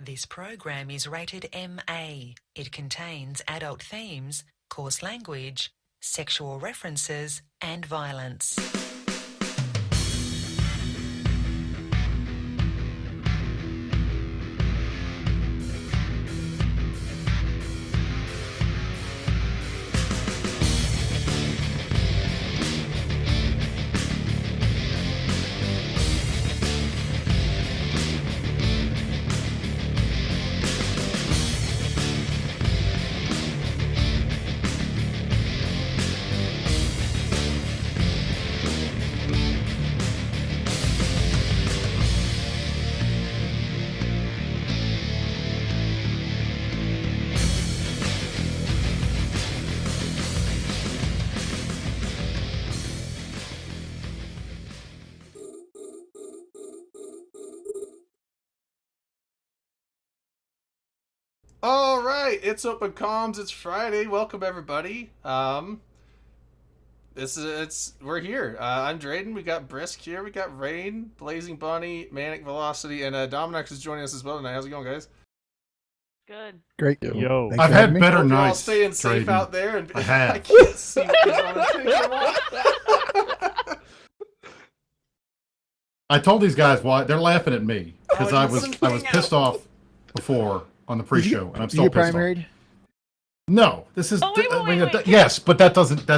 This program is rated MA. It contains adult themes, coarse language, sexual references, and violence. All right, it's open comms. It's Friday. Welcome everybody. We're here. I'm Drayden. We got Brisk here. We got Rain, Blazing Bunny, Manic Velocity, and Dominex is joining us as well tonight. How's it going, guys? Good. Great. Yo, Thanks I've for had having me. better Hope you're all nights. staying safe Drayden. out there. And I have. I can't see what's on the picture. I told these guys why they're laughing at me because Oh, I you was something pissed off before on the pre-show, and I'm still you pissed off. primaried? No, this is Oh, wait. yes, but that's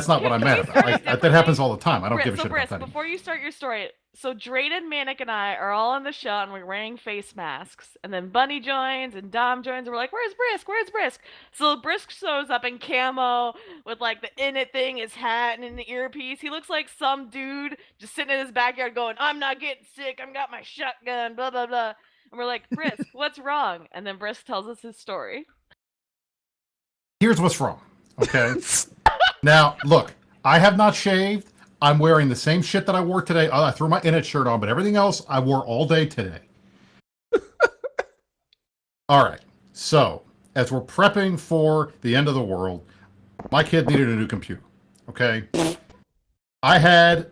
not what I'm mad Can we about. start That happens all the time. I don't give a So shit about Brisk, that. before you start your story, so Drayden, Manic, and I are all on the show and we're wearing face masks. And then Bunny joins and Dom joins and we're like, where's Brisk? Where's Brisk? So Brisk shows up in camo with like the in it thing, his hat, and an earpiece. He looks like some dude just sitting in his backyard going, I'm not getting sick. I've got my shotgun, blah, blah, blah. And we're like, Brisk, what's wrong? And then Brisk tells us his story. Here's what's wrong. Okay. Now, look, I have not shaved. I'm wearing the same shit that I wore today. I threw my Init shirt on, but everything else I wore all day today. All right. So, as we're prepping for the end of the world, my kid needed a new computer. Okay. I had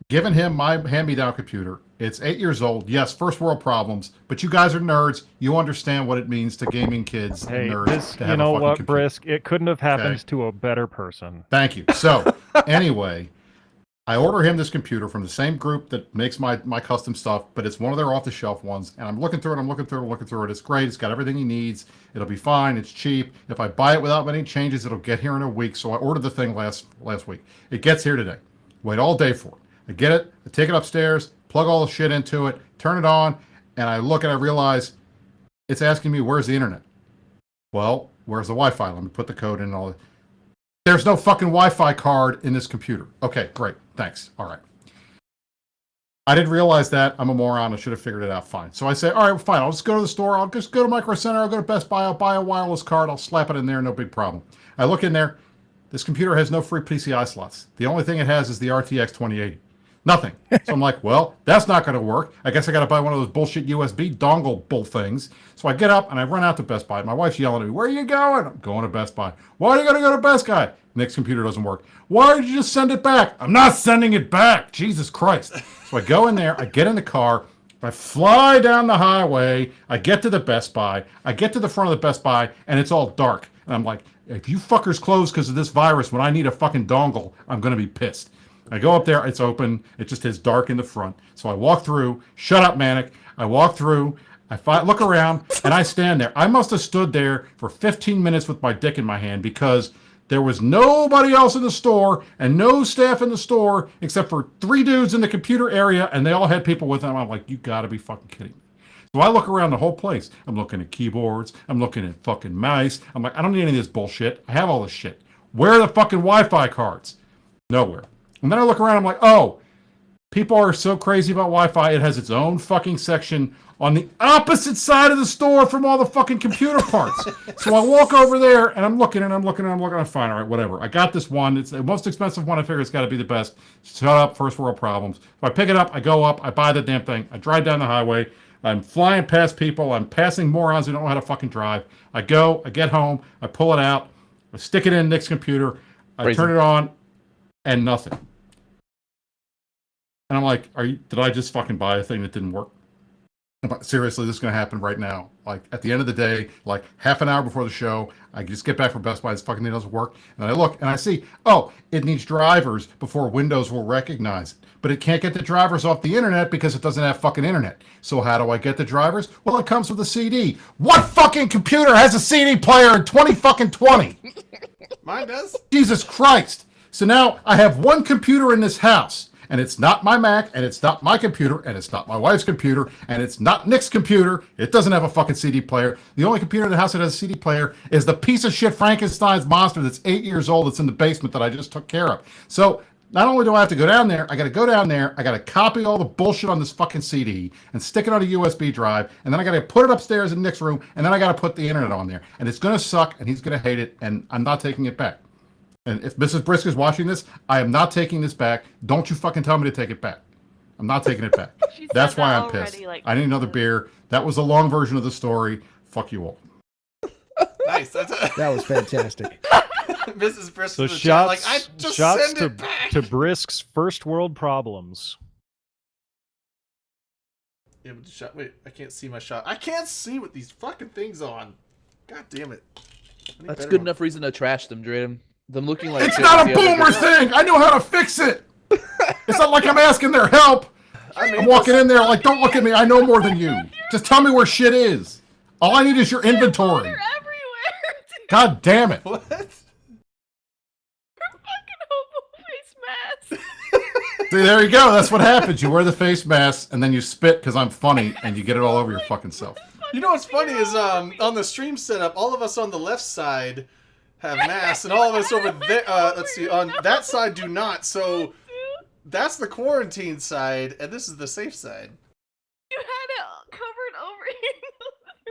given him my hand-me-down computer. It's 8 years old. Yes, first world problems, but you guys are nerds. You understand what it means to gaming kids and Hey, nerds this, to you have know a fucking what, computer. Brisk? It couldn't have happened Okay. to a better person. Thank you. So, anyway, I order him this computer from the same group that makes my custom stuff, but it's one of their off-the-shelf ones. And I'm looking through it. It's great. It's got everything he needs. It'll be fine. It's cheap. If I buy it without many changes, it'll get here in a week. So I ordered the thing last week. It gets here today. Wait all day for it. I get it. I take it upstairs, plug all the shit into it, turn it on, and I look and I realize it's asking me, where's the internet? Well, where's the Wi-Fi? Let me put the code in and all that. There's no fucking Wi-Fi card in this computer. Okay, great. Thanks. All right. I didn't realize that. I'm a moron. I should have figured it out. Fine. So I say, all right, fine. I'll just go to the store. I'll just go to Micro Center. I'll go to Best Buy. I'll buy a wireless card. I'll slap it in there. No big problem. I look in there. This computer has no free PCI slots. The only thing it has is the RTX 2080. Nothing. So I'm like, well, that's not going to work. I guess I got to buy one of those bullshit USB dongle bull things. So I get up and I run out to Best Buy. My wife's yelling at me, where are you going? I'm going to Best Buy. Why are you going to go to Best Buy? Nick's computer doesn't work. Why did you just send it back? I'm not sending it back. Jesus Christ. So I go in there. I get in the car. I fly down the highway. I get to the Best Buy. I get to the front of the Best Buy, and it's all dark. And I'm like, if you fuckers close because of this virus, when I need a fucking dongle, I'm going to be pissed. I go up there, it's open, it just is dark in the front. So I walk through, shut up, Manic. I walk through, look around, and I stand there. I must have stood there for 15 minutes with my dick in my hand because there was nobody else in the store and no staff in the store except for 3 dudes in the computer area, and they all had people with them. I'm like, you gotta be fucking kidding me. So I look around the whole place. I'm looking at keyboards. I'm looking at fucking mice. I'm like, I don't need any of this bullshit. I have all this shit. Where are the fucking Wi-Fi cards? Nowhere. And then I look around, I'm like, oh, people are so crazy about Wi-Fi, it has its own fucking section on the opposite side of the store from all the fucking computer parts. So I walk over there, and I'm looking, I'm fine, all right, whatever. I got this one. It's the most expensive one. I figure it's got to be the best. Shut up, first world problems. So I pick it up, I go up, I buy the damn thing. I drive down the highway. I'm flying past people. I'm passing morons who don't know how to fucking drive. I go, I get home, I pull it out, I stick it in Nick's computer, I turn it on, and nothing. And I'm like, did I just fucking buy a thing that didn't work? But seriously, this is going to happen right now. Like at the end of the day, like half an hour before the show, I just get back from Best Buy. This fucking thing doesn't work, and I look and I see, oh, it needs drivers before Windows will recognize it. But it can't get the drivers off the internet because it doesn't have fucking internet. So how do I get the drivers? Well, it comes with a CD. What fucking computer has a CD player in 2020? Mine does. Jesus Christ! So now I have one computer in this house. And it's not my Mac, and it's not my computer, and it's not my wife's computer, and it's not Nick's computer. It doesn't have a fucking CD player. The only computer in the house that has a CD player is the piece of shit Frankenstein's monster that's 8 years old that's in the basement that I just took care of. So not only do I have to go down there, I got to go down there, I got to copy all the bullshit on this fucking CD and stick it on a USB drive, and then I got to put it upstairs in Nick's room, and then I got to put the internet on there. And it's going to suck, and he's going to hate it, and I'm not taking it back. And if Mrs. Brisk is watching this, I am not taking this back. Don't you fucking tell me to take it back. I'm not taking it back. That's why I'm pissed. I need another beer. That was the long version of the story. Fuck you all. Nice. That was fantastic. Mrs. Brisk So in the chat, like, I just shots send it back. to Brisk's first world problems. Yeah, but the shot. Wait, I can't see my shot. I can't see with these fucking things on. God damn it. That's good enough reason to trash them, Drayden. Them looking like It's not a boomer thing. I know how to fix it. It's not like I'm asking their help. I'm walking in there like, don't look at me. I know more than you. Just tell me where shit is. All I need is your inventory. They're everywhere. God damn it. What? Fucking hobo face mask. See, there you go. That's what happens. You wear the face mask and then you spit because I'm funny and you get it all over your fucking self. You know what's funny is on the stream setup, all of us on the left side have masks, and all of us over there, let's see, on that side do not. So that's the quarantine side, and this is the safe side. You had it covered over here.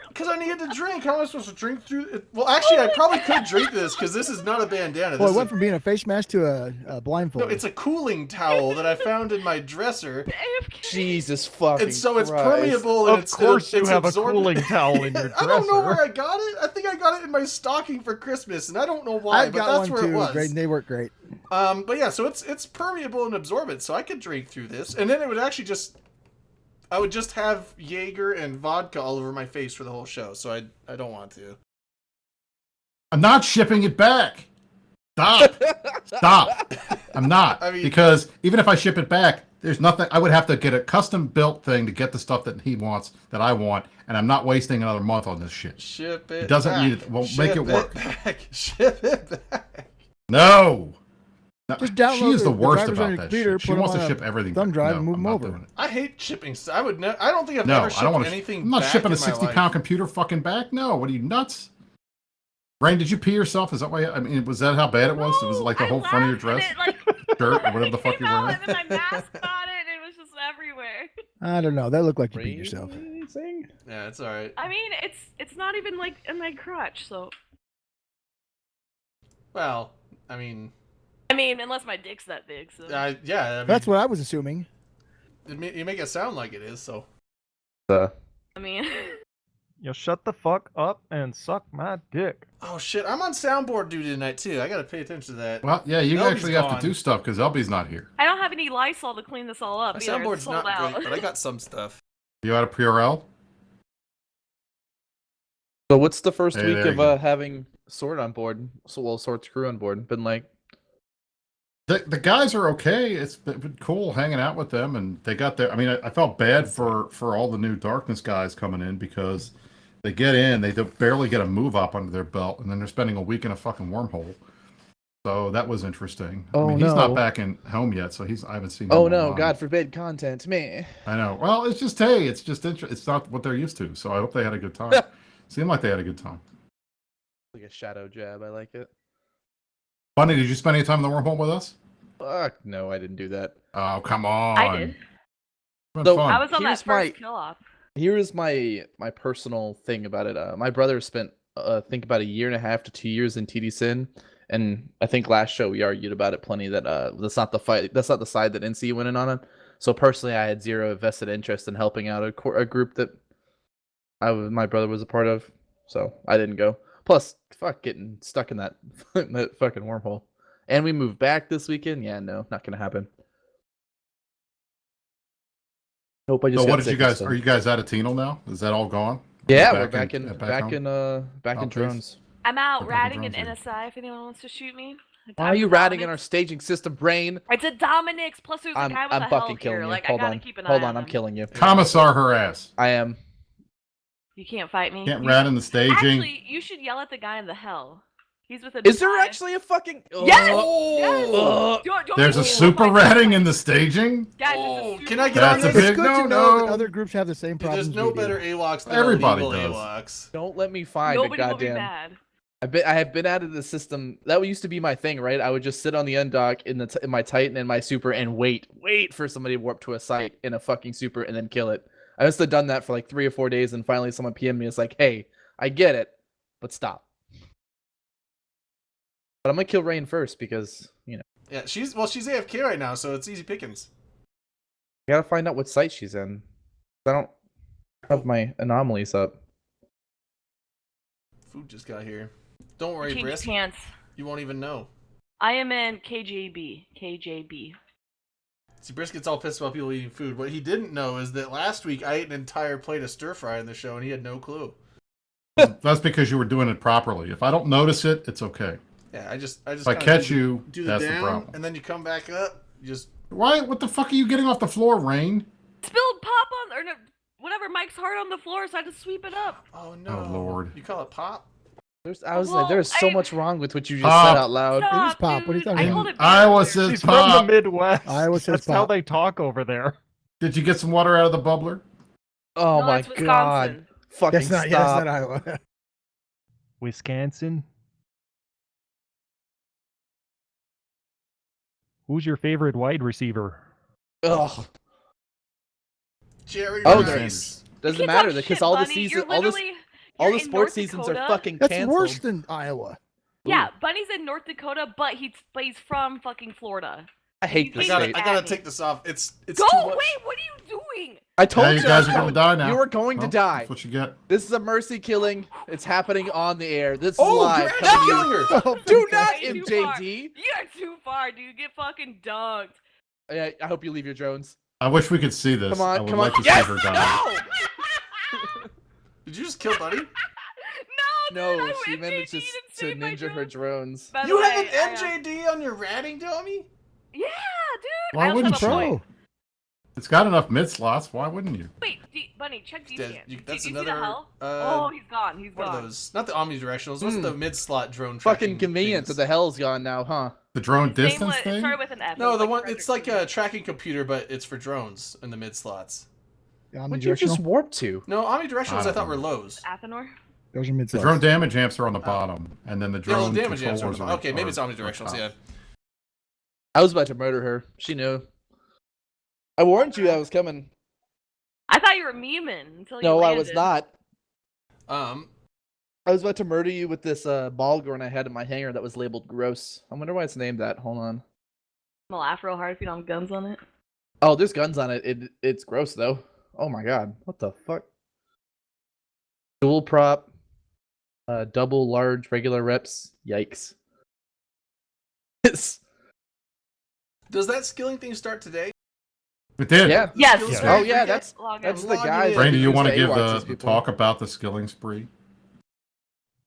Because I needed to drink. How am I supposed to drink through it? Well, actually, I probably could drink this because this is not a bandana. Well, This it went is from being a face mask to a blindfold. no, it's a cooling towel that I found in my dresser. AFK. Jesus fucking And so it's Christ. permeable, and Of course you it's have absorbent. a cooling towel in your dresser. I don't know where I got it. I think I got it in my stocking for Christmas, and I don't know why, I've but got that's one where too. it was. Great, and they work great. But yeah, so it's permeable and absorbent, so I could drink through this, and then it would actually I would just have Jaeger and vodka all over my face for the whole show, so I don't want to. I'm not shipping it back. Stop. Stop. I'm not. I mean- because even if I ship it back, there's nothing. I would have to get a custom built thing to get the stuff that he wants, that I want, and I'm not wasting another month on this shit. Ship it. It doesn't back. need it. Well, Ship make it work. Back. Ship it back. No. No, Just download she is the the worst drivers on about your that computer, shit. She put 'em wants on to a ship everything thumb back. drive No, and move I'm 'em not over. doing it. I hate shipping. I would. I don't think I've No, ever I shipped don't want to. anything. I'm not back shipping a in my 60-pound life. computer fucking back. No, what are you nuts? Rain, did you pee yourself? Is that why? I mean, was that how bad it was? Was it like the whole front of your dress, shirt, or whatever the fuck you're wearing? And then my mask got it, and it was just everywhere. I don't know. That looked like you beat yourself. Anything? Yeah, it's all right. I mean, it's not even like in my crotch, so. Well, I mean, Unless my dick's that big, so. yeah. I mean, That's what I was assuming. you make it sound like it is. So I mean. You shut the fuck up and suck my dick. oh shit, I'm on soundboard duty tonight too. I gotta pay attention to that. Well, yeah, you Elby's actually have gone. to do stuff because Elby's not here. I don't have any Lysol to clean this all up My either. soundboard's It's sold not out. great, but I got some stuff. You out of PRL? So what's the first Hey, week there you of go. having Sword on board? So well, Sword's crew on board. Been like, The guys are okay. It's been cool hanging out with them, and they got their. I mean, I felt bad for all the new Darkness guys coming in because they get in, they barely get a move up under their belt, and then they're spending a week in a fucking wormhole. So that was interesting. Oh, I mean, he's not no. back in home yet, so I haven't seen. oh him no, online. God forbid content, me. I know. Well, it's just it's not what they're used to. So I hope they had a good time. Seemed like they had a good time. Like a shadow jab. I like it. Bunny, did you spend any time in the wormhole with us? Fuck no, I didn't do that. Oh, come on. I did. It's been So, fun. I was on that Here's first my- kill off. Here is my personal thing about it. My brother spent I think about 1.5 to 2 years in TD Sin, and I think last show we argued about it plenty that that's not the fight. That's not the side that NC went in on it. So personally, I had zero vested interest in helping out a group that my brother was a part of. So I didn't go. Plus, fuck getting stuck in that that fucking wormhole. And we moved back this weekend. Yeah, no, not gonna happen. Nope, I just So got what did you sick guys? instead. Are you guys out of Tino now? Is that all gone? Yeah, Back we're back in home? drones. I'm out Back in ratting in drones, NSI if anyone wants to shoot me. Why are you ratting in our staging system, brain? It's a Dominic's, plus there's a guy with I'm a fucking hell killing here. you. Like, Hold I gotta on. keep an Hold eye on, on I'm him. killing you. Commissar her ass. I am. You can't fight me. Can't You rat should- in the staging. Actually, you should yell at the guy in the hell. He's with a Is there guy. actually a fucking? Yes! Oh! Yes! Don't There's make a me super fight ratting this in way. the staging. Guys, Oh, it's a can I get That's on a this? It's big good to know no-no. that other groups have the same Dude, problems. there's no we do. better AWOCs than Everybody illegal does. AWOCs. Don't let me find Nobody it, will be goddamn. mad. I have been out of the system. That used to be my thing, right? I would just sit on the undock in my Titan and my super and wait for somebody to warp to a site in a fucking super and then kill it. I must have done that for like 3 or 4 days, and finally someone PM'd me. It's like, hey, I get it, but stop. But I'm gonna kill Rain first because Yeah, she's AFK right now, so it's easy pickings. I gotta find out what site she's in. I don't have my anomalies up. Food just got here. Don't worry, Change Brisk. pants. You won't even know. I am in KJB. KJB. See, Brisk gets all pissed about people eating food. What he didn't know is that last week I ate an entire plate of stir fry in the show, and he had no clue. That's because you were doing it properly. If I don't notice it, it's okay. Yeah, I just. If I kinda catch do you, the that's the down, problem. and then you come back up. You just. Why? What the fuck are you getting off the floor, Rain? Spilled pop on, or no, whatever, Mike's heart on the floor, so I had to sweep it up. Oh no! Oh, Lord. You call it pop? There's so much wrong with what you just Pop. said out loud. Stop, It is pop. What are you dude. talking I about? called it Iowa beer. says He's from the pop. Midwest. Iowa says That's how pop. they talk over there. Did you get some water out of the bubbler? Oh No, my it's god! Wisconsin. Fucking That's not. stop! Yeah, that's not Iowa. Wisconsin. Who's your favorite wide receiver? Ugh. Jerry Oh, Rice. there's- Doesn't You can't matter talk because shit, all the Bunny. season, You're all literally- the you're in sports North seasons are Dakota. fucking That's canceled. worse than Iowa. Yeah, Bunny's in North Dakota, but he's from fucking Florida. I hate I this I state. gotta take this off. It's Go! too much. Wait, what are you doing? I told Yeah, you, you guys are gonna die now. You were going to Well, die. That's what you get. This is a mercy killing. It's happening on the air. This is Oh, live. you're actually killing her. Oh, Do my not Way too far. MJD. You're too far, dude. Get fucking dunked. I hope you leave your drones. I wish we could see this. Come on, I would come like on. to Yes! see her die. No! Did you just kill Buddy? No, No, dude, she I managed MJD'd to and saved my ninja her drones. By the You way, have an MJD on your ratting dummy? Yeah, dude. Why I also wouldn't have a you? point. Pro. It's got enough mid slots. Why wouldn't you? Wait, Bunny, check Dead. D-scan. That's Did you another. see the hell? Oh, he's gone. He's What gone. are those? Not the omnidirectionals. What's Hmm. the mid-slot drone? Fucking tracking convenient that things? the hell's gone now, huh? The drone His name distance was- It thing? started with an F. It No, was the like one. Frederick It's like Krueger. a tracking computer, but it's for drones in the mid slots. What'd you just Omnidirectional. warp to? No, omnidirectionals I don't thought were know. lows. Athenor. Those are mid The drone damage amps are on the bottom, and then the Yeah, well, drone damage amps are on controllers the are. bottom. Okay, maybe are- it's omnidirectionals. are Yeah. top. I was about to murder her. She knew. I warned you I was coming. I thought you were memeing until you No, I landed. was not. Um. I was about to murder you with this ball gourd I had in my hangar that was labeled gross. I wonder why it's named that. Hold on. I'm gonna laugh real hard if you don't have guns on it. Oh, there's guns on it. It's gross though. Oh my god. What the fuck? Dual prop. Double large regular reps. Yikes. It's Does that skilling thing start today? It did. yeah. Yes. skills Yeah. Oh tree? yeah, that's Log that's in. the Logging guy. in. Randy, you want to to give the talk about the skilling spree?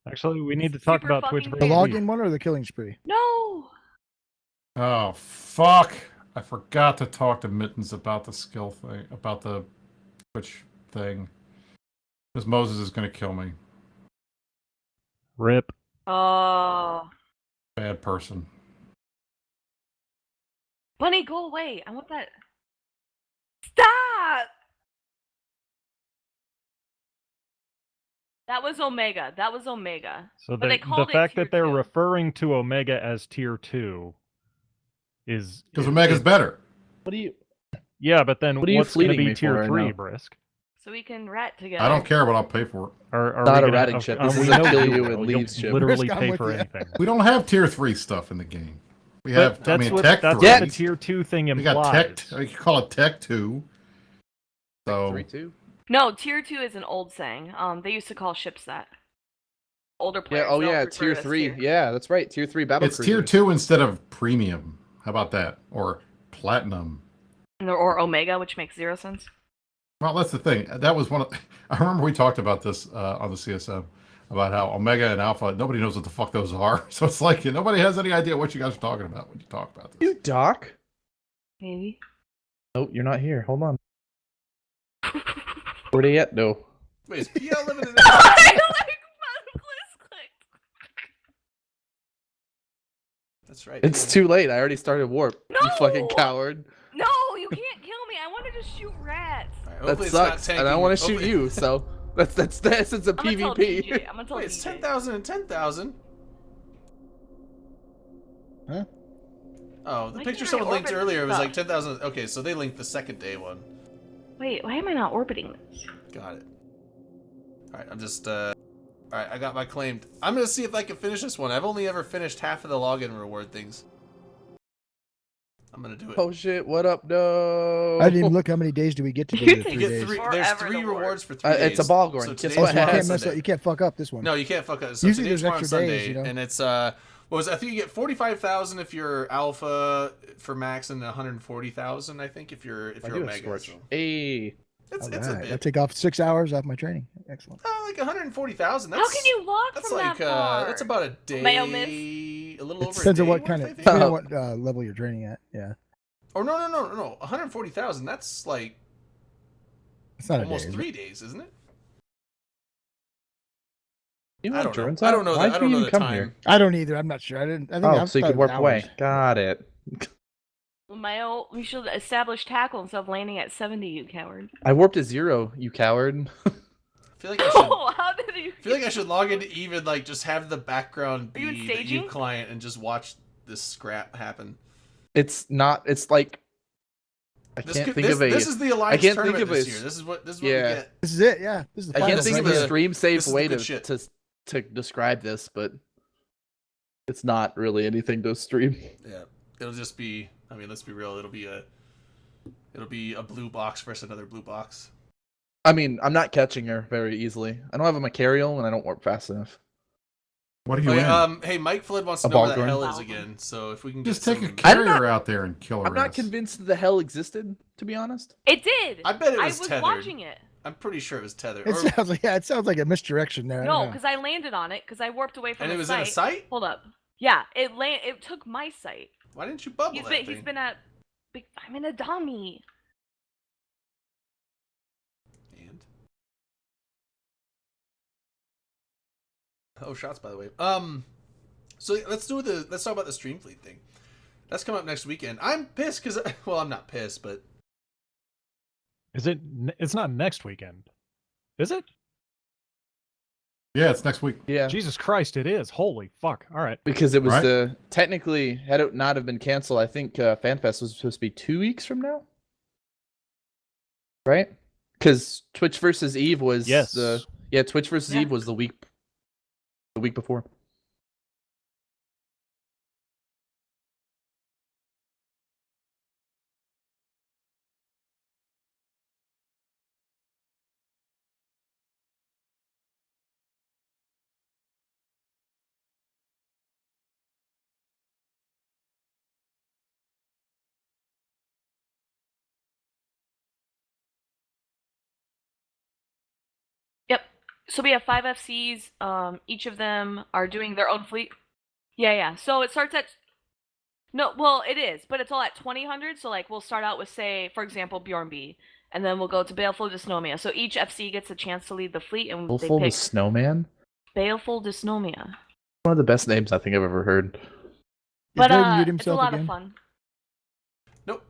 Actually, we need to talk Super about Twitch. fucking The Maybe. login one or the killing spree? No. Oh fuck! I forgot to talk to Mittens about the skill thing, about the Twitch thing. Because Moses is gonna kill me. Rip. Oh. Bad person. Bunny, go away. I want that. Stop. That was Omega. That was Omega. So But they the called it fact tier that they're 2. referring to Omega as tier 2 is Because Omega's better. What do you? yeah, but then What are you what's going to fleeting be me for tier right 3, now? Brisk? So we can rat together. I don't care what I'll pay for it. Are Not we a gonna, ratting ship. This we is a know kill you you will. and You'll leaves ship. literally Brisk, I'm pay with for you. anything. We don't have tier 3 stuff in the game. We But have, I that's mean, what tech that's 3. what the tier 2 thing We implies. got tech. You could call it tech 2. So 3-2. No, tier 2 is an old saying. They used to call ships that. Older players. Yeah. Oh don't yeah. refer Tier to it as 3. tier. Yeah, that's right. Tier 3 battle. it's tier cruisers. 2 instead of premium. How about that? Or platinum. Or Omega, which makes 0 sense. Well, that's the thing. That was one of. I remember we talked about this on the CSM about how Omega and Alpha. Nobody knows what the fuck those are. So it's like nobody has any idea what you guys are talking about when you talk about this. You Doc? Maybe. Oh, you're not here. Hold on. Where are you at? No. Wait, is PL limited? I like clicked. That's right. It's too late. I already started warp. You fucking No! coward. No, you can't kill me. I wanted to shoot rats. All right, That hopefully it's not sucks. tanking. And I want to shoot Hopefully- you, so that's the essence of I'm gonna tell PvP. DJ. I'm gonna tell Wait, it's DJ. 10,000 and 10,000. Huh? Oh, the Why picture can't I someone linked orbit earlier was stuff? like 10,000. Okay, so they linked the second day one. Wait, why am I not orbiting this? Got it. All right, I'm just. All right, I got my claimed. I'm gonna see if I can finish this one. I've only ever finished half of the login reward things. I'm gonna do it. Oh shit! What up, no? I didn't even look how many days do we get to do You the take You 3 get days. three. Forever There's to 3 work. rewards for 3 days. It's a ball gourd. So Guess today's what Also, you tomorrow can't and mess Sunday. up. You can't fuck up this one. No, you can't fuck up. So Usually today's there's tomorrow and extra days, Sunday, you know? and it's what was it? I think you get 45,000 if you're alpha for max, and 140,000 I think if you're I do a omega. scorch. So Hey. it's All a right. bit. That'll take off 6 hours off my training. Excellent. Like 140,000. How can you log That's from like that far? that's about a day. Mayo miss. A little It over depends a on day what kind worth, of I think. depending on what level you're training at. Yeah, Or no. 140,000. That's like it's not almost a day. 3 days, isn't it? You I don't know. endurance I up? don't know Why'd that. I you don't know even the come time. here? I don't either. I'm not sure. I didn't. I think Oh, I so you thought could it was warp away. hours. Got it. Mayo, we should establish tackle instead of landing at 70, you coward. I warped to 0, you coward. I feel like I should. Oh, how did you? I feel like I should log into even like just have the background Are you in be the staging? Eve client and just watch this scrap happen. It's not. It's like I This can't could, think this, of a. this is the Alliance can't tournament think of this a year. s- This is what we yeah. get. This is it. Yeah, this is the I can't finals think of right a here. stream This safe is the way good to, shit. to describe this, but it's not really anything to stream. Yeah, it'll just be. I mean, let's be real. It'll be a blue box versus another blue box. I mean, I'm not catching her very easily. I don't have a Macarial and I don't warp fast enough. What are you Okay, in? hey, Mike Flood wants to A know where ball that hell gun. is again. So if we can Just get take a some... carrier out there and kill her. I'm not ass. convinced the hell existed, to be honest. It did. I bet it was I was tethered. watching it. I'm pretty sure it was tethered. It Or- sounds like it sounds like a misdirection there. I No, don't know. because I landed on it because I warped away from and the it was site. in a site. Hold up. Yeah, it took my site. Why didn't you bubble that thing? He's been at. I'm in a dummy. And oh, shots by the way. So let's talk about the Stream Fleet thing. That's coming up next weekend. I'm pissed because well, I'm not pissed, but Is it? It's not next weekend, is it? Yeah, it's next week. Yeah. Jesus Christ, it is. Holy fuck! All right. Because it was Right. technically, had it not have been canceled, I think FanFest was supposed to be 2 weeks from now. Right? Because Twitch versus Eve was Yes. Twitch versus Yeah. Eve was the week before. Yep. So we have 5 FCs. Each of them are doing their own fleet. Yeah. So it starts at. No, well, it is, but it's all at 2000. So like we'll start out with, say, for example, Bjorn B, and then we'll go to Baleful Dysnomia. So each FC gets a chance to lead the fleet, and Baleful they the pick Snowman? Baleful Dysnomia. One of the best names I think I've ever heard. Did But Jordan mute it's a himself lot again? of fun. nope.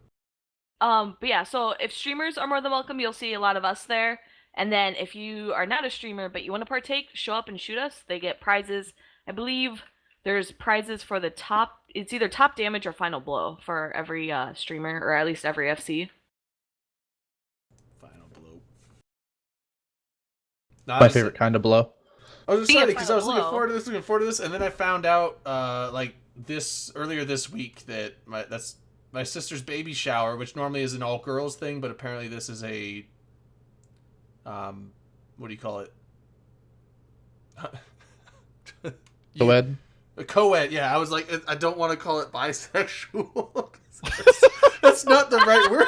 But yeah, so if streamers are more than welcome, you'll see a lot of us there. And then if you are not a streamer but you want to partake, show up and shoot us. They get prizes. I believe there's prizes for the top. It's either top damage or final blow for every streamer, or at least every FC. Final blow. No, I My was- favorite kind of blow. I was Being excited a because I was final blow. looking forward to this, and then I found out like earlier this week that that's my sister's baby shower, which normally is an all girls thing, but apparently this is a what do you call it? Co-ed? A co-ed, yeah. I was like, I don't want to call it bisexual. That's not the right word.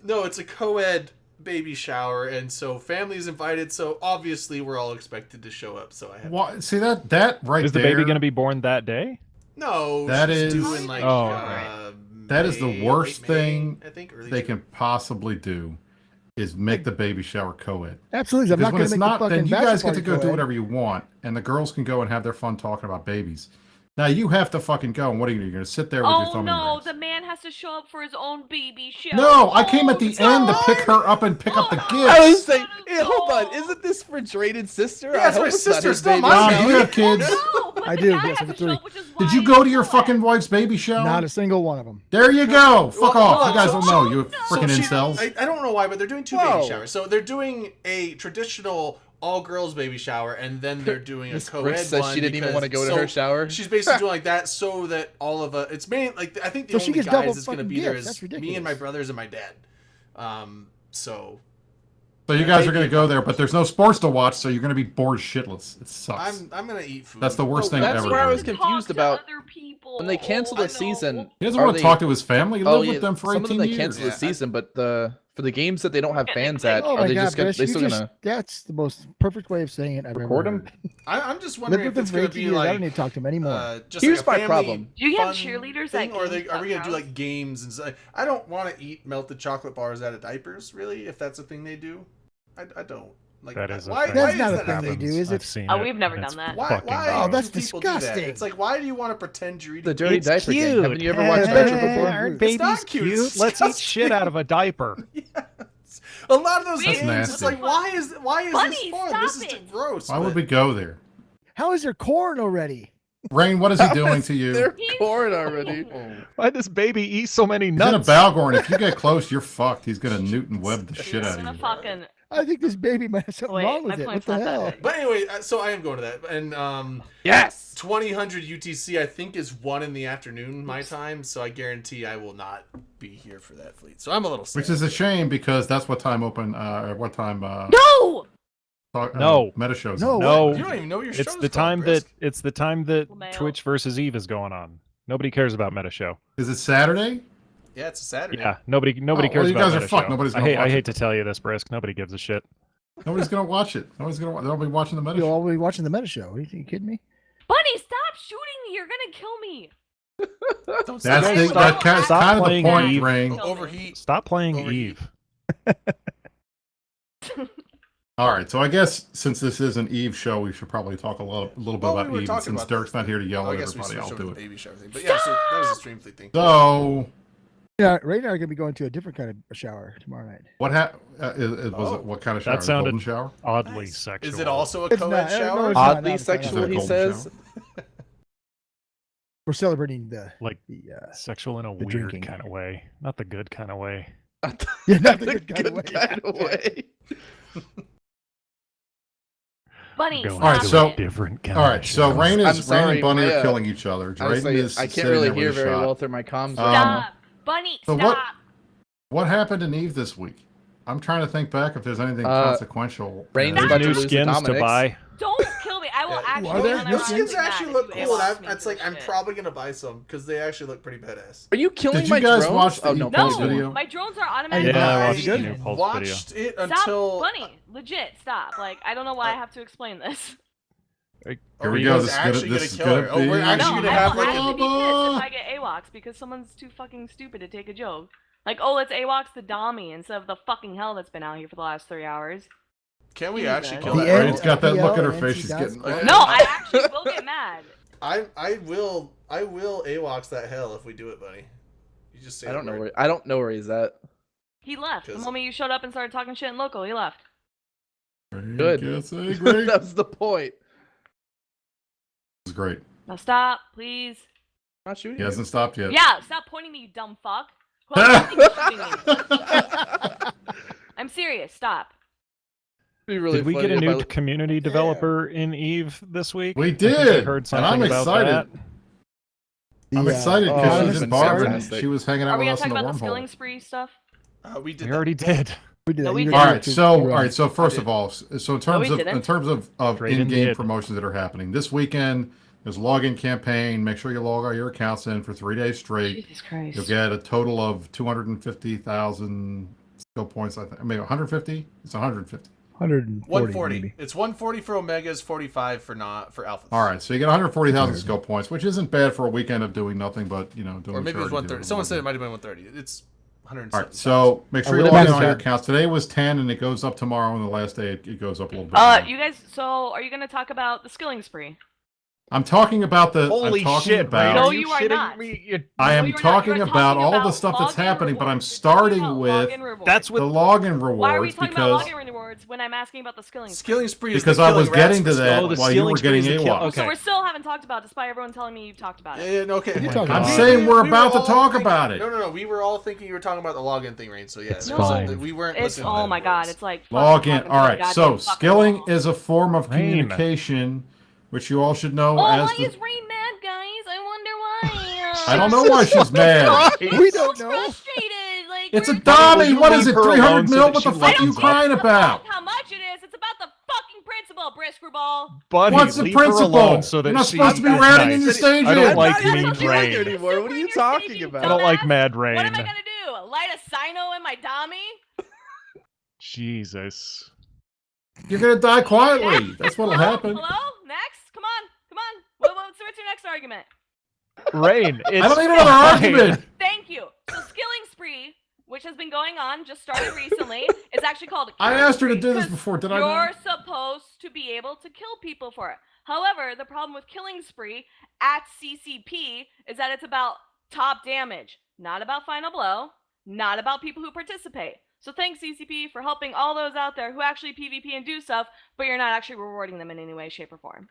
No, it's a co-ed baby shower, and so family's invited. So obviously we're all expected to show up. So I have. What? See that right Is the there? baby going to be born that day? No, That she's is- doing like. Oh, That is the May, worst late May, thing I think early they June. can possibly do is make the baby shower co-ed. Absolutely. I'm Because not when going it's to make not, the fucking then you guys get to bachelor go party do co-ed. whatever you want, and the girls can go and have their fun talking about babies. Now you have to fucking go, and what are you going to do? You're going to sit there with your Oh thumb in no, rings. the man has to show up for his own baby shower. No, I came at the Oh, end to no. pick her up and pick up the Oh, gifts. I was saying, Son of hey, hold on, God. isn't this for Drayden's sister? Yeah, I it's hope my it's not sister, his it's not baby mine. Mom, shower. do you have kids? No, but I the do, guy yes, I has have to show 3. up, which is Did why you go to your know fucking that. wife's baby shower? Not a single one of them. There you go. Fuck Well, off. hold You guys on, don't so- know. You freaking she- incels. I don't know why, but they're doing two Whoa. baby showers. So they're doing a traditional all-girls baby shower, and then they're doing a Miss co-ed Brooks says one. she didn't even because- want to go to so her shower. She's basically doing like that so that all of us. It's main like I think the So she only gets double guys that's going to fucking be there gifts. is That's me and my ridiculous. brothers and my dad. So So you guys are going to go there, but there's no sports to watch, so you're going to be bored shitless. It sucks. I'm gonna eat food. That's the worst thing that's ever. where I was dude. confused Talk to about other people. when they cancel I the know. season. He doesn't Are want to they- talk to his family. He Oh lived yeah, with them for some 18 of them they years. cancel the Yeah, season, but for the games that they don't have fans at, Oh are my they God, just gonna, Brish, they you still just, gonna that's the most perfect way of saying it I've record ever them? heard. I'm just Lived wondering with if them it's for gonna 18 be years. I like don't need to talk to him anymore. just Here's like a my family problem. Do you have fun cheerleaders thing, at or games are we gonna do clubhouse? like games and stuff? I don't want to eat melted chocolate bars out of diapers. Really, if that's a thing they do, I don't like. That is a why? thing. Why That's is not a that thing a they thing? do, is I've it? seen Oh, it, we've never and it's done that. Why? fucking Why? Oh, gross. that's do people do that? disgusting. It's like, why do you want to pretend you're eating? the dirty It's diaper cute. game. Haven't you ever watched Hey, that hey, show before? Aren't It's babies not cute, cute? it's Let's eat disgusting. shit out of a diaper. Yes. A lot of those That's games, it's nasty. like, why is Bunny, this fun? stop This is it. gross. Why would but- we go there? How is there corn already? Rain, what is he doing to you? They're He's- corn already. Why does baby eat so many He's in nuts? a Balgorn. If you get close, you're fucked. He's going to Newton web the shit out I'm of gonna you. fucking I think this baby might have something Wait, wrong my with it. What point's the not that hell? big. But anyway, so I am going to that, and Yes. 2000 UTC I think is 1 in the afternoon my time, so I guarantee I will not be here for that fleet. So I'm a little sad. Which is a shame because that's what time open, or what time No! No. meta shows. No, on. No, You don't even know what your it's show's the called, time Brisk. that Twitch versus Eve is going on. Nobody cares about Meta Show. Is it Saturday? Yeah, it's a Saturday. Yeah, nobody Oh, well, cares you about guys are Meta fucked. Show. Nobody's I gonna hate, watch I hate it. to tell you this, Brisk. Nobody gives a shit. Nobody's going to watch it. They'll be watching the meta You'll show. all be watching the meta show. Are you kidding me? Bunny, stop shooting me! You're gonna kill me! Don't That's say the, that. that kind, Stop kind of the playing point, Eve. Rain. Overheat. Stop playing Overheat. Eve. All right, so I guess since this is an Eve show, we should probably talk a little bit Well, we about were Eve. talking And since about Dirk's not here to yell I at guess we everybody, switched I'll over do to the it. baby shower thing. But yeah, so that was a stream fleet thing. So, Yeah, Ray and I are gonna be going to a different kind of shower tomorrow night. what Oh. what kind of shower? That sounded- Golden shower? Oddly Nice. sexual. Is it also a It's co-ed not- shower? no, it's not. Oddly Not sexual, a he golden says. We're celebrating the Like the sexual in a the weird drinking. kind of way, not the good kind of way? yeah, not the The good kind of way. kind of way. Bunny, Going All right, stop so- it. different kind All of right, so show. Rain I'm Rain sorry, and Bunny my, are killing each other. I was Drayden like, is I can't sitting really there with hear a very shot. well through my comms. Um, right now. Stop! Bunny, so stop! what happened in Eve this week? I'm trying to think back if there's anything consequential. Rain's There's about to new lose to skins to Dominic's. buy. Don't kill me! I will Yeah. actually. Are there? when I No Those watch skins that, actually if look you cool. ask me It's for like I'm shit. probably gonna buy some because they actually look pretty badass. Are you killing Did my you guys drones? watch the Oh no, Eve Pulse No, video? my drones are automatically. Yeah, I I watched the new Pulse video. watched it Stop, until Bunny! Legit, stop! Like I don't know why I have to explain this. Here Oh, we you go. guys This is actually gonna, this is gonna kill her. gonna be. Oh, we're actually No, gonna I have will like actually a. be pissed if I get AWOCs because someone's too fucking stupid to take a joke. Like, oh, let's AWOCs the Dommy instead of the fucking hell that's been out here for the last 3 hours. Can we Jesus. actually kill The that? end- Rain's got that look at her PL face. and She's NC getting. dots. No, I actually will get mad. I will AWOX that hell if we do it, buddy. You just say I the don't know word. where I don't know where he's at. He left. The 'Cause- moment you showed up and started talking shit in local, he left. Good. Can't say great. That was the point. It's great. Now stop, please. Not shooting. He you. hasn't stopped yet. Yeah, stop pointing me, you dumb fuck. Who else do you think is shooting me? I'm serious. Stop. It'd be really Did we funny get a if new I- community developer in Eve this week? We I think I did, heard and something I'm about excited. that. I'm The, excited oh, because that's she's in been Barber. fantastic. She was hanging Are out we with gonna us in talk the about the skilling wormhole. spree stuff? We did We that. already did. We did that. No, we You didn't. All did right, too. so You're all right, so first did. of all, so we didn't. in terms of Drayden in-game did. promotions that are happening this weekend, There's a login campaign. Make sure you log all your accounts in for 3 days straight. Jesus Christ. You'll get a total of 250,000 skill points. I mean, 150. It's 150. 140. 140. Maybe. It's 140 for Omegas, 45 for alphas. All right, so you get 140,000 skill points, which isn't bad for a weekend of doing nothing but doing. Or maybe it was charity 130. duty. Someone said it might have been 130. It's 170. All right, so make sure you would log in imagine all your that- accounts. Today was 10, and it goes up tomorrow. And the last day, it goes up a little bit. more. You guys, so are you going to talk about the skilling spree? I'm talking about the. Holy I'm talking shit, about. Ray, No, are you you are shitting not. me? I No, am you're not. talking You're about all the about stuff that's login happening, but I'm rewards. You're talking starting about with login rewards. That's the what. login rewards Why are we talking because about login rewards when I'm asking about the skilling spree? Skilling spree is because the I was killing rats getting to for that skill. the while you skilling were spree getting is the kill- AWOC. okay. So we still haven't talked about it, despite everyone telling me you've talked about it. Yeah, no, okay. You're okay. talking I'm about saying we're We about to all talk thinking- about it. No. We were all thinking you were talking about the login thing, Rain. So yeah, It's there was fine. something- we weren't It's listening. to oh the my god, words. it's like Log fucking in. talking All to right. the So goddamn fucking skilling wall. is a form of Rain. communication, which you all should know Oh, as why the. is Rain mad, guys? I wonder why. I don't know why she's mad. We So don't know. frustrated. Like It's a we're- dummy. you What is leave it? her 300 alone so mil? that What the she fuck are you lightens up? crying about? How much it is? It's about the fucking principle, Briskerball. Buddy, What's the leave her principle? alone so that You're not she supposed to be is ratting in nice. your stage. I don't in. like I'm not mean even rain. doing anymore. What are you Super in your talking staging, about? I don't like dumbass. Mad What am I Rain. gonna do? Light a sino in my dummy? Jesus. You're gonna die quietly. That's what'll Hello? happen. Hello? Next? Come on. What's your next argument? Rain, it's I don't need another fine. argument. Thank you. So skilling spree, which has been going on, just started recently, is actually called. I killing asked her to spree, do this 'cause before. Did I You're not? supposed to be able to kill people for it. However, the problem with killing spree at CCP is that it's about top damage, not about final blow, not about people who participate. So thanks CCP for helping all those out there who actually PvP and do stuff, but you're not actually rewarding them in any way, shape, or form.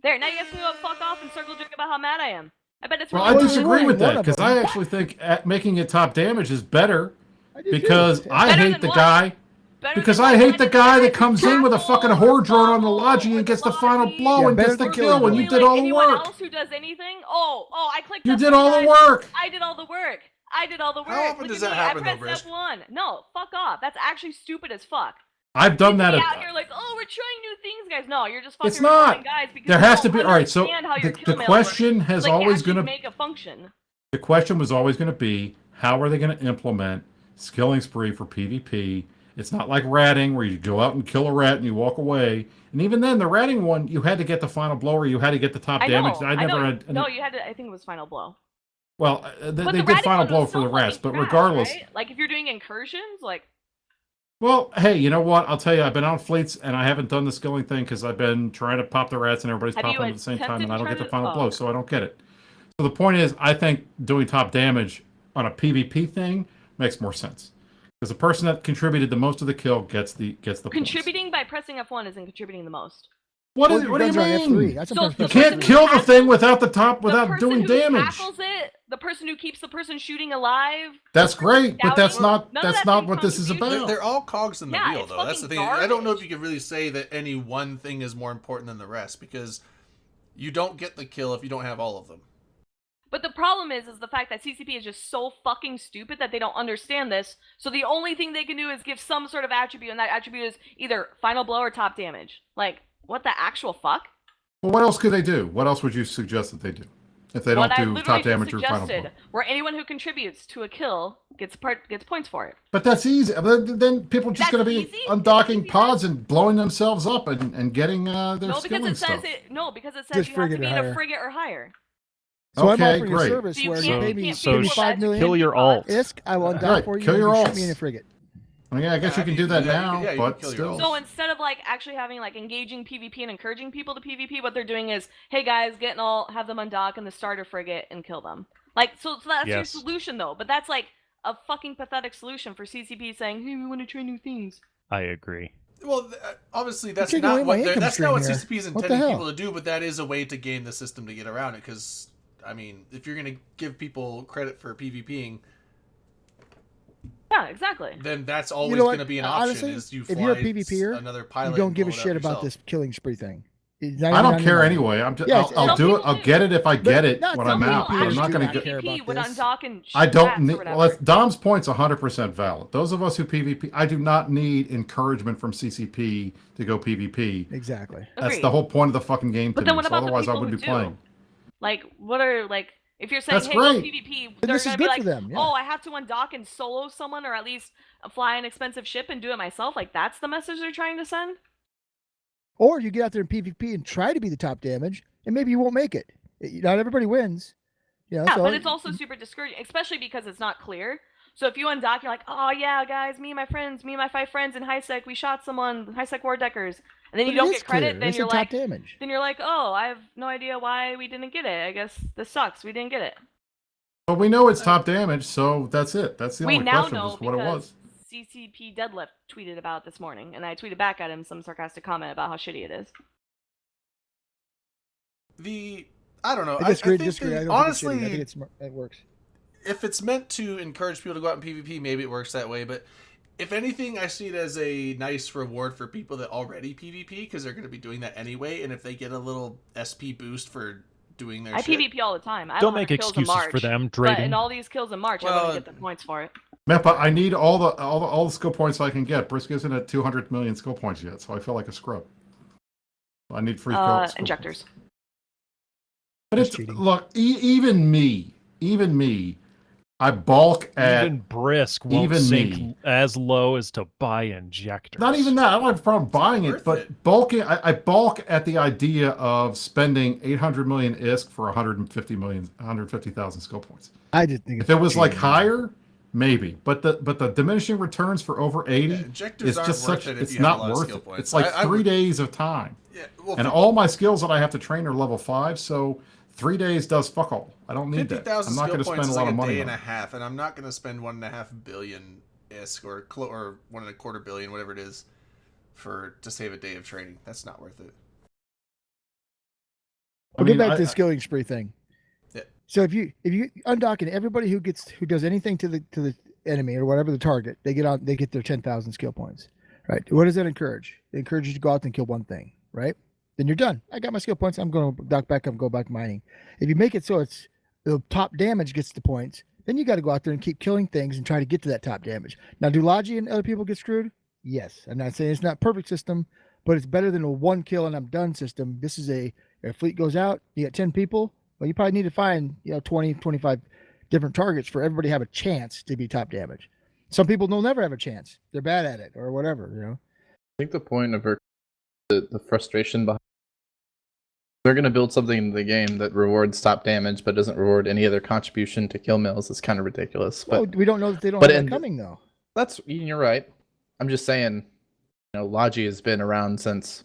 There, now you guys can go fuck off and circle jerk about how mad I am. I bet it's Well, really I disagree with One that of because them. I actually think making it top damage is better I do too. because I Better hate than the what? guy. Better Because than I what? hate the guy that comes in with a Tackle fucking or horde drone on the fumble Logi or and gets the final Logi. blow Yeah, and better gets the than kill killing when you them. did all the anyone work. else who does anything? I clicked. You up did for all the guys. work. I did all the work. I did all the work. How often Look does at that me. happen, I though, pressed Brisk? F1. No, fuck off. That's actually stupid as fuck. I've done You'd that. be out here like, oh, we're trying new things, guys. No, you're just fucking It's not. recording guys because There you has to don't be. All right. So understand how your the kill mail question works. has Like, always actually going to. make a function. The question was always going to be, how are they going to implement skilling spree for PvP? It's not like ratting where you go out and kill a rat and you walk away. And even then, the ratting one, you had to get the final blow or you had to get the top I damage. know. I never know. had. No, you had to. I think it was final blow. Well, But they the did ratting final one blow was for the so rats, fucking but trash, regardless. right? Like if you're doing incursions, like Well, hey, you know what? I'll tell you, I've been on fleets and I haven't done the skilling thing because I've been trying to pop the rats and everybody's Have popping you them at the same time attempted and I don't to get the try to- final oh, blow, okay. so I don't get it. So the point is, I think doing top damage on a PvP thing makes more sense. Because the person that contributed the most of the kill gets the points. contributing by pressing F1 isn't contributing the most. What Well, is? your What do you guns are on mean? F3. I So sometimes the You press can't F3. person kill the who thing without the top The without person doing who damage. tackles it, the person who keeps the person shooting alive. That's great, but that's Scouting, not none of that's that's not in what this is contribution. about. They're all cogs in the Yeah, wheel, it's though. That's the fucking thing. I don't know if garbage. you could really say that any one thing is more important than the rest because you don't get the kill if you don't have all of them. But the problem is the fact that CCP is just so fucking stupid that they don't understand this. So the only thing they can do is give some sort of attribute, and that attribute is either final blow or top damage. Like, what the actual fuck? Well, what else could they do? What else would you suggest that they do if they What don't I do literally top just damage or final blow? suggested, where anyone who contributes to a kill gets points for it. But that's easy. Then people are just That's going to be easy? undocking Easy pods and blowing themselves up and getting their No, because skilling it says stuff. because it says Just you have to frigate be or in a higher. frigate or higher. So Okay, I'm offering great. a service So you where can't- you pay you me can't So 5 million kill your alt. ISK, I will undock Right, for you. kill and your you alts. shoot me in a frigate. I mean, I guess Yeah, you can you do can that do that. now, Yeah, you can but kill your still. alts. So instead of like actually having like engaging PvP and encouraging people to PvP, what they're doing is, hey guys, have them undock in the starter frigate and kill them. Like, so that's your Yes. solution though. But that's like a fucking pathetic solution for CCP saying, hey, we want to try new things. I agree. Well, obviously that's taking away not my what income that's not what stream CCP is here. What the intending hell? people to do, but that is a way to game the system to get around it. Because I mean, if you're going to give people credit for PvPing, Yeah, exactly. then that's always know going what? to be an option. Honestly, is you if fly you're a PvPer, another pilot You don't and give a blow it up shit about yourself. this killing spree thing. I don't care anyway. I'm just, Yeah, I'll some do it. people I'll do. get it if I get it not when some I'm out. people But I'm do not going not to care get. PvP about would this. undock and shoot I don't rats or need. whatever. Well, Dom's point's 100% valid. Those of us who PvP, I do not need encouragement from CCP to go PvP. Exactly. That's Agreed. the whole point of the fucking game to But me. then what So about the otherwise, I people wouldn't who be playing. do? Like, what are like? If you're saying, That's hey, go great. PvP, But they're this is gonna be good like, for them. Yeah. oh, I have to undock and solo someone, or at least fly an expensive ship and do it myself. Like, that's the message they're trying to send. Or you get out there in PvP and try to be the top damage, and maybe you won't make it. Not everybody wins. You know, Yeah, so but it's also super discouraging, especially because it's not clear. So if you undock, you're like, oh yeah, guys, me and my friends, me and my 5 friends in high sec, we shot someone, high sec war deckers, and then but you don't it is get credit, clear. then They you're said like, top damage. oh, I have no idea why we didn't get it. I guess this sucks. We didn't get it. But we know it's top damage, so that's it. That's the We only now question know was what it was. because CCP Deadlift tweeted about it this morning, and I tweeted back at him some sarcastic comment about how shitty it is. I don't know. I disagree. think I don't honestly, think it's shitty. I think it works. if it's meant to encourage people to go out in PvP, maybe it works that way. But if anything, I see it as a nice reward for people that already PvP because they're going to be doing that anyway. And if they get a little SP boost for doing their I shit, PvP all the time. I Don't have make 100 kills in excuses March, for them, but Drayden. in all these kills in March, I Well, wouldn't get the points for it. Meppa, I need all the skill points I can get. Brisk isn't at 200 million skill points yet, so I feel like a scrub. I need free skill Injectors. points. But it's cheating. look, even me, I balk at Even Brisk won't even sink me. as low as to buy injectors. Not even that. I don't have a problem buying it, worth but it. bulking. I balk at the idea of spending 800 million ISK for 150,000 skill points. I just think If it was like higher, maybe. But the diminishing returns for over 80 injectors is aren't just worth such. it if It's you have a not lot of worth skill it. points. It's like I 3 would- days of time, Yeah, well, and all my skills that I have to train are level 5. So 3 days does fuck all. I don't need that. 50,000 I'm not skill going to points spend a is lot like of a money day on and a it. half, and I'm not going to spend 1.5 billion ISK or 1.25 billion, whatever it is, to save a day of training. That's not worth it. We'll get back to the skilling spree thing. Yeah. So if you undock and everybody who does anything to the enemy or whatever the target, they get their 10,000 skill points. Right. What does that encourage? It encourages you to go out and kill one thing, right? Then you're done. I got my skill points. I'm going to dock back up and go back mining. If you make it so it's the top damage gets the points, then you got to go out there and keep killing things and try to get to that top damage. Now, do Logi and other people get screwed? Yes. I'm not saying it's not a perfect system, but it's better than a one kill and I'm done system. This is a fleet goes out, you got 10 people. Well, you probably need to find 20, 25 different targets for everybody to have a chance to be top damage. Some people will never have a chance. They're bad at it or whatever, I think the point of the frustration behind they're going to build something in the game that rewards top damage but doesn't reward any other contribution to kill mills is kind of ridiculous. But Well, we don't know that they don't but have in that coming though. you're right. I'm just saying, Logi has been around since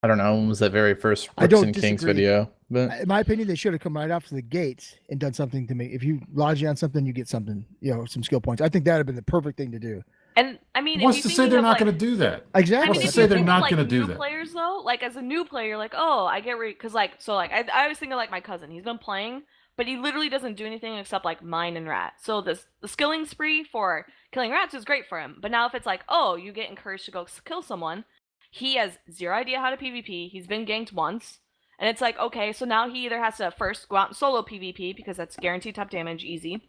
I don't know when was that very first I don't Brooks and Kings disagree. video. But In my opinion, they should have come right off to the gates and done something to me. If you lodge on something, you get something, some skill points. I think that would have been the perfect thing to do. And I mean, What's if to you say think they're of, not like, going to do that? Exactly. I mean, What's to if say you they're think not of, gonna do new that? players though, like as a new player, you're like, oh, I get because I always think of like my cousin. He's been playing, but he literally doesn't do anything except like mine and rat. So the skilling spree for killing rats is great for him. But now if it's like, oh, you get encouraged to go kill someone, he has zero idea how to PvP. He's been ganked once. And it's like, okay, so now he either has to first go out and solo PvP because that's guaranteed top damage, easy,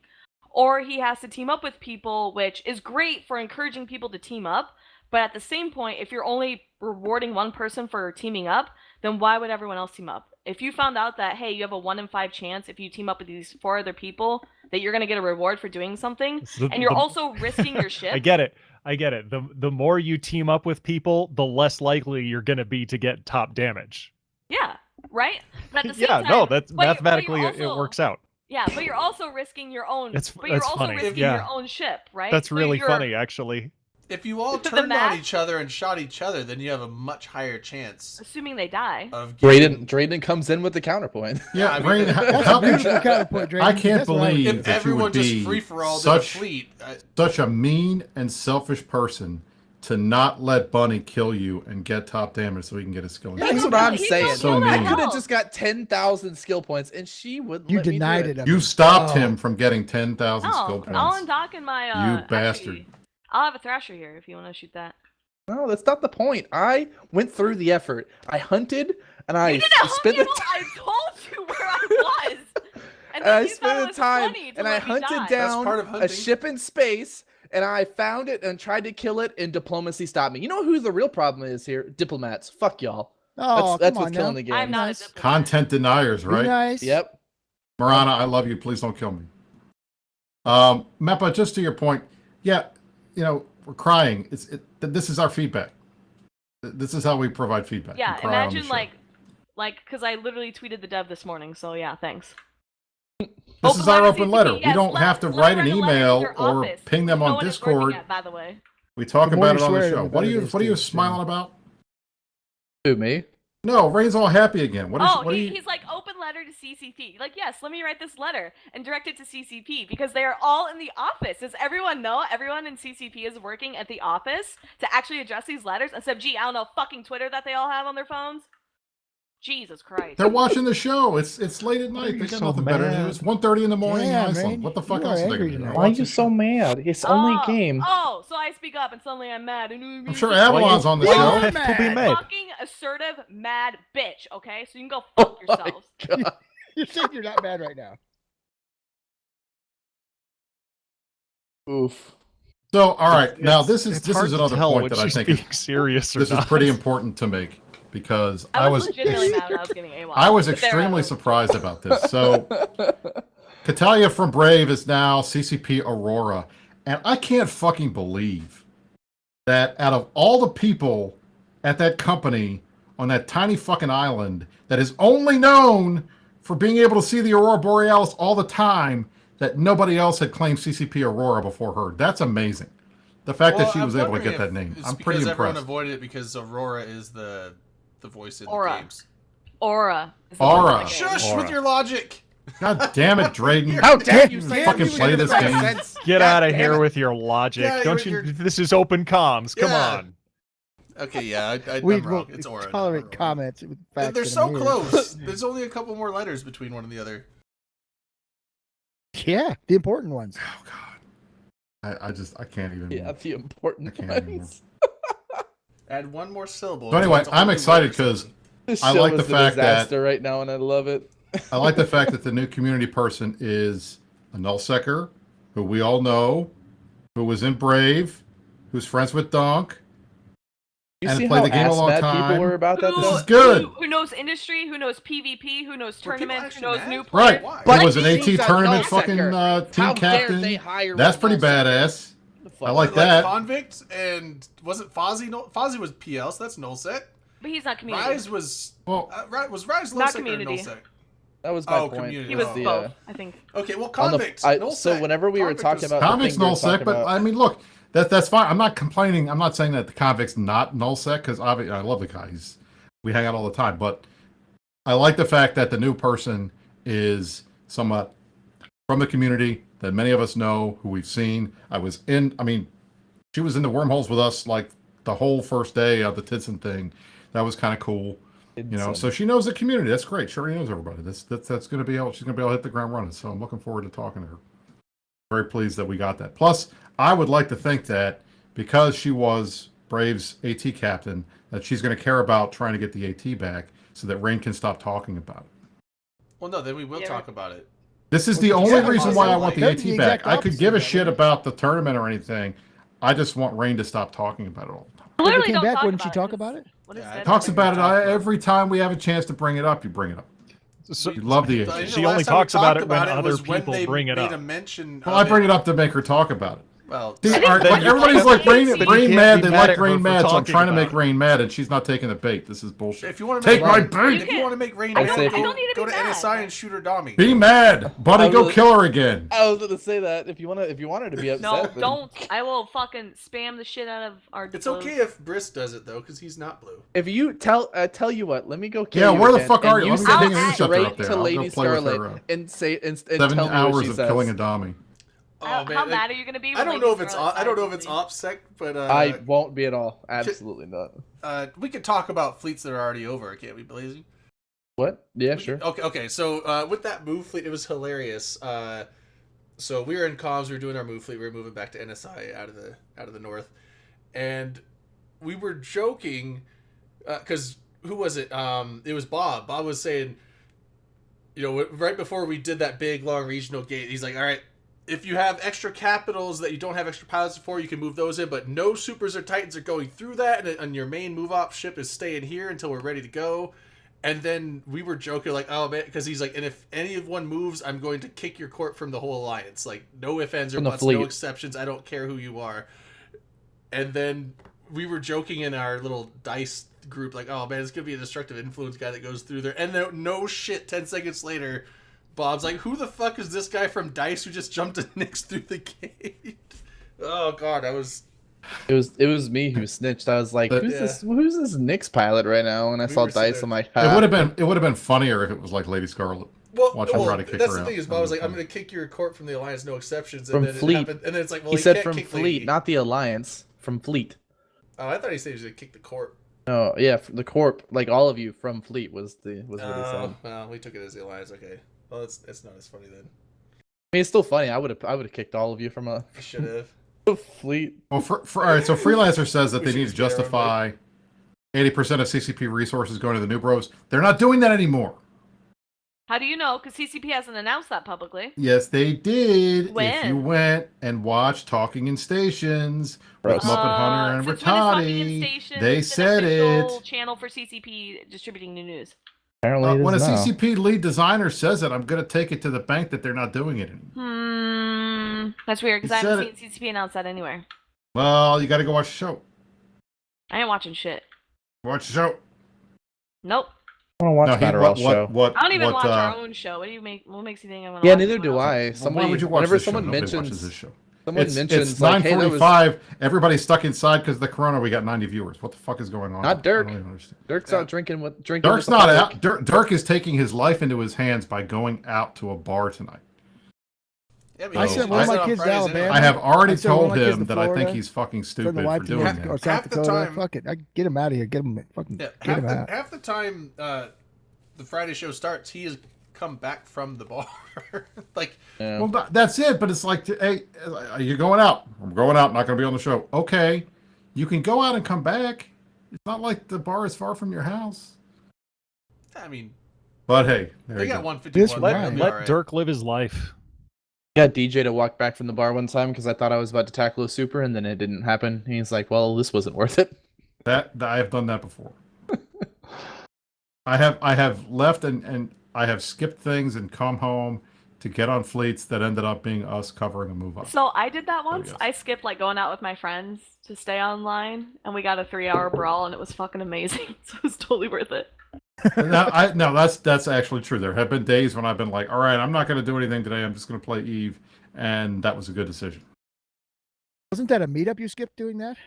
or he has to team up with people, which is great for encouraging people to team up. But at the same point, if you're only rewarding one person for teaming up, then why would everyone else team up? If you found out that, hey, you have a 1 in 5 chance if you team up with these 4 other people that you're going to get a reward for doing something, and you're also risking your ship. I get it. The more you team up with people, the less likely you're going to be to get top damage. Yeah, right? But at the same time, no, that's but mathematically you're it also, works out. Yeah, but you're also risking your own. That's you're also funny. risking Yeah. your own ship, right? That's So really you're- funny, actually. If you all The turned on math? each other and shot each other, then you have a much higher chance Assuming they die. of getting... Drayden comes in with the counterpoint. Yeah, I mean, Rain, That's how a could beautiful you, counterpoint, Drayden. I can't That's what I would believe do. If that you everyone would just be free-for-all did a such fleet... such a mean and selfish person to not let Bunny kill you and get top damage so he can get his skill. That's don't what I'm kill- he saying. don't So kill mean. that I could have health. just got 10,000 skill points, and she wouldn't. You let me do denied it. it. You stopped Oh. him from getting 10,000 skill No, I'll points. undock in my. You bastard. Actually, I'll have a Thrasher here if you want to shoot that. No, that's not the point. I went through the effort. I hunted, and I You didn't spent hunt, the I told you where I was. And and then I you thought spent it the was time, funny to and I let me hunted die. down part of a hunting. ship in space, and I found it and tried to kill it, and diplomacy stopped me. You know who the real problem is here? Diplomats. Fuck y'all. Oh, That's come what's on killing now. the game. I'm not a Nice. diplomat. Content deniers, Be right? nice. Yep. Marana, I love you. Please don't kill me. Meppa, just to your point, yeah, we're crying. This is our feedback. This is how we provide feedback. Yeah, We cry on the imagine show. because I literally tweeted the dev this morning, so yeah, thanks. This is our letter open CCP, letter. We yes, don't have to write an write a letter to email your or office. ping them No on one is working Discord. yet, by the way. We talk The more about you it on the swear, show. the What better are it you is, What are you too. smiling about? Who, me? No, Ray's all happy again. What are you? He's like, open letter to CCP. Like, yes, let me write this letter and direct it to CCP because they are all in the office. Does everyone know? Everyone in CCP is working at the office to actually address these letters instead of, I don't know, fucking Twitter that they all have on their phones. Jesus Christ. They're watching the show. It's late at night. you They got so nothing better to do. mad? It's 1:30 in the morning Yeah, in Iceland. man, What the fuck you else are are they angry gonna do? tonight. Why are you so mad? It's only a game. Oh, so I speak up and suddenly I'm mad. I'm sure Avalon's on the Why you show. have to be mad? Fucking assertive, mad bitch. Okay, so you can go Oh fuck my yourselves. God. You think you're not mad right now? Oof. So, all right. Now this It's is hard to another tell point when that I she's think being serious or this is not. pretty important to make because I was legitimately mad when I was getting AWOL. I was but there extremely was- surprised about this. So, Katalia from Brave is now CCP Aurora, and I can't fucking believe that out of all the people at that company on that tiny fucking island that is only known for being able to see the Aurora Borealis all the time, that nobody else had claimed CCP Aurora before her. That's amazing. The fact that she was able to get that name. I'm pretty because everyone impressed. avoided it because Aurora is the voice in Aura. the games. Aura. is the Aura. one in the game. Shush Aura. with your logic. God damn it, Drayden. How dare you say fucking anything play that this makes game. sense? Get God out of damn here it. with your logic. Yeah, Don't you're- This is open comms. Come Yeah. on. Okay, yeah, I'm We wrong. will It's Aura. tolerate not Aurora. comments with facts. They're that so I'm here. close. There's only a couple more letters between one and the other. Yeah, the important ones. Oh God. I can't even. Yeah, the important I can't anymore. ones. Add one more syllable. So anyway, It's a whole I'm new excited letter 'cause system. This I show like is the a fact that- disaster right now, and I love it. I like the fact that the new community person is a nullsecker, who we all know, who was in Brave, who's friends with Dunk. You And see play how the game a long ass mad time. people were about that? Who, This though? is good. Who knows industry? Who knows PvP? Who knows Were people tournaments? Who actually knows mad? new Right. players? Why? He Like, was an AT She's a tournament nullsecker. fucking team How dare captain. they hire That's a pretty nullsecker? badass. The fuck? I like Like that. Convict and wasn't Fozzie? Fozzie was PL, so that's nullsec. But he's not community. Rise was Well, was Rise Not nullsec or community. nullsec? That was my Oh, point. community. He was Oh. the, both, I think. Okay, well, on the- Convict. so nullsec. whenever we were Convict talking was- about the convict's thing we were nullsec, talking but about- I mean, look, that's fine. I'm not complaining. I'm not saying that the convict's not nullsec because I love the guy. We hang out all the time, but I like the fact that the new person is somewhat from the community that many of us know, who we've seen. She was in the wormholes with us like the whole first day of the Tidson thing. That was kind of cool. So she knows the community. That's great. She already knows everybody. That's going to be able. She's going to be able to hit the ground running. So I'm looking forward to talking to her. Very pleased that we got that. Plus, I would like to think that because she was Braves AT captain, that she's going to care about trying to get the AT back so that Rain can stop talking about it. Well, no, then we will Yeah. talk about it. This is the Well, only yeah, reason why I want the that'd be AT the back. exact I could opposite give a of that, shit wouldn't it? about the tournament or anything. I just want Rain to stop talking about it all the time. If it Literally came don't back, talk wouldn't she about talk it. about it? What is Yeah, that? Talks about it Talk about it. every time we have a chance to bring it up. You bring it up. So, You love the So, AT. you know, She last only time we talks about talked it when other was when people they bring it made up. a mention Well, of I bring it. it up to make her talk about it. Well, See, I think all right, that like, you everybody's can't- like Rain you can't mad. be They mad like at her Rain for mad, so I'm talking trying to about make it. Rain mad, and she's not taking the bait. This is bullshit. if you want to Take make my Rain, bait. if you want to make Rain I mad, say- go, I don't need to go be to mad, NSI but- and shoot her dummy. Be mad, buddy. I Go really- kill her again. I was gonna say that if you want her to be upset. No, then- don't. I will fucking spam the shit out of our. It's okay if Briss does it though, because he's not blue. If you tell you what, let me go kill Yeah, you where the again, fuck and are you? Let me go send dig an it interceptor up straight there. to I'll go Lady play with her, Scarlet and say and 7 tell me hours what she of says. killing a dummy. Oh How mad are you gonna be? I when don't Lady know if it's Scarlet I don't know if dies, it's Lucy? OPSEC, but I won't be at all. Absolutely not. we could talk about fleets that are already over, can't we, Blazy? What? Yeah, sure. Okay. So with that move fleet, it was hilarious. So we were in comms, we were doing our move fleet, we were moving back to NSI out of the north, and we were joking because who was it? It was Bob. Bob was saying, right before we did that big long regional gate, he's like, all right, if you have extra capitals that you don't have extra pilots for, you can move those in, but no supers or titans are going through that, and your main move op ship is staying here until we're ready to go. And then we were joking like, oh man, because he's like, and if anyone moves, I'm going to kick your court from the whole alliance. Like, no ifs, ands, or From the buts, no fleet. exceptions. I don't care who you are. And then we were joking in our little dice group, like, oh man, it's gonna be a destructive influence guy that goes through there. And then no shit, 10 seconds later, Bob's like, who the fuck is this guy from Dice who just jumped a Nix through the gate? Oh god, I was. It was me who snitched. I was like, But- who's this Nix pilot right now? And I We saw were sitting Dice. there- I'm like, It would have been funnier if it was like Lady Scarlet. Watch him try to kick that's her the out. thing is, Bob was like, I'm gonna kick your court from the alliance, no exceptions. And From then Fleet. It happened, and then it's like, well, he said can't from kick Fleet, Lady. not the Alliance. From Fleet. Oh, I thought he said he was gonna kick the court. No, yeah, the Corp, like all of you from Fleet was what he said. Oh, well, we took it as the alliance. Okay, well, it's not as funny then. I mean, it's still funny. I would have kicked all of you from a I should have. Fleet. Well, all right. So Freelancer says that We they should need to just be our own justify 80% of CCP resources going to the new bros. They're not doing that anymore. How do you know? Because CCP hasn't announced that publicly. Yes, they did. If When? you went and watched Talking in Stations with Gross. Muppet Hunter and Since when is Talking in Rittati, Stations they an said official it. channel for CCP distributing new news. Apparently, it When a is now. CCP lead designer says it, I'm going to take it to the bank that they're not doing it anymore. That's weird because I He haven't said seen CCP announce that anywhere. Well, you got to go watch the show. I ain't watching shit. Watch the show. Nope. I want to watch No, he- Matterall show. what, I don't even what, watch our own show. What do you make? What makes you think I want to? Yeah, watch neither someone do else's? I. Well, why would you watch Whenever this show? someone Nobody mentions, watches this show. someone mentions It's like, hey, that was 9:45. Everybody's stuck inside because of the corona. We got 90 viewers. What the fuck is going on? Not Dirk. I don't even understand. Dirk's Yeah. out drinking with. Dirk's the not public. out. Dirk is taking his life into his hands by going out to a bar tonight. Yeah, I sent one of my on kids to Fridays Alabama. anyway. I have already I sent one of told my kids him to that I think Florida. he's fucking Send stupid the wife for to doing half- that. or South Half the Dakota. time- Fuck it. I get him out of here. Get him fucking Yeah, get him out. half the time the Friday show starts, he has come back from the bar. Like, Yeah. Well, that's it. But it's like, hey, you're going out. I'm going out. Not going to be on the show. Okay, you can go out and come back. It's not like the bar is far from your house. I mean, But hey, there they you got go. 151. This they'll right. be Let all right. Dirk live his life. Got DJ to walk back from the bar one time because I thought I was about to tackle a super and then it didn't happen. He's like, "Well, this wasn't worth it." That I have done that before. I have left and I have skipped things and come home to get on fleets that ended up being us covering a move up. So I did that once. yes. I skipped like going out with my friends to stay online, and we got a 3-hour brawl, and it was fucking amazing. So it was totally worth it. No, that's actually true. There have been days when I've been like, all right, I'm not going to do anything today. I'm just going to play Eve, and that was a good decision. Wasn't that a meetup you skipped doing that?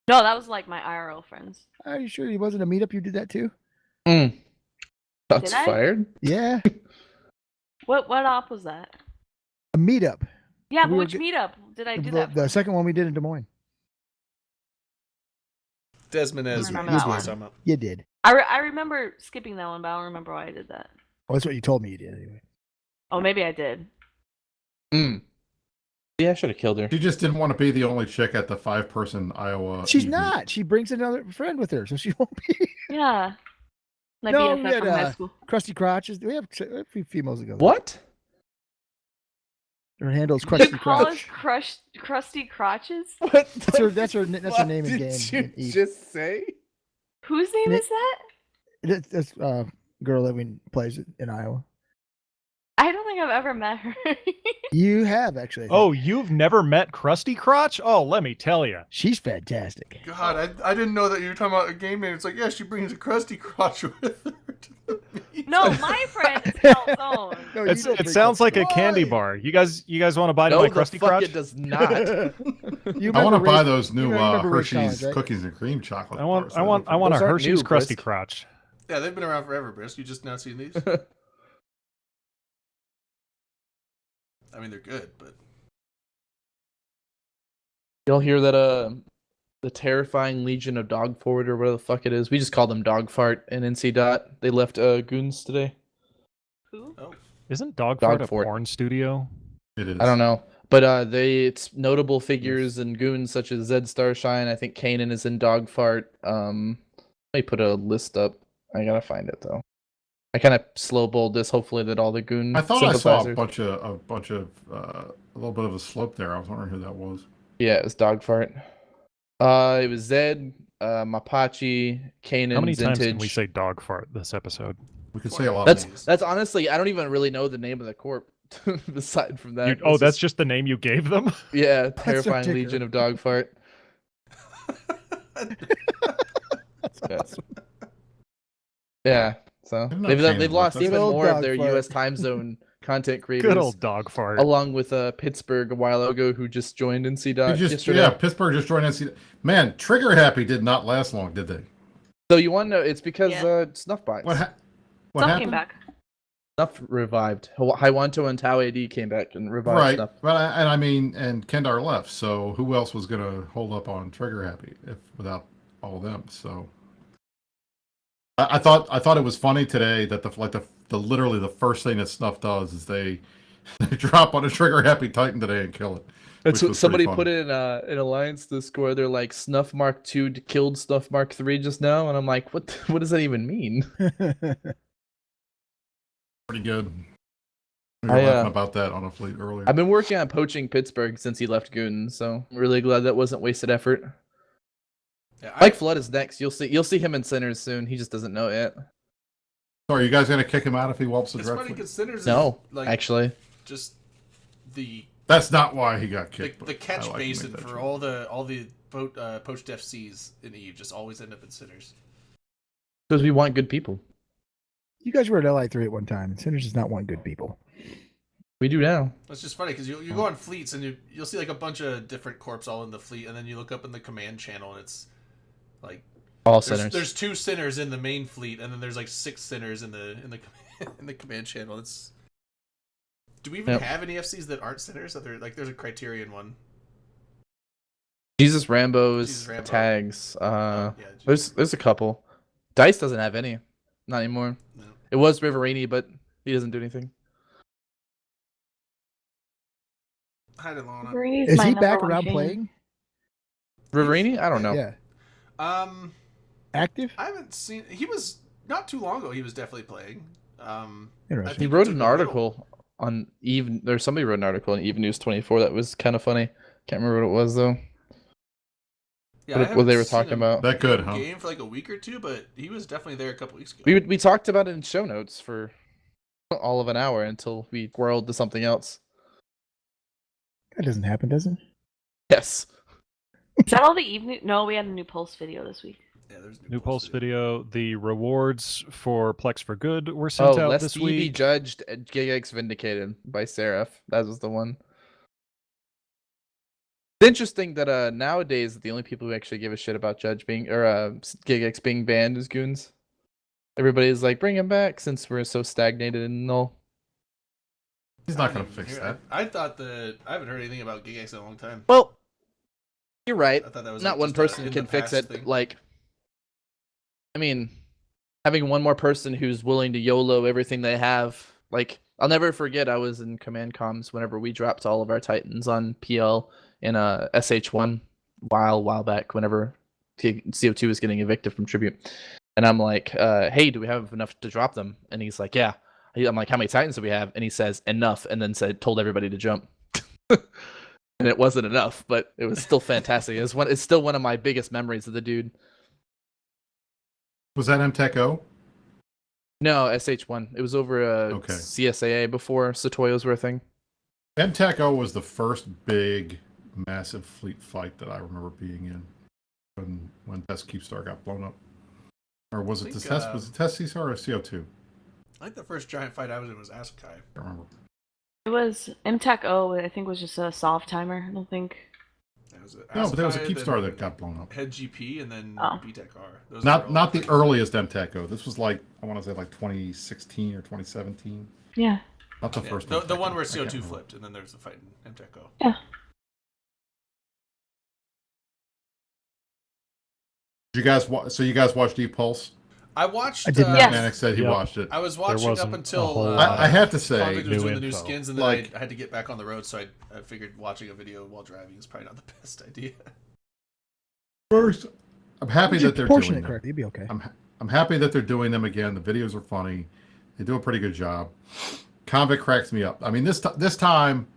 No, that was like my IRL friends. Are you sure it wasn't a meetup you did that too? Shots Did I? fired. Yeah, What op was that? a meetup. Yeah, We but were which get- meetup did I do The, that? the for? second one we did in Des Moines. Desmond I Ezra. remember That's that what one. I'm talking about. You did. I remember skipping that one, but I don't remember why I did that. Well, that's what you told me you did anyway. Oh, maybe I did. Yeah, I should have killed her. She just didn't want to be the only chick at the 5-person Iowa. She's Eve not. She brings another friend with her, so she won't be. Yeah. My No, BFF we had, from high school. Crusty crotches. We have a few females that go. What? Her handle's You Crusty call us crotch. crusty crotches? What? That's her name in game. Did you in Eve. just say? Whose name Nick- is that? That's girl that we plays in Iowa. I don't think I've ever met her. You have actually. I think. Oh, you've never met Krusty Crotch? Oh, let me tell you. She's fantastic. God, I didn't know that you were talking about a game name. It's like, yeah, she brings a crusty crotch with her to the meet. No, my friend is Calzone. No, you It's, don't it bring sounds like a Why? candy bar. You guys want to bite No, my the Krusty fuck Crotch? it does not. You I want remember to buy Ray- those new remember Ray Hershey's Collins, right? cookies and cream chocolate. I want bars. I want a Those aren't Hershey's new, Krusty Brisk. Crotch. Yeah, they've been around forever, Brisk. You just now seen these? I mean, they're good, but Y'all hear that? The terrifying Legion of Dog Forward or whatever the fuck it is. We just call them Dog Fart and NC Dot. They left goons today. Who? oh, Isn't Dogfart a Dogfort. porn studio? It is. I don't know, but it's notable figures and goons such as Zed Starshine. I think Kanan is in Dog Fart. Let me put a list up. I gotta find it though. I kind of slow bowled this. Hopefully that all the goon I thought I saw a sympathizers- bunch of a little bit of a slope there. I was wondering who that was. Yeah, it was Dog Fart. It was Zed, Mapache, Kanan, How many times can Vintage. we say dog fart this episode? We could say a lot. That's honestly, I don't even really know the name of the corp. Aside from that, Oh, that's just the name you gave them? yeah, our terrifying ticker. legion of dog fart. That's Yeah, so I'm not they've saying they've it, lost that's even good. more of Dog their fart. U.S. time zone content creators. Good old dog fart. Along with Pittsburgh a while ago, who just joined NC Dot yesterday. Yeah, Pittsburgh just joined NC. Man, Trigger Happy did not last long, did they? So you want to know? It's because Yeah. Snuff bites. What Some happened? came back. Snuff revived. Haiwanto and Tau AD came back and revived Right, Snuff. but I mean, and Kendar left, so who else was going to hold up on Trigger Happy without all of them? So I thought it was funny today that the literally the first thing that Snuff does is they drop on a Trigger Happy Titan today and kill it. That's which what was somebody pretty put in Alliance Discord. They're like, Snuff Mark II killed Snuff Mark III just now, and I'm like, what does that even mean? Pretty good. We were I, laughing about that on a fleet earlier. I've been working on poaching Pittsburgh since he left Goon, so I'm really glad that wasn't wasted effort. Yeah, Mike Flood is next. You'll see him in Sinners soon. He just doesn't know it yet. So are you guys going to kick him out if he whelps the It's funny direct? because Sinners No, is like actually. just the That's not why he got kicked. the but catch I like to basin make that for joke. all the poached FCs in EU just always end up in Sinners. Because we want good people. You guys were at LI3 at one time, and Sinners does not want good people. We do now. It's just funny because you go on fleets and you'll see like a bunch of different corps all in the fleet, and then you look up in the command channel and it's like All there's, Sinners. there's 2 Sinners in the main fleet, and then there's like 6 Sinners in the in the command channel. Do we even Yep. have any FCs that aren't Sinners? There's a Criterion one. Jesus Rambo's Jesus Rambo. tags. Yeah, just- There's a couple. Dice doesn't have any. Not anymore. No. It was Riverini, but he doesn't do anything. Hi, Delana. Greeny's Is my he number back one around fan. playing? Riverini? I don't know. Yeah. Active? I haven't seen. He was not too long ago. He was definitely playing. Interesting. I He think wrote took an a little- article on Eve. There's somebody wrote an article on Eve News 24 that was kind of funny. Can't remember what it was though. Yeah, what I haven't they were seen talking him about. That good, huh? game for like a week or two, but he was definitely there a couple weeks ago. We talked about it in show notes for all of an hour until we whirled to something else. That doesn't happen, does it? Yes. Is that all the evening? No, we had a new Pulse video this week. Yeah, there's New Pulse video. The rewards for Plex for Good were sent Oh, out lest this ye be week. judged at GigX Vindicated by Seraph. That was the one. It's interesting that nowadays the only people who actually give a shit about Judge being or GigX being banned is goons. Everybody's like, bring him back since we're so stagnated and null. He's not going to fix that. I thought that I haven't heard anything about GigX in a long time. Well, you're right. I thought that was Not like one just person in can the fix past it. thing. Like, I mean, having one more person who's willing to YOLO everything they have. Like, I'll never forget. I was in command comms whenever we dropped all of our Titans on PL in SH1 while back. Whenever CO2 was getting evicted from Tribute, and I'm like, "Hey, do we have enough to drop them?" And he's like, "Yeah." I'm like, "How many Titans do we have?" And he says, "Enough," and then told everybody to jump. And it wasn't enough, but it was still fantastic. It's still one of my biggest memories of the dude. Was that MTech O? No, SH1. It was over Okay. CSAA before Satoyos were a thing. MTech O was the first big, massive fleet fight that I remember being in when Test Keepstar got blown up. Or was it think, the Test? Was it Test CSR or CO2? I think the first giant fight I was in was Asakai. I don't remember. It was MTech O, I think was just a solve timer. I don't think. It was No, but there was a Asakai, Keepstar then that got blown up. Head GP and then Oh. BTEC R. Those Not were not all the like- earliest MTech O. This was like I want to say like 2016 or 2017. Yeah. Not the Yeah, first. the MTech one O. where I can't CO2 remember. flipped, and then there's the fight in MTech O. Yeah. Did you guys so you guys watched Deep Pulse? I watched. I did not. Yes. Manic said he Yep. watched it. I was watching up wasn't a until whole lot. I have to say, Convict was new doing the new info. skins, and then Like- I had to get back on the road, so I figured watching a video while driving is probably not the best idea. first, I'm happy If you that they're proportion doing it them. correctly, you'd be okay. I'm happy that they're doing them again. The videos are funny. They do a pretty good job. Convict cracks me up. I mean, this time,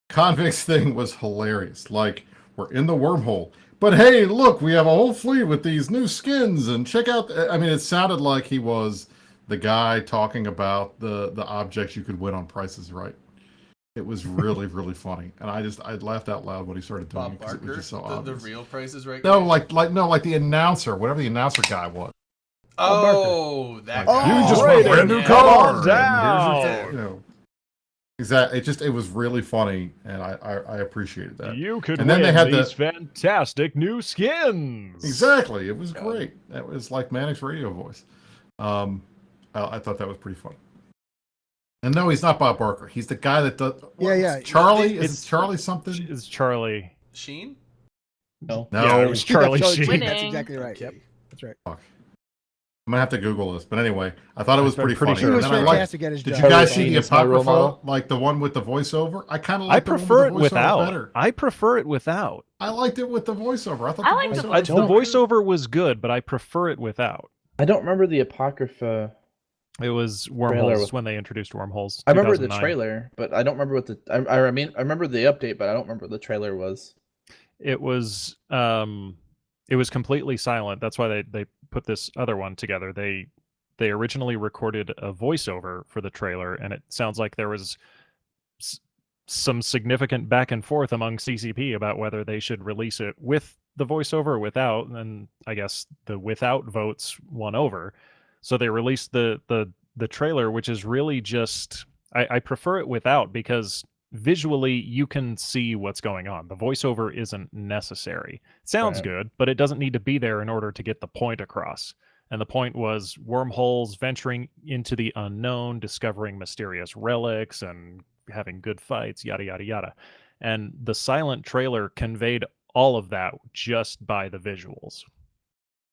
Convict's thing was hilarious. Like, we're in the wormhole. But hey, look, we have a whole fleet with these new skins, and check out. I mean, it sounded like he was the guy talking about the objects you could win on Price is Right. It was really, really funny, and I laughed out loud when he started doing Bob it because it was Barker, just so the obvious. real Price is Right. No, guy? like the announcer, whatever the announcer guy was. Oh, that. Like, guy. you just right. won a brand new Yeah. car. Calm and down. here's your, you know, exactly. It was really funny, and I appreciated that. You could And then win they had these fantastic new skins. Exactly. It was great. That was like Manic's radio voice. I thought that was pretty funny. And no, he's not Bob Barker. He's the guy that does. Yeah. Charlie? Is It's- it Charlie something? It's Charlie. Sheen? No. No. Yeah, it was Charlie That's Sheen. Winning. That's exactly right. Okay. Yep, that's right. I'm gonna have to Google this, but anyway, I thought it was I'm pretty pretty funny. sure He And was then I liked, fantastic at his did job. you guys Sheen see the is my role model. Apocrypha, like the one with the voiceover? I kind of I like prefer it the one with the voiceover without. better. I prefer it without. I liked it with the voiceover. I thought I the like the voiceover. The voiceover was good, but I prefer it without. I don't remember the Apocrypha. It was Trailer Wormholes with- when they introduced Wormholes. I remember the 2009. trailer, but I don't remember what the. I mean, I remember the update, but I don't remember what the trailer was. It was completely silent. That's why they put this other one together. They originally recorded a voiceover for the trailer, and it sounds like there was some significant back and forth among CCP about whether they should release it with the voiceover or without, and I guess the without votes won over. So they released the trailer, which is really just I prefer it without because visually you can see what's going on. The voiceover isn't necessary. It sounds Right. good, but it doesn't need to be there in order to get the point across. And the point was wormholes venturing into the unknown, discovering mysterious relics, and having good fights, yada, yada, yada. And the silent trailer conveyed all of that just by the visuals.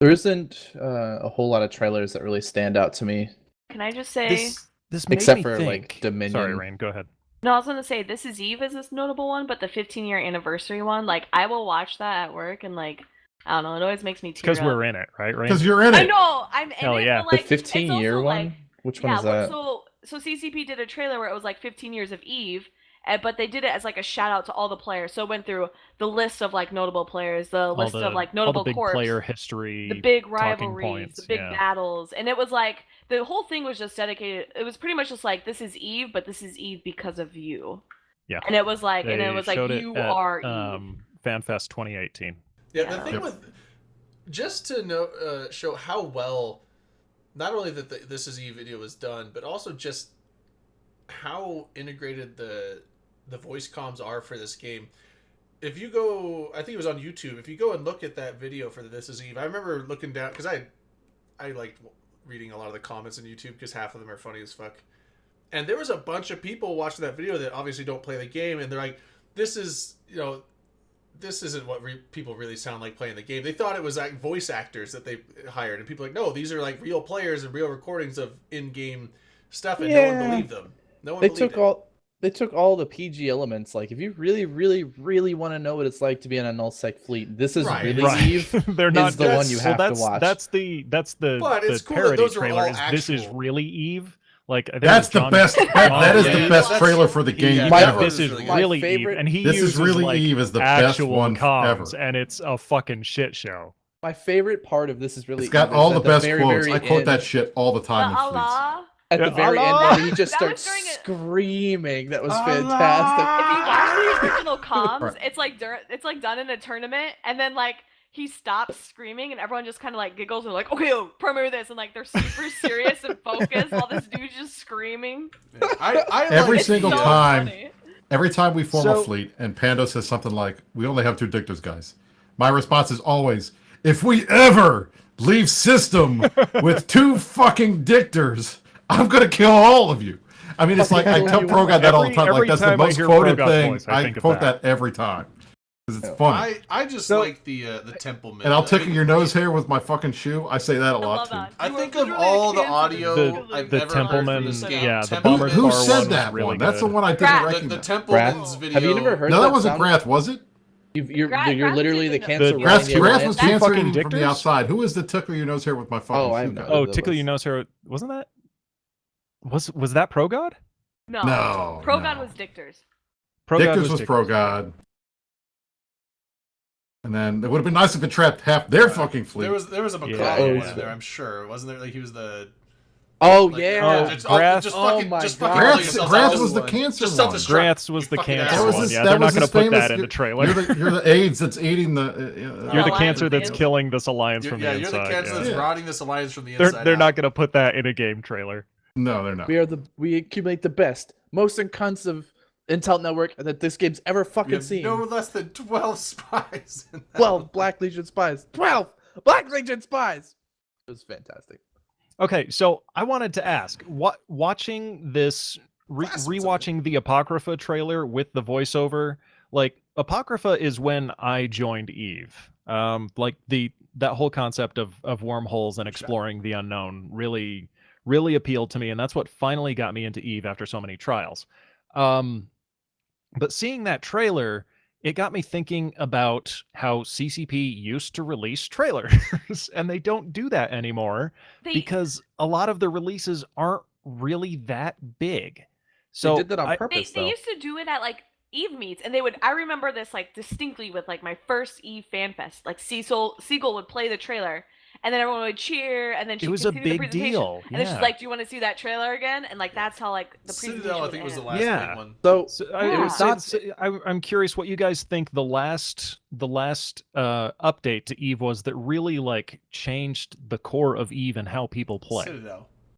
There isn't a whole lot of trailers that really stand out to me. Can I just say? This made Except me for, think. like, Dominion. Sorry, Rain, go ahead. No, I was gonna say This Is Eve is this notable one, but the 15-year anniversary one, like I will watch that at work, and like I don't know, it always makes me tear Because up. we're in it, right, Rain? Because you're in it. I know I'm in Hell it, yeah. but The like 15-year it's also, one? like, Which one yeah, is that? so CCP did a trailer where it was like 15 years of Eve, but they did it as like a shout out to all the players. So it went through the list of like notable players, the all list the, of like all notable the big corps, player history, the big talking rivalries, points, the big yeah. battles, and it was like the whole thing was just dedicated. It was pretty much just like this is Eve, but this is Eve because of you. Yeah. And it was like, They showed it you at, are Eve. FanFest 2018. Yeah, Yeah. the thing Yep. with just to know, show how well, not only that the This Is Eve video was done, but also just how integrated the voice comms are for this game. If you go, I think it was on YouTube. If you go and look at that video for the This Is Eve, I remember looking down because I liked reading a lot of the comments on YouTube because half of them are funny as fuck. And there was a bunch of people watching that video that obviously don't play the game, and they're like, "This is, this isn't what people really sound like playing the game." They thought it was like voice actors that they hired, and people are like, "No, these are like real players and real recordings of in-game stuff," and no one Yeah. believed them. No one They believed took all the PG elements. Like, if you really, really, really want to know what it's like to be in a nullsec fleet, this is Right. really Right. Eve. They're not the one you have to that's, watch. That's the But it's the cool that parody those are trailer. all Is This Is actual. Really Eve? Like there That's was the John- best. That is Yeah, the yeah, best that's- trailer for the game. yeah, My- that ever. was This is really my really favorite- Eve, and he This Is uses Really like Eve is the best actual one comms, ever. and it's a fucking shit show. My favorite part of this is really It's got Eve is all the at best very, quotes. very I quote end. that shit all the The time in fleets. Allah. At the Yeah, very Allah! end, when he just That was starts during screaming. That was Allah! fantastic. If you watch the original comms, Right. it's like done in a tournament, and then like he stops screaming, and everyone just kind of like giggles and like, okay, primary this, and like they're super serious and focused while this dude's just screaming. Yeah. I Every like It's single so time. funny. Every time we form a So- fleet and Pando says something like, "We only have 2 dictors, guys," my response is always, "If we ever leave system with 2 fucking dictors, I'm gonna kill all of you." I mean, it's like I tell ProGod that all the time. Like Every that's the time I most hear quoted ProGod's thing. voice, I I think of quote that. that every time because it's funny. I just So- like the Templeman. And I'll I tickle mean, your nose hair with my fucking shoe. I say that a I lot love too. that. I You are think of literally all a the cancer audio because I've The ever heard from Templeman, this game. yeah, the Templeman- bomber Who car said one that was really one? That's the good. one I didn't Grath. The recognize. Templeman's Grath? video. Have you never heard No, that that wasn't sound? Grath, was it? You're Grath literally the didn't- cancer. The- Grath, running in Grath your was land. That's cancer fucking eating from the dictors? outside. Who is the tickle your nose hair with my fucking Oh, I shoe have no guy? idea. Oh, that tickle was- your nose hair. Wasn't that? Was that ProGod? No, No, Progon no. was Dictors. ProGod Dictors was Dictors. ProGod. And then it would have been nice if it trapped half their fucking fleet. There was a Macaulay Yeah. one in there, I'm sure. Wasn't there? Like he was the. Oh Like, yeah. Grass- Just fucking Grass was the cancer Just one. self-destruct. Grants was You the fucking cancer asshole. one. Yeah, that they're not was going to his put famous- that in the trailer. You're the AIDS that's eating the. You're the Alliance cancer from the that's inside. killing this alliance from the You're inside. the cancer yeah. that's Yeah. rotting this alliance from the They're inside. they're out. not going to put that in a game trailer. No, they're not. We accumulate the best, most incunsive Intel network that this game's ever We fucking have seen. no less than 12 spies. In that 12 Black Legion spies. 12 Black Legion spies. It was fantastic. Okay, so I wanted to ask, watching this, Classics of rewatching the Apocrypha trailer with the voiceover, like Apocrypha is when I joined Eve. Like that whole concept of wormholes and exploring the unknown really appealed to me, and that's what finally got me into Eve after so many trials. But seeing that trailer, it got me thinking about how CCP used to release trailers, and they don't do that anymore because a lot of the releases aren't really that big. So They did that on purpose, They though. used to do it at like Eve meets, and I remember this like distinctly with like my first Eve fan fest. Like Siegel would play the trailer, and then everyone would cheer, and then she It was a continued the big presentation, deal, and then she's yeah. like, "Do you want to see that trailer again?" And like that's how like the presentation Citadel, I would think, was the end. last Yeah. big one. So Yeah. it was not. I'm curious what you guys think the last update to Eve was that really like changed the core of Eve and how people play.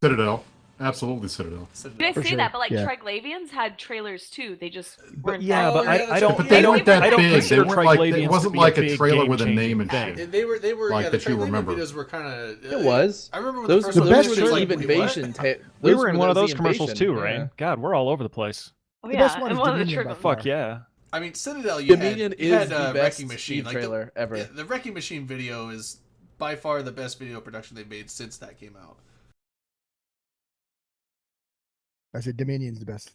Citadel. Absolutely Citadel. Did I For say sure, that? But like yeah. Triglavians had trailers too. They just But weren't. yeah, that but big. yeah, I don't. but they I don't- weren't that I don't big. consider They weren't like- it Triglavians to wasn't be like a big trailer with a game-changing name and thing. shit. They were Like yeah, that the you Triglavian remember. videos were kind of. It was. I remember when Those the were first the one best was the like, trailer- Eve wait, what? invasion. We were in one of the those commercials invasion, too, yeah. Rain. God, we're all over the place. Oh, The yeah, best one and is one of the Dominion by Triglavians. far. Fuck yeah. I mean, Citadel. You Dominion had, you had is the best Wrecking Machine. Eve Like trailer ever. The Wrecking Machine video is by far the best video production they've made since that came out. I said Dominion's the best.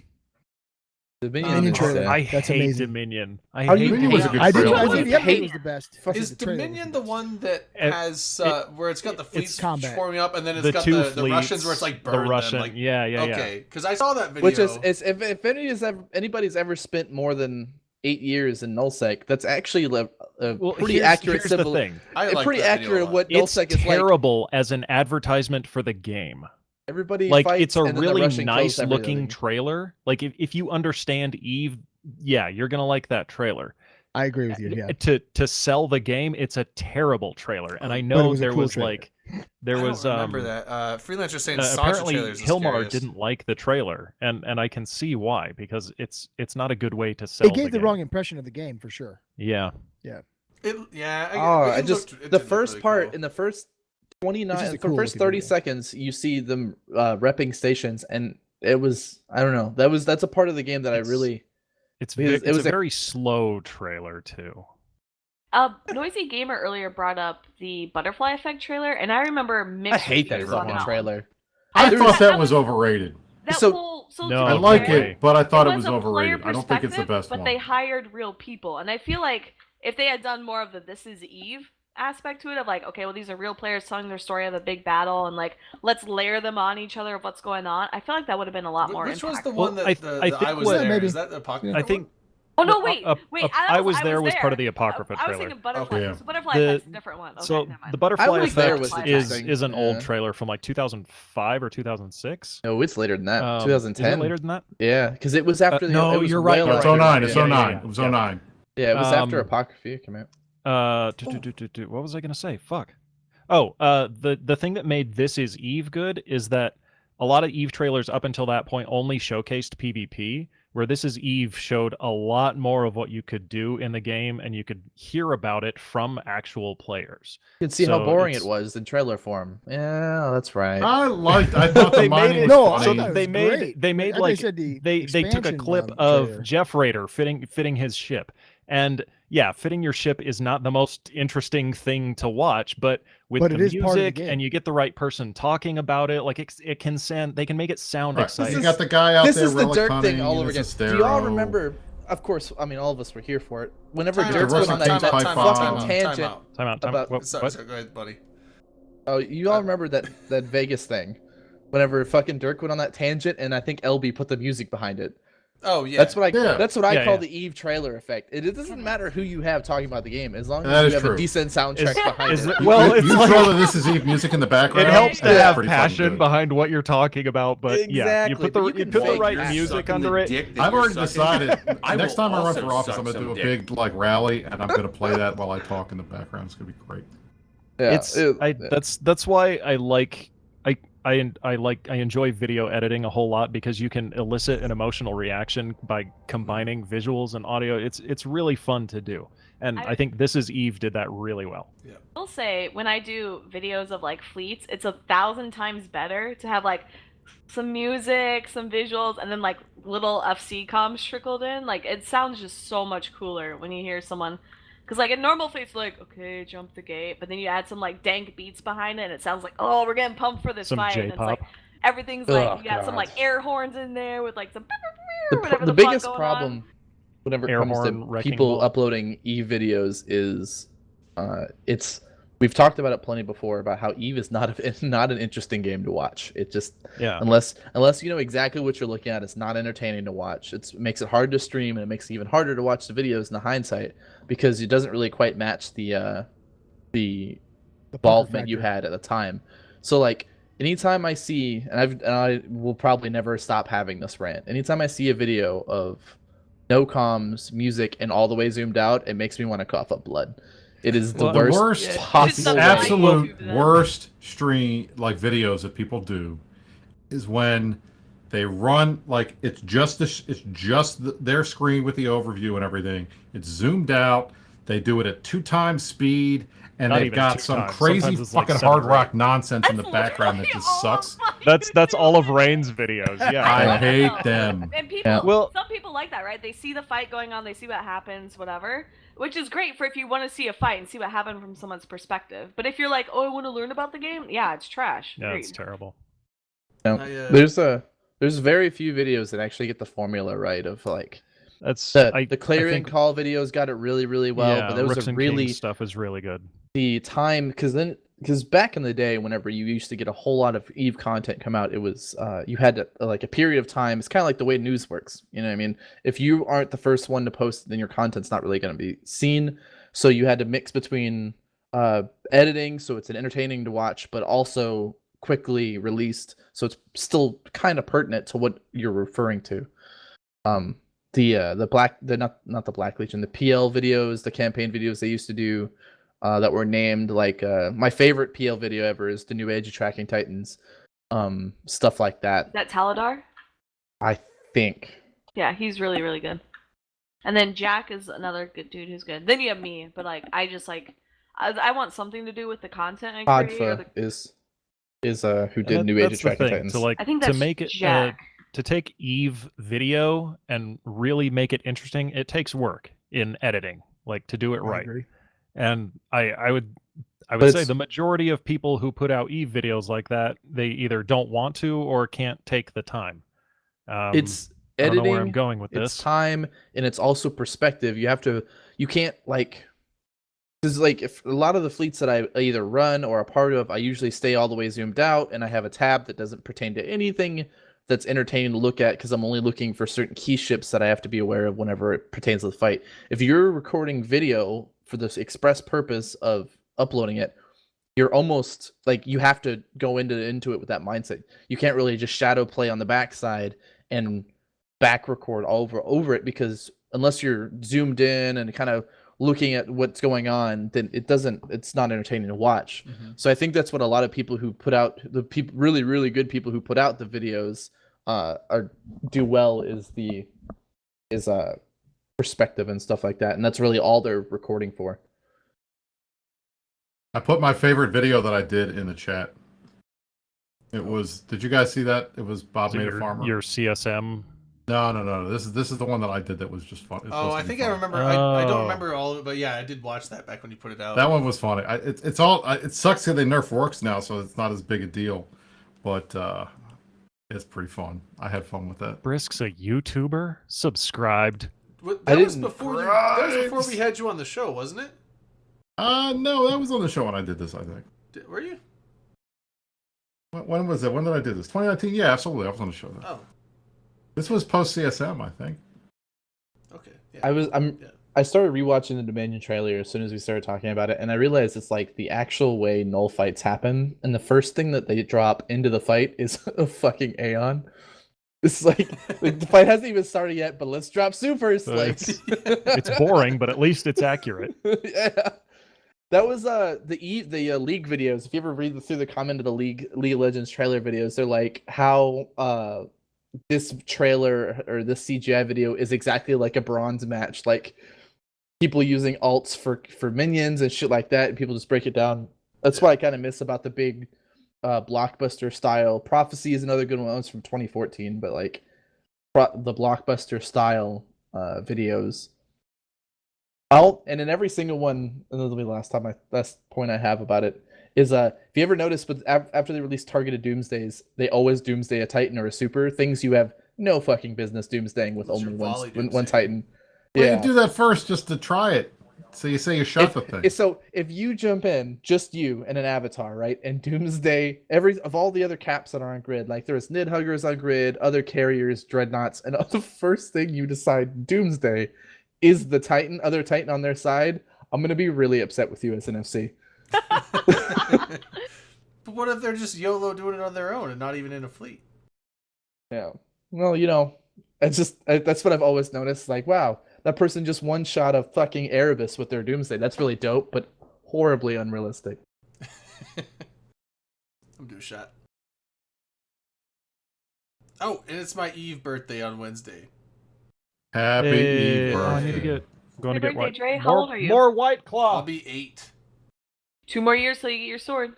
Dominion Dominion is, trailer. I That's hate amazing. Dominion. I How hate you- Dominion was a good I did. trailer. I did. The Hate- update was the best. Fucking Is the trailer was Dominion the the best. one that It- has where it's got the fleets combat. forming up, and then it's the got two the fleets, Russians where it's like burn the Russian. them? Like, yeah. okay, because I saw that video. which is if anybody's ever spent more than 8 years in Nullsec, that's actually a Well, pretty accurate here's the symbol. thing. I like Pretty that video a accurate lot. what It's Nullsec is like. terrible as an advertisement for the game. Everybody Like fights, it's a and then the really Russian kills nice looking everything. trailer. Like if you understand Eve, yeah, you're gonna like that trailer. I agree with you. Yeah. To sell the game, it's a terrible trailer, and I But it know was a there cool was trailer. like there I was don't remember that. Freelancer saying Sansa apparently trailers is Hilmar scariest. didn't like the trailer, and I can see why, because it's not a good way to sell. It gave the game. wrong impression of the game for sure. Yeah. It The looked first really part cool. in the first It's 29, just a the cool first looking 30 video. seconds, you see them repping stations, and it was I don't know. That's a part of the game that It's- I really. It's Because it it's was a a- very slow trailer too. Noisy Gamer earlier brought up the Butterfly Effect trailer, and I remember mixed I hate that reviews on fucking one. trailer. I There thought was- that was overrated. That So- whole, so No, I to be like fair, it, but I thought it was a player overrated. I don't think it's the perspective, best but one. they hired real people, and I feel like if they had done more of the "This Is Eve" aspect to it, of like, okay, well, these are real players telling their story of a big battle, and like, let's layer them on each other of what's going on. I feel like that would have been a lot more. Which was impactful. the one that I the think I was what- there? maybe. Is that the Apocalypse? I think Oh no! the- Wait, wait! I was there was part of the there. Apocrypha I was trailer. thinking Butterfly. Okay. So Butterfly The- Effect's a different one. Okay, So never mind. the Butterfly was there Effect was is interesting. an old Yeah. trailer from like 2005 or 2006. No, it's later than that. Is it 2010. later than that? Yeah, because it was after the. no, it was you're right, well you're It's right. after- 09. It's Yeah, 09. yeah, It was yeah. 09. Yeah, it was after Um, Apocrypha came out. What was I gonna say? Fuck. Oh, the thing that made This Is Eve good is that a lot of Eve trailers up until that point only showcased PvP, where This Is Eve showed a lot more of what you could do in the game, and you could hear about it from actual players. You could see how so boring it's- it was in trailer form. Yeah, that's right. I thought the They made mining it- was No, funny. so that was they made great. they made Like like said, the they took a expansion, clip of trailer. Jeff Rader fitting his ship, and yeah, fitting your ship is not the most interesting thing to watch, but with But the it is part of the music game. and you get the right person talking about it, like it can sound, they can make it sound Right. exciting. You got the guy out This there is the relic Dirk hunting, thing all over and again. it's a Do you all Stero. remember? Of course, I mean all of us were here for it. Whenever Time Dirk out, went Russian on that, tanks that pipe fucking bomb. tangent. Time out. about- What? Sorry, go ahead, buddy. Oh, you all remember that Vegas thing? Whenever fucking Dirk went on that tangent, and I think LB put the music behind it. Oh yeah. That's what I Yeah. that's what I Yeah, call yeah. the Eve trailer effect. It doesn't matter who you have talking about the game, as long That as is you have true. a decent soundtrack behind is it. it- well, it's you like, throw the This Is Eve music in the background. it helps to that's have pretty fucking passion good. behind what you're talking about, but yeah, you Exactly, put the but you you can put the fake right you're music sucking under the it. dick that I've you're already sucking. decided I next will time I run also for office, suck I'm gonna some do a dick. big like rally, and I'm gonna play that while I talk in the background. It's gonna be great. Yeah, That's why I like I enjoy video editing a whole lot, because you can elicit an emotional reaction by combining visuals and audio. It's really fun to do, and I think This Is Eve did that really well. I'll say when I do videos of like fleets, it's 1,000 times better to have like some music, some visuals, and then like little FC comms trickled in. Like it sounds just so much cooler when you hear someone. Because like in normal fleets, like okay, jump the gate, but then you add some like dank beats behind it, and it sounds like oh, we're getting pumped for this Some fight. And it's J-pop. like everything's like you got some like air horns in there with like some whatever the the fuck biggest going problem on. whenever it Air comes horn, to wrecking people ball. uploading Eve videos is it's we've talked about it plenty before about how Eve is it's not an interesting game to watch. It just Yeah. unless you know exactly what you're looking at, it's not entertaining to watch. It makes it hard to stream, and it makes it even harder to watch the videos in the hindsight because it doesn't really quite match the involvement you factor. had at the time. So like anytime I see, and I will probably never stop having this rant. Anytime I see a video of no comms, music, and all the way zoomed out, it makes me want to cough up blood. It is the Well, the worst, worst possible way. absolute YouTube then. worst stream like videos that people do is when they run like it's just their screen with the overview and everything. It's zoomed out. They do it at 2 times speed, and Not they've even got 2 some times. crazy Sometimes it's like fucking 7 hard or rock 8. nonsense in the That's background that literally just all sucks. That's all of Rain's videos. Yeah. I hate them. And people, Yeah. Well- some people like that, right? They see the fight going on, they see what happens, whatever, which is great for if you want to see a fight and see what happened from someone's perspective. But if you're like, oh, I want to learn about the game, yeah, it's trash. Yeah, it's Agreed. terrible. There's very few videos that actually get the formula right of like That's the Clarion I think, Call videos got it really really well, yeah, but those Rooks are and really Kings stuff is really good. the time because back in the day whenever you used to get a whole lot of Eve content come out, it was you had to, like a period of time. It's kind of like the way news works, you know what I mean? If you aren't the first one to post, then your content's not really going to be seen, so you had to mix between editing so it's entertaining to watch but also quickly released so it's still kind of pertinent to what you're referring to. Not the Black Legion, the PL videos, the campaign videos they used to do that were named like my favorite PL video ever is the New Age of Tracking Titans, stuff like that. Is that Taladar? I think. Yeah, he's really, really good. And then Jack is another good dude who's good. Then you have me, but like I just like I want something to do with the content I create. Or Podfa the... is who did New Age of That's the Tracking thing, Titans. to like I think to that's make it Jack. to take Eve video and really make it interesting. It takes work in editing, like to do it I right. agree. And I would But say it's- the majority of people who put out Eve videos like that, they either don't want to or can't take the time. It's I don't know where I'm editing, going with it's this. time, and it's also perspective. You can't like, because like if a lot of the fleets that I either run or a part of, I usually stay all the way zoomed out, and I have a tab that doesn't pertain to anything that's entertaining to look at because I'm only looking for certain key ships that I have to be aware of whenever it pertains to the fight. If you're recording video for this express purpose of uploading it, you're almost like you have to go into it with that mindset. You can't really just shadow play on the backside and back record over it, because unless you're zoomed in and kind of looking at what's going on, then it's not entertaining to watch. So I think that's what a lot of people who put out really really good people who put out the videos do well is perspective and stuff like that, and that's really all they're recording for. I put my favorite video that I did in the chat. It was. Did you guys see that? It was Bob So Made a Farmer. your CSM. No. This is the one that I did that was just fun. It's Oh, supposed I to be think I fun. remember. I don't Oh. remember all of it, but yeah, I did watch that back when you put it out. That one was funny. It sucks that they nerf works now, so it's not as big a deal. But it's pretty fun. I had fun with that. Brisk's a YouTuber, subscribed. That was didn't- before that was before we had you on the show, wasn't it? No, that was on the show when I did this, I think. Were you? When was it? When did I do this? 2019? Yeah, absolutely. I was on the show then. Oh. This was post CSM, I think. Okay. Yeah. Yeah. I started rewatching the Dominion trailer as soon as we started talking about it, and I realized it's like the actual way null fights happen, and the first thing that they drop into the fight is a fucking Aeon. It's like the fight hasn't even started yet, but let's drop supers. Like It's boring, but at least it's accurate. yeah. That was the league videos. If you ever read through the comment of the League of Legends trailer videos, they're like how this trailer or this CGI video is exactly like a bronze match, like people using alts for minions and shit like that, and people just break it down. That's what I kind of miss about the big blockbuster style. Prophecy is another good one. That was from 2014, but like the blockbuster style videos. And in every single one, and this will be the last point I have about it is if you ever notice, but after they release targeted doomsdays, they always doomsday a Titan or a super, things you have no fucking business doomsdaying with only one Titan. Well, Yeah, you do that first just to try it. So you say you shot the thing. So if you jump in, just you and an avatar, right, and doomsday of all the other caps that are on grid, like there's Nidhuggers on grid, other carriers, dreadnoughts, and the first thing you decide doomsday is the other Titan on their side, I'm gonna be really upset with you as an FC. But what if they're just YOLO doing it on their own and not even in a fleet? Yeah. Well, it's that's what I've always noticed. Like, wow, that person just one shot of fucking Erebus with their doomsday. That's really dope, but horribly unrealistic. I'm due a shot. Oh, and it's my Eve birthday on Wednesday. Happy Eve. I birthday. need to get going Happy to get birthday, white. Dre. How old are you? More White Claw. I'll be 8. 2 more years till you get your sword.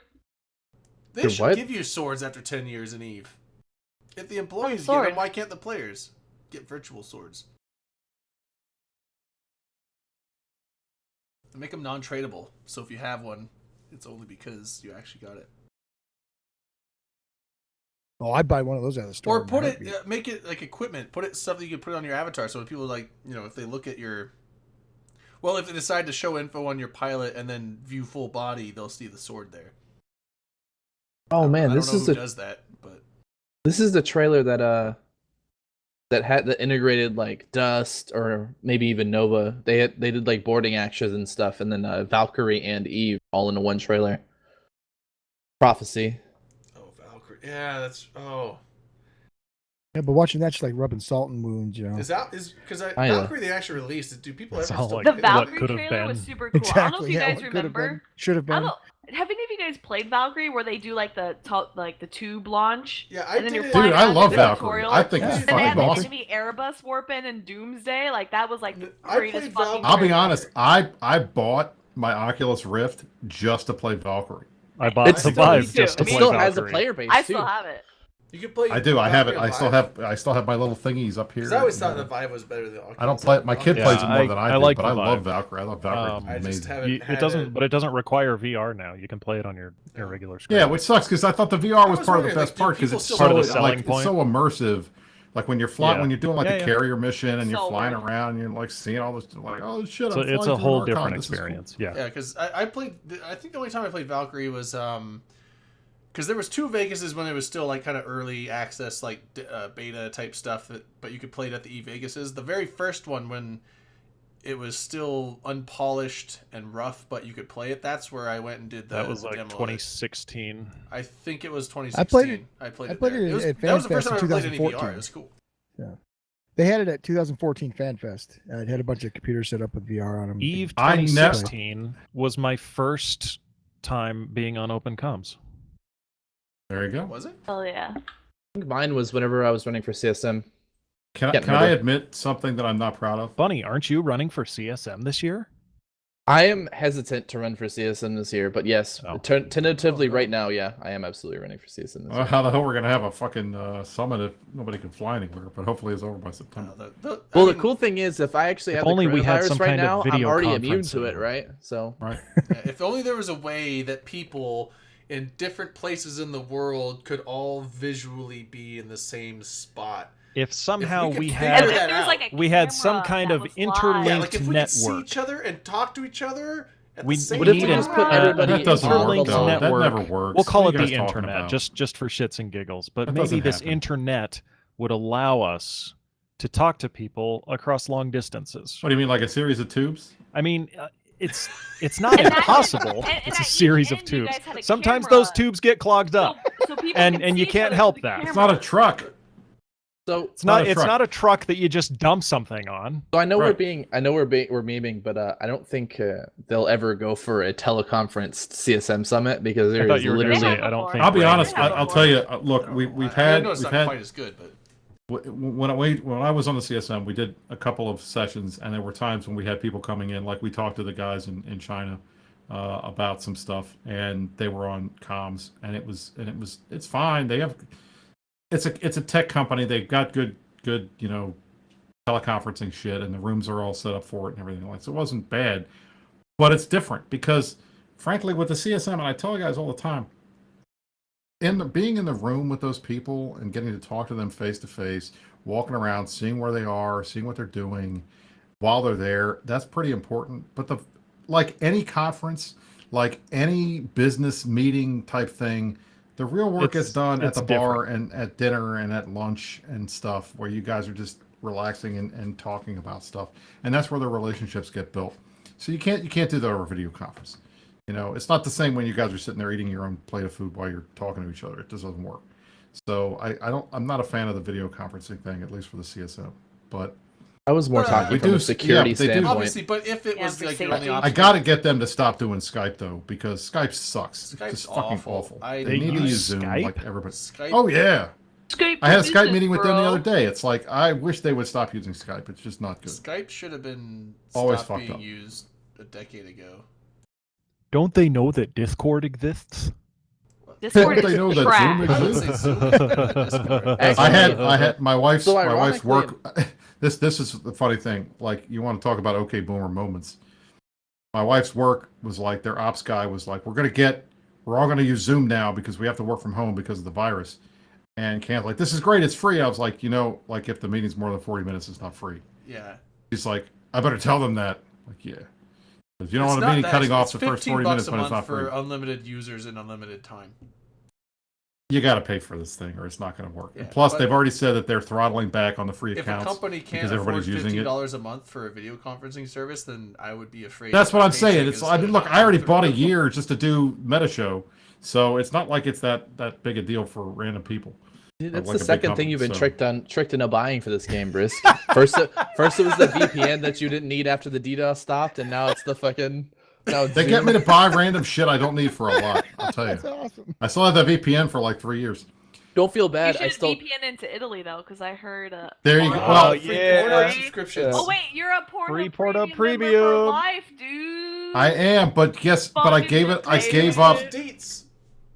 They Dude, should what? give you swords after 10 years in Eve. If the employees get sword? them, why can't the players get virtual swords? Make them non-tradable. So if you have one, it's only because you actually got it. Oh, I'd buy one of those out of the store. Or put it, make it like equipment. Put it stuff that you can put on your avatar. So when people like, if they look at your, well, if they decide to show info on your pilot and then view full body, they'll see the sword there. Oh man, I this don't know is who does that, but this is the trailer that had the integrated like Dust or maybe even Nova. They did like boarding actions and stuff, and then Valkyrie and Eve all into one trailer. Prophecy. oh, Valkyrie, yeah, that's Yeah, but watching that's like rubbing salt in wounds, because I know. Valkyrie they actually released it. Do people ever That's all still like- The play it? Valkyrie could have trailer was been. super cool. I don't know if Exactly. you Yeah, guys what could have been, remember. should have I been. don't. Have any of you guys played Valkyrie where they do like the tube launch? Yeah, I and then did you're it. flying Dude, I around love the Valkyrie. tutorial? I think Yeah. it's And then they had fucking the awesome. enemy Airbus warping and Doomsday. Like that was like the I greatest played fucking. Valkyrie. I'll be trailer honest. ever. I bought my Oculus Rift just to play Valkyrie. I bought It's the still- Vive me too. just to It Me play still too. has a Valkyrie. player base I too. still have it. You can play. I do. I have it. Valkyrie on I still have my little thingies up here. Because I always thought the Vive was better than the Oculus. I don't play it. My kid Yeah, plays it more I- than I I do, like but the I love Vive. Valkyrie. I love Valkyrie. Um, I It's just amazing. haven't. It doesn't, but it doesn't require VR now. You can play it on your regular screen. Yeah, which sucks because I thought the VR was was part of the wondering, best like, part do because people it's still so Part of the selling like point? it's so immersive. Like when you're flying, Yeah. when you're doing like Yeah, a yeah. carrier mission and you're So flying worth it. around, and you're like seeing all this, like oh shit, So I'm it's flying a through whole an Archon. different This is cool. experience. Yeah. Yeah, because I played. I think the only time I played Valkyrie was because there was 2 Vegases when it was still like kind of early access, like beta type stuff. But you could play it at the Vegases. The very first one when it was still unpolished and rough, but you could play it. That's where I went and did That was the like demo of it. 2016. I think it was 2016. I played it- I played I it. played there. it was, at that was the first FanFest time I in ever played any VR. 2014. It was cool. They had it at 2014 FanFest. It had a bunch of computers set up with VR on them. Eve I never- 2016 was my first time being on Open Comms. There you go. Was it? Oh yeah. I think mine was whenever I was running for CSM. Can Can't I remember. admit something that I'm not proud of? Bunny, aren't you running for CSM this year? I am hesitant to run for CSM this year, but yes, Oh. tentatively right now, yeah, I am absolutely running for CSM this year. How the hell we're gonna have a fucking summit if nobody can fly anywhere? But hopefully it's over by September. Well, the cool thing is, if I actually If have the only we had coronavirus some right kind of now, I'm video already immune conferencing. to it, right? So Right. If only there was a way that people in different places in the world could all visually be in the same spot. If somehow could we figure And had that if there was out. like a we had some camera kind that of was live. interlinked Yeah, like if we could see network. each other and talk to each other at We the same What if need we time. just put an- everybody That doesn't in work interlinked though. That network. never works. We'll call What it are you the guys talking internet, about? just for shits and giggles. But That maybe doesn't this happen. internet would allow us to talk to people across long distances. What do you mean, like a series of tubes? I mean, it's not And that- impossible. and It's a at each series of end, you tubes. guys had a Sometimes camera. those tubes get clogged up. So people And can you see each can't other help through the that. It's not a camera. truck. So It's not. a It's truck. not a truck that you just dump something on. So I know Right. we're memeing, but I don't think they'll ever go for a teleconference CSM summit because I there thought is you were going to literally. say I don't think. I'll be Brand honest. is Yeah. I'll tell you. Look, No, we've I had know it's we've not had quite as good, but when I was on the CSM, we did a couple of sessions, and there were times when we had people coming in, like we talked to the guys in China about some stuff, and they were on comms, and it's fine. They have it's a tech company. They've got good teleconferencing shit, and the rooms are all set up for it and everything like. So it wasn't bad, but it's different because, frankly, with the CSM, and I tell you guys all the time, being in the room with those people and getting to talk to them face to face, walking around, seeing where they are, seeing what they're doing while they're there, that's pretty important. But like any conference, like any business meeting type thing, the real work It's- gets done at it's the bar and at dinner and at lunch and stuff, where you guys are just relaxing and talking about stuff, and that's where the relationships get built. So you can't do that over a video conference. It's not the same when you guys are sitting there eating your own plate of food while you're talking to each other. It just doesn't work. So I'm not a fan of the video conferencing thing, at least for the CSM. But I was more Well, talking we from do- a security yeah, they do. standpoint. obviously, but if it Yeah, was for like your only safety. option, I got to get them to stop doing Skype though, because Skype sucks. Skype's it's just fucking awful. awful. I They need to use use Zoom Skype? like everybody. Skype. Oh yeah, Skype I had a for Skype business, meeting with them the bro. other day. It's like I wish they would stop using Skype. It's just not good. Skype should have been Always stopped fucked being up. used a decade ago. Don't they know that Discord exists? Discord They is know that Zoom trash. I would say Zoom is better than Discord. Actually, I had my wife's So my wife's ironically- work. This is the funny thing. Like, you want to talk about okay boomer moments. My wife's work was like, their ops guy was like, we're all gonna use Zoom now because we have to work from home because of the virus. And Cam's like, this is great, it's free. I was like, like if the meeting's more than 40 minutes, it's not free. Yeah. He's like, I better tell them that. Like, yeah. Because you don't It's want a not meeting that cutting expensive. off the first It's 40 minutes $15 when a it's month not free. for unlimited users and unlimited time. You got to pay for this thing or it's not going to work. Yeah, And plus, but- they've already said that they're throttling back on the free If a accounts. company can't because afford everybody's using it. $50 a month for a video conferencing service, then I would be afraid. That's that what my I'm saying. paycheck It's is I mean, gonna look, not I already come bought a through. year just to do Meta Show, so it's not like it's that big a deal for random people. Dude, that's like a the big second company, thing you've been so- tricked into buying for this game, Brisk. First it was the VPN that you didn't need after the DDoS stopped, and now it's the fucking. Now it's They get Zoom. me to buy random shit I don't need for a lot. I'll tell That's you. awesome. I still have that VPN for like 3 years. Don't feel You bad. I should still. VPN into Italy though, because I heard. There you go. porn- Well, Free yeah. porn subscriptions. Oh wait, you're a Free Pornhub Pornhub premium member for Premium. life, dude. I am, but I gave it. I Fucking gave crazy. up. Dates.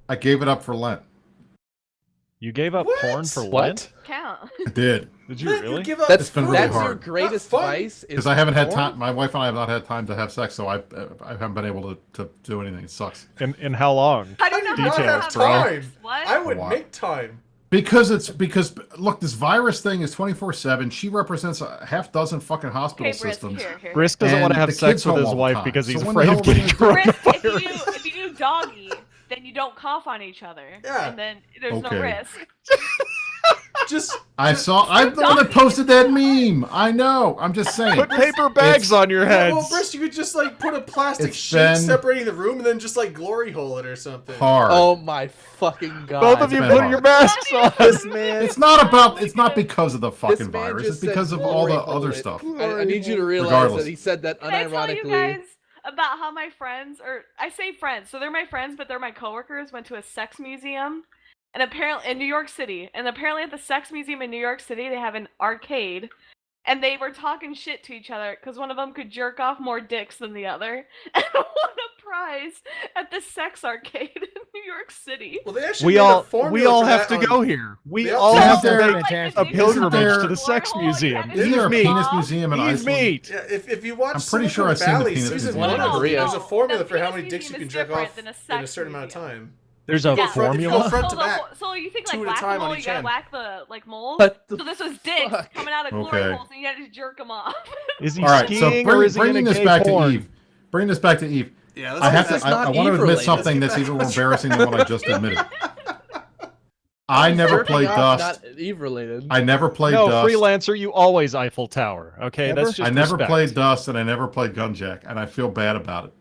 I gave it up for Lent. You gave up What? porn for What? Lent? Count. I did Did you Let really? give up That's been really that's your hard. greatest Not fun. vice. because I haven't had time. My wife and I have not had time to have sex, so I haven't been able to do anything. It sucks. And how long? I don't know Details, how to have bro. sex. What? I would Wow. make time. Because look, this virus thing is 24/7. She represents a half dozen fucking hospital Okay, Brisk, systems. here. Brisk doesn't want to And have the sex kids with home his all the wife time. because he's So when the afraid hell of are we getting gonna do it? Brisk, coronavirus. if you do doggy, then you don't cough on each other. Yeah. And then there's Okay. no risk. Just I'm the one that posted that meme. I know. I'm just saying. Put paper bags on your yeah, heads. well, Brisk, you could just like put a plastic It's sheet been- separating the room and then just like glory hole it or something. Hard. Oh my fucking god! Both of you been put hard. your masks on. This man. It's not because of the This fucking man virus. just It's because said of all the glory hole other it. stuff. I need you to realize Regardless. that he said that Can I tell you unironically. guys about how my friends, or I say friends, so they're my friends, but they're my coworkers, went to a sex museum, and apparently in New York City, and apparently at the sex museum in New York City they have an arcade, and they were talking shit to each other because one of them could jerk off more dicks than the other, and won a prize at the sex arcade in New York City. Well, they actually We made a all formula for have that to on- go here. We They all also have to have make fantastic. a Like, pilgrimage there- to the sex Wormhole, museum. you Isn't there a Meat. penis museum in He's Iceland? meat. Yeah, if you watch I'm pretty sure Silicon I've seen the Valley penis season museum. one, No, no, there's no. a formula The for how penis many dicks you museum can is jerk off different than a in a sex certain amount of museum. time. There's a Yeah. Go formula. front to So, back. so you think Two like at a time on whack-a-mole, each you gotta end. whack the like moles? What the So this was dicks fuck? coming out of glory Okay. holes, and you had to jerk them off. Is he All right, so skiing or is he bringing in a this gay back porn? to Eve. Bring this back to Eve. Yeah, I have that's to. I not want to Eve admit related. something Let's that's get even back more on track. embarrassing than what I just admitted. I never Jerking played off, Dust. Not Eve related. I never played No, Dust. freelancer, you always Eiffel Tower. Okay, Ever? that's just I never respect. played Dust, and I never played Gunjack, and I feel bad about it.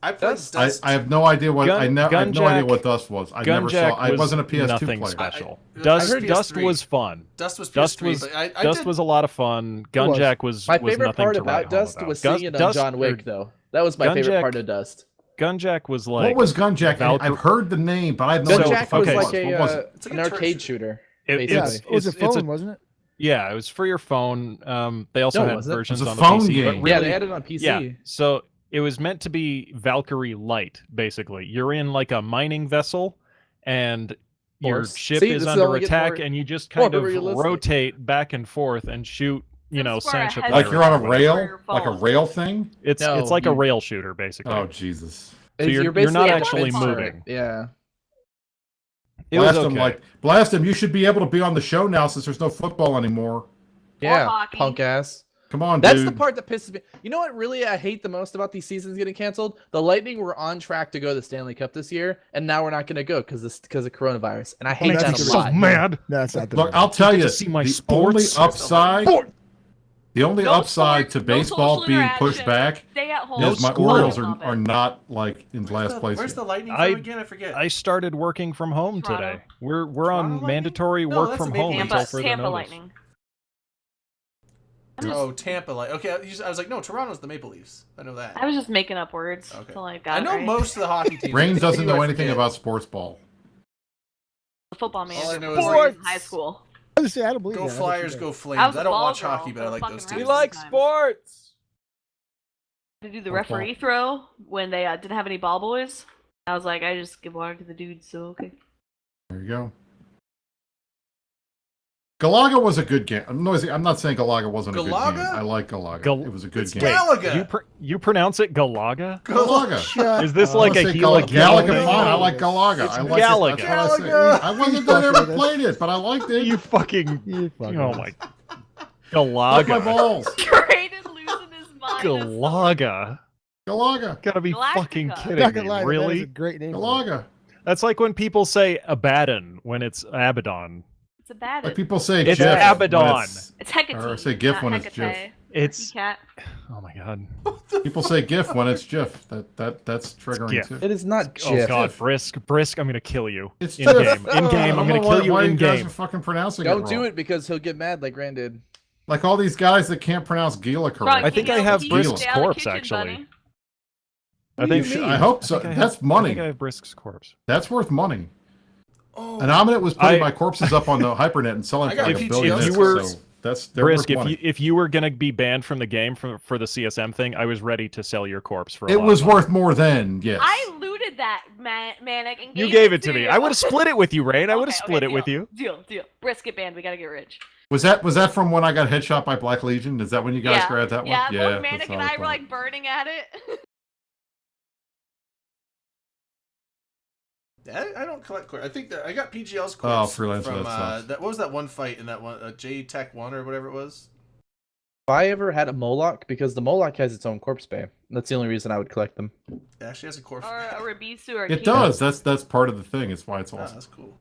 I played Dust. I have no idea what I have no idea Gunjack- what Dust was. I never saw. Gunjack I was wasn't a PS2 nothing player. special. I Dust heard Dust PS3. was fun. Dust was Dust PS3, was but I Dust did, was a lot of fun. Gunjack was My was favorite nothing part to write about Dust home was about. seeing it on Dust- John Wick, though. That was my favorite Gunjack- part of Dust. Gunjack was like What was Gunjack? Valkyrie- I've heard the name, but I have no idea Gunjack what was the fuck like it was. What was it? It's like an a turret arcade shooter. shooter. It- Yeah, basically. it was a it's phone, wasn't it? Yeah, it was for your phone. They also No, it had wasn't. versions It was a on phone the PC. but game. Yeah, really- they had it on PC. Yeah, so it was meant to be Valkyrie Light, basically. You're in like a mining vessel, and your Course. ship See, is this under only gets attack, more- and you just more kind of realistic. rotate back and forth and shoot, That's where I Sancho had Like you're on a For rail, your like a phone. rail thing. It's No, like a you- rail shooter, basically. Oh Jesus! So you're basically not a actually defense turret. moving. Yeah. It was Blast him, okay. blast him. You should be able to be on the show now since there's no football anymore. Yeah. hockey. Punk ass. Come on, That's dude. the part that pisses me. You know what really I hate the most about these seasons getting canceled? The Lightning were on track to go to the Stanley Cup this year, and now we're not going to go because of coronavirus. And I hate That's that a so lot. mad. No, that's not the Look, I'll tell get you, to see my the sports. only upside, the only No upside sports, to no baseball social being pushed interaction. back Stay at home. is my school. Orioles Love it. are not like in last place. Where's here. the Lightning I- from again? I forget. I started working from home Toronto. today. We're Toronto on Lightning? mandatory No, work that's from the Maple home Leafs. until Tampa, further Tampa notice. Lightning. I'm Oh, Tampa Light. Okay, I was like, no, Toronto's the Maple Leafs. I know that. I was just making up words Okay. until I got I know it right. most of the hockey teams. Rain doesn't You, know I anything forget. about sports ball. The football All I manager know is before like- in high school. I was gonna say, I don't believe Go that. Flyers, go I Flames. was a I don't ball watch girl hockey, but I for like fucking those round. teams. We like sports. To do the Football. referee throw when they didn't have any ball boys. I was like, I just give water to the dudes, so okay. There you go. Galaga was a good game. I'm not saying Galaga wasn't a good game. Galaga? I like Galaga. Gal- It was a good It's game. Galaga. You pronounce it Galaga? Galaga. Shut Is this up. like I a say Gila Galaga thing? fine. I like Galaga. It's I like Galaga. It. That's what I Galaga. say. I wasn't. You I never fucker with us. played it, but I liked it. You fucking. You fucking Oh ass. my. Fuck my Galaga. balls. Drayden losing his mind. Galaga. Galaga. Gotta be Galactica. fucking Not kidding gonna me. lie, that is Really? a great name. Galaga. That's like when people say Abaddon when it's Abaddon. It's a bad. Like people say It's GIF Abaddon. when it's- It's Hecate. Or say GIF not when it's Hecate. It's. Cat. Oh my god. People say GIF when it's GIF. That's triggering GIF. too. It is not Oh GIF. god, Brisk, I'm gonna kill you. It's In GIF. game. In game, I'm gonna kill you why in you guys game. are fucking pronouncing Don't it do wrong. it because he'll get mad like Gran did. Like all these guys that can't pronounce Gila Ron, correctly. I think keep I it have out- Brisk's stay out of the corpse, kitchen, actually. buddy. I think. I hope so. think I That's have- money. I think I have Brisk's corpse. That's worth money. Oh, Anominate was putting I- my corpses up on the hypernet and selling I for got like PTO $1 billion. if you were- So they're Brisk, worth money. if you were gonna be banned from the game for the CSM thing, I was ready to sell your corpse for. It was worth more than yes. I looted that, Manic, and You gave it to me. I would have you. split it with you, Rain. I would have Okay, split okay, it with you. Deal. Brisket band. We gotta get rich. Was that from when I got headshot by Black Legion? Is that when you guys Yeah. grabbed that one? Yeah, both that's Manic and what I were thought. like burning at it. I don't collect cords. I think that I got PGL's Oh, cords freelancer, from that sucks. that. What was that one fight in that one J Tech 1 or whatever it was? If I ever had a Moloch, because the Moloch has its own corpse bay. That's the only reason I would collect them. It actually has a corpse. or a Rabisu or a It King. does. That's part of the thing. It's why it's Oh, awesome. that's cool.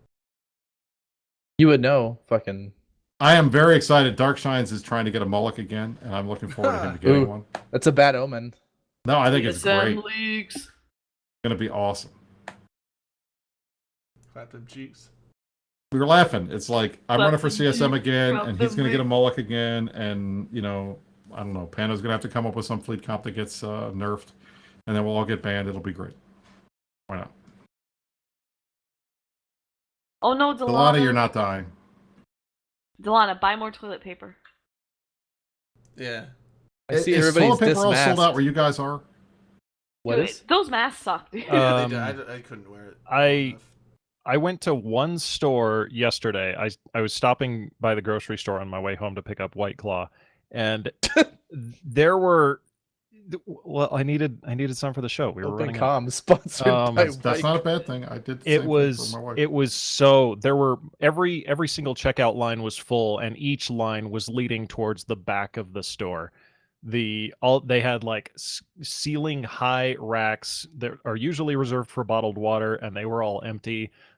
You would know, fucking. I am very excited. Dark Shines is trying to get a Mullock again, and I'm looking forward to him getting Ooh. one. That's a bad omen. No, I think it's great. It's Leagues. going to be awesome. Clap them cheeks. We were laughing. It's like I'm running for CSM again, Clap and he's them going to get a cheeks. Mullock again, and I don't know. Panda's going to have to come up with some fleet comp that gets nerfed, and then we'll all get banned. It'll be great. Why not? Oh no, Delana, you're not dying. Delana, buy more toilet paper. Yeah. I see Is everybody's toilet paper all dismasked. sold out where you guys are? What Dude, is? those masks suck, dude. Yeah, they did. I couldn't wear it. I went to one store yesterday. I was stopping by the grocery store on my way home to pick up White Claw, and there were. Well, I needed some for the show. We were Open running out. comms sponsored by That's White. not a bad thing. I did. The It same was thing for my wife. it was so there were every single checkout line was full, and each line was leading towards the back of the store. They had like ceiling high racks that are usually reserved for bottled water, and they were all empty.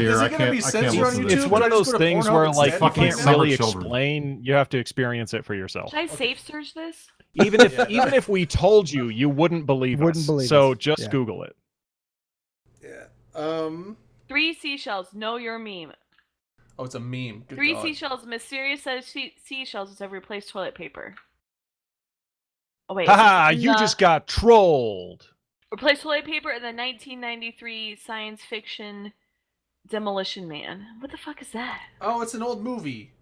here. is I it gonna can't. be I can't censored on listen YouTube? to It's this. one of Can I just those go to things Pornhub where like instead? you Fucking can't summer really children. explain. You have to experience it for yourself. Should I safe search this? Even if Yeah. even if we told you, you wouldn't believe Wouldn't us. believe so us. just Yeah. Google it. Yeah. 3 seashells. Know your meme. Oh, it's a meme. Good 3 God. seashells, mysterious set of seashells which have replaced toilet paper. Oh wait. Haha, you just got trolled. Replaced toilet paper in the 1993 science fiction Demolition Man. What the fuck is that? Oh, it's an old movie.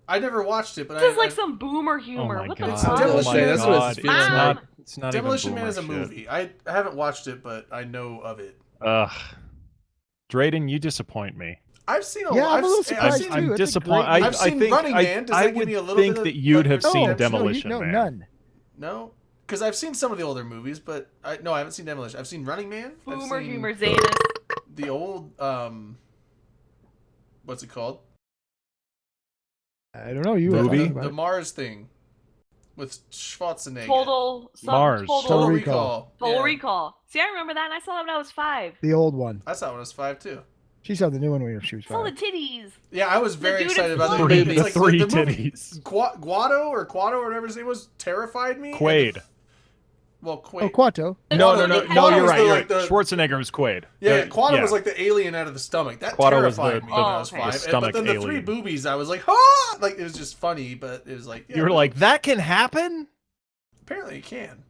I never watched it, but This is like some boomer humor. Oh my what god. the It's fuck? Demolition Man. That's what it's feeling It's like. not, it's not Demolition even Man is a boomer shit. movie. I haven't watched it, but I know of it. Ugh. Drayden, you disappoint me. I've seen a Yeah, lot. I'm a little I've surprised seen, too. I'm It's a disappointed. great- I've seen think, Running Man. Does I that give would me a little think bit of, that you'd have like, seen redemption? Demolition no, Man. none. No, because I've seen some of the older movies, but I haven't seen Demolition. I've seen Running Man. I've Boomer seen humor, Zanus. The old what's it called? I don't know. You Movie? were talking about The it. Mars thing with Schwarzenegger. Mars. Total Recall. Total Yeah. Recall. See, I remember that, and I saw that when I was 5. The old one. I saw it when I was 5 too. She saw the new one when she was Full 5. of titties. Yeah, I was very dude excited is about floating. the The three the movie titties. Guado or whatever his name was terrified me. Quaid. Well, Quaid. Oh, Quato. No, Quato- no, Quato no, you're was right. the, You're like, right. the- Schwarzenegger was Quaid. Yeah, Quato yeah. was like the alien out of the stomach. That Quato was terrified the- me when I was okay. 5. The stomach but then the 3 alien. boobies, I was like, ah! Like, it was just funny, but it was like... Yeah, You were like, that can happen? apparently it can.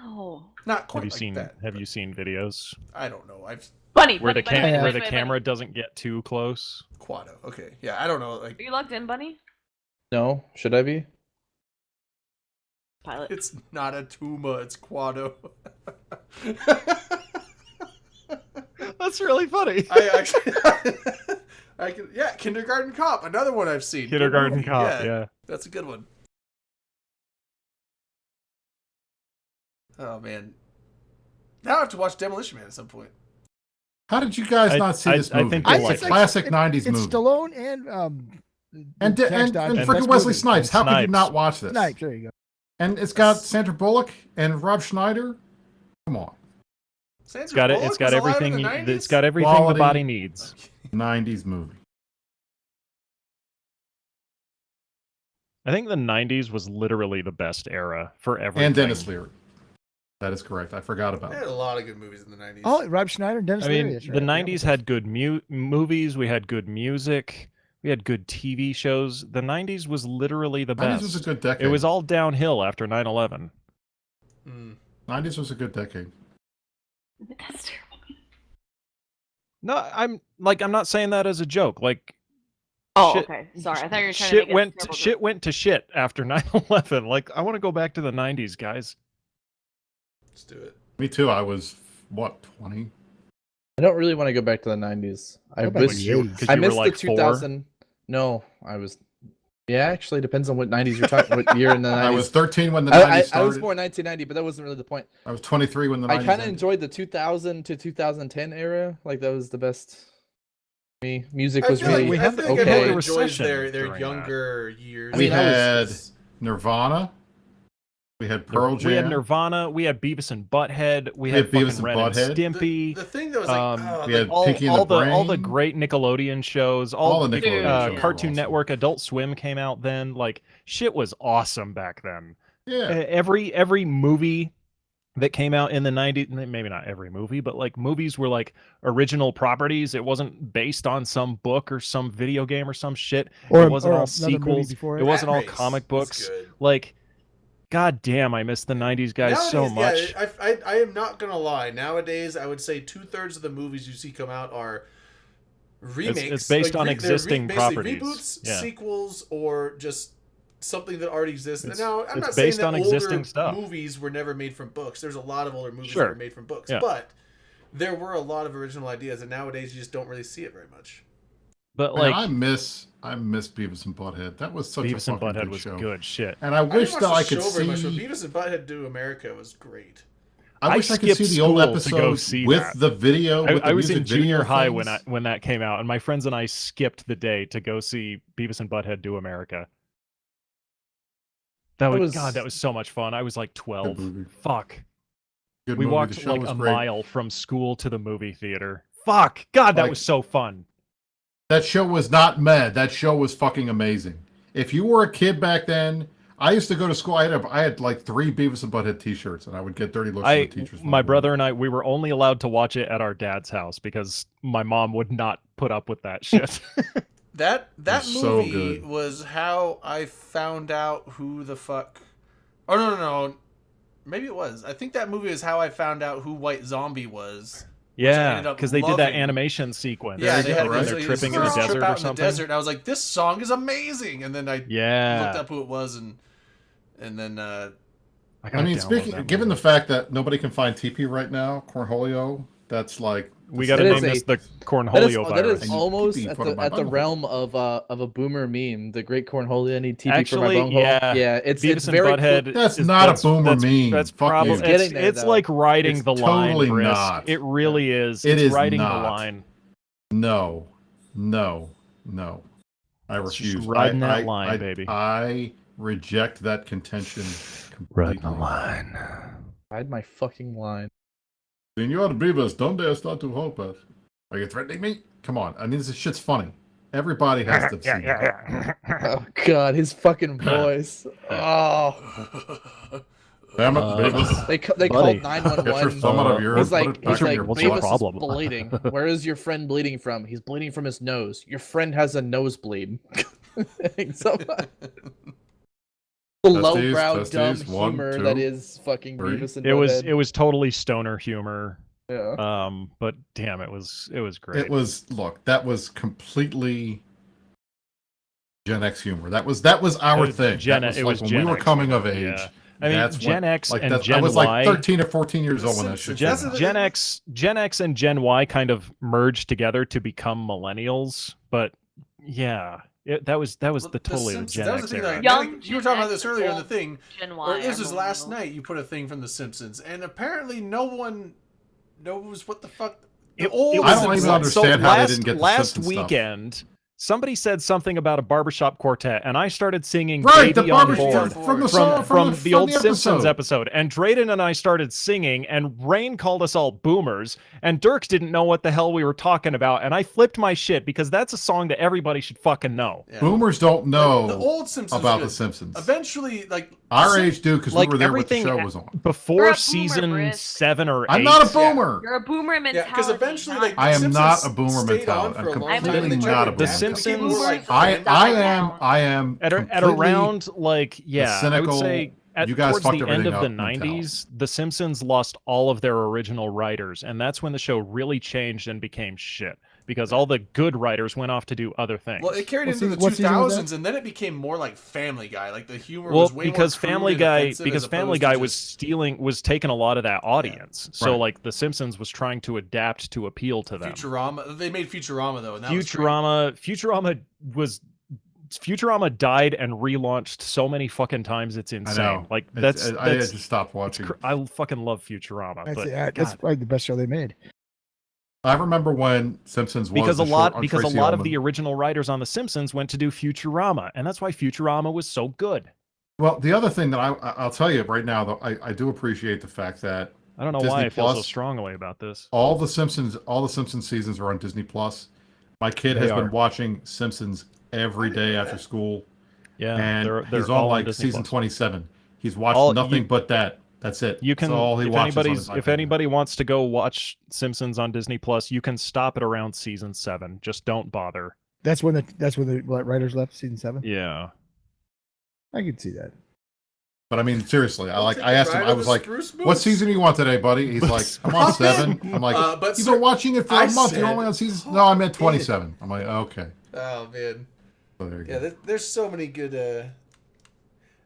Oh. Not quite Have you like seen that. Have you seen videos I don't know. I've... Bunny, where the bunny, bunny, cam- bunny, where the bunny, camera bunny. doesn't get too close? Quato. Okay. Yeah, I don't know. Like, Are you logged in, Bunny? No, should I be? Pilot. it's not a tumor, it's Quato. That's really funny. I actually... yeah, Kindergarten Cop, another one I've seen. Good Kindergarten movie. Cop, yeah. That's a good one. Oh, man. Now I have to watch Demolition Man at some point. How did you guys not see this I movie? think It's you'll a like it. classic '90s It's movie. Stallone and and Tax Dodger. freaking Best Wesley movie. Snipes. And How could you Snipes. not watch this? Snipes. There you go. And it's got Sandra Bullock and Rob Schneider. Come on, Sandra It's got it. Bullock It's got was alive everything. in the 90s? It's got everything Quality. the body needs. '90s movie. I think the '90s was literally the best era for everything. And Dennis Leary. That is correct. I forgot about They it. had a lot of good movies in the 90s. Oh, Rob Schneider and Dennis I Leary. mean, that's the right. '90s had good movies. We had good music. We had good TV shows. The '90s was literally the '90s best. was a good decade. It was all downhill after 9/11. Mm. '90s was a good decade. That's terrible. No, I'm not saying that as a joke. Like, Oh, shit- okay. Sorry, I thought you were trying to shit make it went terrible shit joke. went to shit after 9/11. Like, I want to go back to the '90s, guys. Let's do it. Me too. I was what 20. I don't really want to go back to the 90s. I Go back to miss the you, 80s. 'cause I you were missed like the 4. 2000. No, I was. Yeah, actually, depends on what 90s you're talking. What year in the 90s? I was 13 when the I 90s started. was born 1990, but that wasn't really the point. I was 23 when the 90s I kind of ended. enjoyed the 2000 to 2010 era. Like that was the best. For me, music I was feel really like, we I had feel the- like okay. everyone the enjoys recession their during that. younger years. I We mean, I was- had Nirvana. We had Pearl Jam. We had Nirvana. We had Beavis and Butthead. We We had had Beavis fucking and Ren and Butthead. Stimpy. The thing that was like, we had all, Pinky and all the all the Brain. great Nickelodeon shows, All the Nickel- Nickelodeon shows were Cartoon awesome. Network, Adult Swim came out then. Like, shit was awesome back then. Yeah. Every movie that came out in the 90s, maybe not every movie, but like movies were like original properties. It wasn't based on some book or some video game or some shit. Or it wasn't all another movie sequels. before It it. wasn't all Rat Race comic was books. good. Like, god damn, I miss the 90s guys so Nowadays, much. Yeah, I am not gonna lie. Nowadays, I would say 2/3 of the movies you see come out are remakes. It's based on they're existing basically properties. reboots, Yeah. sequels, or just something that already exists. It's- Now, I'm it's not saying based that on older existing stuff. movies were never made from books. There's a lot of older movies Sure. that were made from books, Yeah. but there were a lot of original ideas, and nowadays you just don't really see it very much. But Man, like, I miss Beavis and Butthead. That was such Beavis a and fucking Butthead good was show. good shit. And I I wish didn't that I watch the could show very much, but see. Beavis and Butthead Do America was great. I wish I could see skipped the old school to go episodes see with that. the video. With the I was in music video junior high things. when that came out, and my friends and I skipped the day to go see Beavis and Butthead Do America. That was God. That was so much fun. I was like 12. movie. Fuck. Good We movie. The walked show like was a great. mile from school to the movie theater. Fuck. God, that Like- was so fun. That show was not mad. That show was fucking amazing. If you were a kid back then, I used to go to school. I had like 3 Beavis and Butthead T-shirts, and I would get dirty looks from the teachers. when I My wore brother and I, we were only allowed to watch it at our dad's house because my mom would not put up with that shit. That was so movie good. was how I found out who the fuck. Oh no. Maybe it was. I think that movie is how I found out who White Zombie was. Yeah, ended up because they did that loving. animation sequence. Yeah, you they go, had right? they're this tripping in the first trip desert out or in the something. desert, and I was like, "This song is amazing!" And then I Yeah, looked up who it was, and then I mean, given the fact that nobody can find TP right now, Cornholio, that's like we got to That name is this the that Cornholio that virus. is almost TP at for my the bunghole. realm of a boomer meme. The Great Cornholio, I need TP Actually, for my bunghole. yeah, it's Beavis and very Butthead. That's not a boomer meme. That's Fuck probably you. It's getting there, it's though. like riding It's the totally line, Brisk. not. It really is. It It's is riding not. the line. No. I It's just refuse. riding that I, line, I, baby. I reject that contention completely. line. Ride my fucking line. Senor Beavis, donde está tu hopas? Are you threatening me? Come on. I mean, this shit's funny. Everybody has to see it. Oh god, his fucking voice. Oh, Damn it, Beavis. they Buddy. called Get your 911. thumb out of your He's put like, it back he's in like, your what's your butt. Beavis problem? is bleeding. Where is your friend bleeding from? He's bleeding from his nose. Your friend has a nosebleed. The lowbrow dumb testes, 1, humor 2, that is fucking 3. Beavis and It was Butthead. totally stoner humor. Yeah. But damn, it was great. It was that was completely Gen X humor. That was our thing. It was when Gen we were X coming humor, of age. yeah. I mean, Gen X and I Gen was Y. like 13 or 14 years old when that shit came out. Gen X and Gen Y kind of merged together to become millennials, but yeah, that was the totally the Gen that was X the thing. era. Like, Young you were Gen talking about X this earlier in the old thing. Gen Or Y. this are was last millennials. night. You put a thing from The Simpsons, and apparently no one knows what the fuck. It old was I don't even Simpsons- understand how they didn't get the last Simpsons stuff. weekend. Somebody said something about a barbershop quartet, and I started singing Right, "Baby the on barbershop Board" from the song from the old episode. Simpsons episode. And Drayden and I started singing, and Rain called us all boomers, and Dirk didn't know what the hell we were talking about, and I flipped my shit because that's a song that everybody should fucking know. Yeah. Boomers don't know The old Simpsons about good. The Simpsons. Eventually, like Our age do because Like, we were there when the everything show was on. You're a Before boomer, season Brisk. 7 or 8. I'm not a boomer. You're a boomer mentality. Yeah, because eventually, not- like I am Simpsons not a boomer stayed on mentality. for I'm a long time, completely and they tried not to a adapt boomer it. The People Simpsons- were like, I am at completely around like I would cynical- say at you guys towards fucked the end everything of the up mentality. 90s, The Simpsons lost all of their original writers, and that's when the show really changed and became shit because all the good writers went off to do other things. Well, it carried What into the season- what season was 2000s, and then it became more like Family Guy. Like the humor Well, was way because more crude Family and Guy offensive because as Family opposed to Guy just was taking a lot of that audience. So Right. like The Simpsons was trying to adapt to appeal to them. Futurama. They made Futurama though, and that Futurama died and relaunched so many fucking times it's I insane. know. Like I that's just stopped it's watching. I fucking love Futurama, That's, but that's God. probably the best show they made. I remember when Simpsons was because a the lot short on because a Tracy lot of Ullman. the original writers on The Simpsons went to do Futurama, and that's why Futurama was so good. Well, the other thing that I'll tell you right now, though, I do appreciate the fact that I don't know Disney why I feel so Plus- strongly about this. all the Simpsons seasons are on Disney Plus. My kid They has are. been watching Simpsons every day after school, Yeah, and they're he's all on like Disney season Plus. 27. He's watched All- nothing you- but that. That's it. You can That's all he if watches on anybody's his if iPad. anybody wants to go watch Simpsons on Disney Plus, you can stop at around season 7. Just don't bother. That's when the writers left season 7. Yeah. I could see that. But I mean, seriously, I Take a asked him. ride I on was the like, Spruce "What Moose." season do you want today, buddy?" He's like, "I'm on 7." I'm like, But "You've sir, been watching it for I a month. said- You're only on season." No, I'm at 27. I'm like, "Okay." Oh man, So there you yeah. go. There's so many good.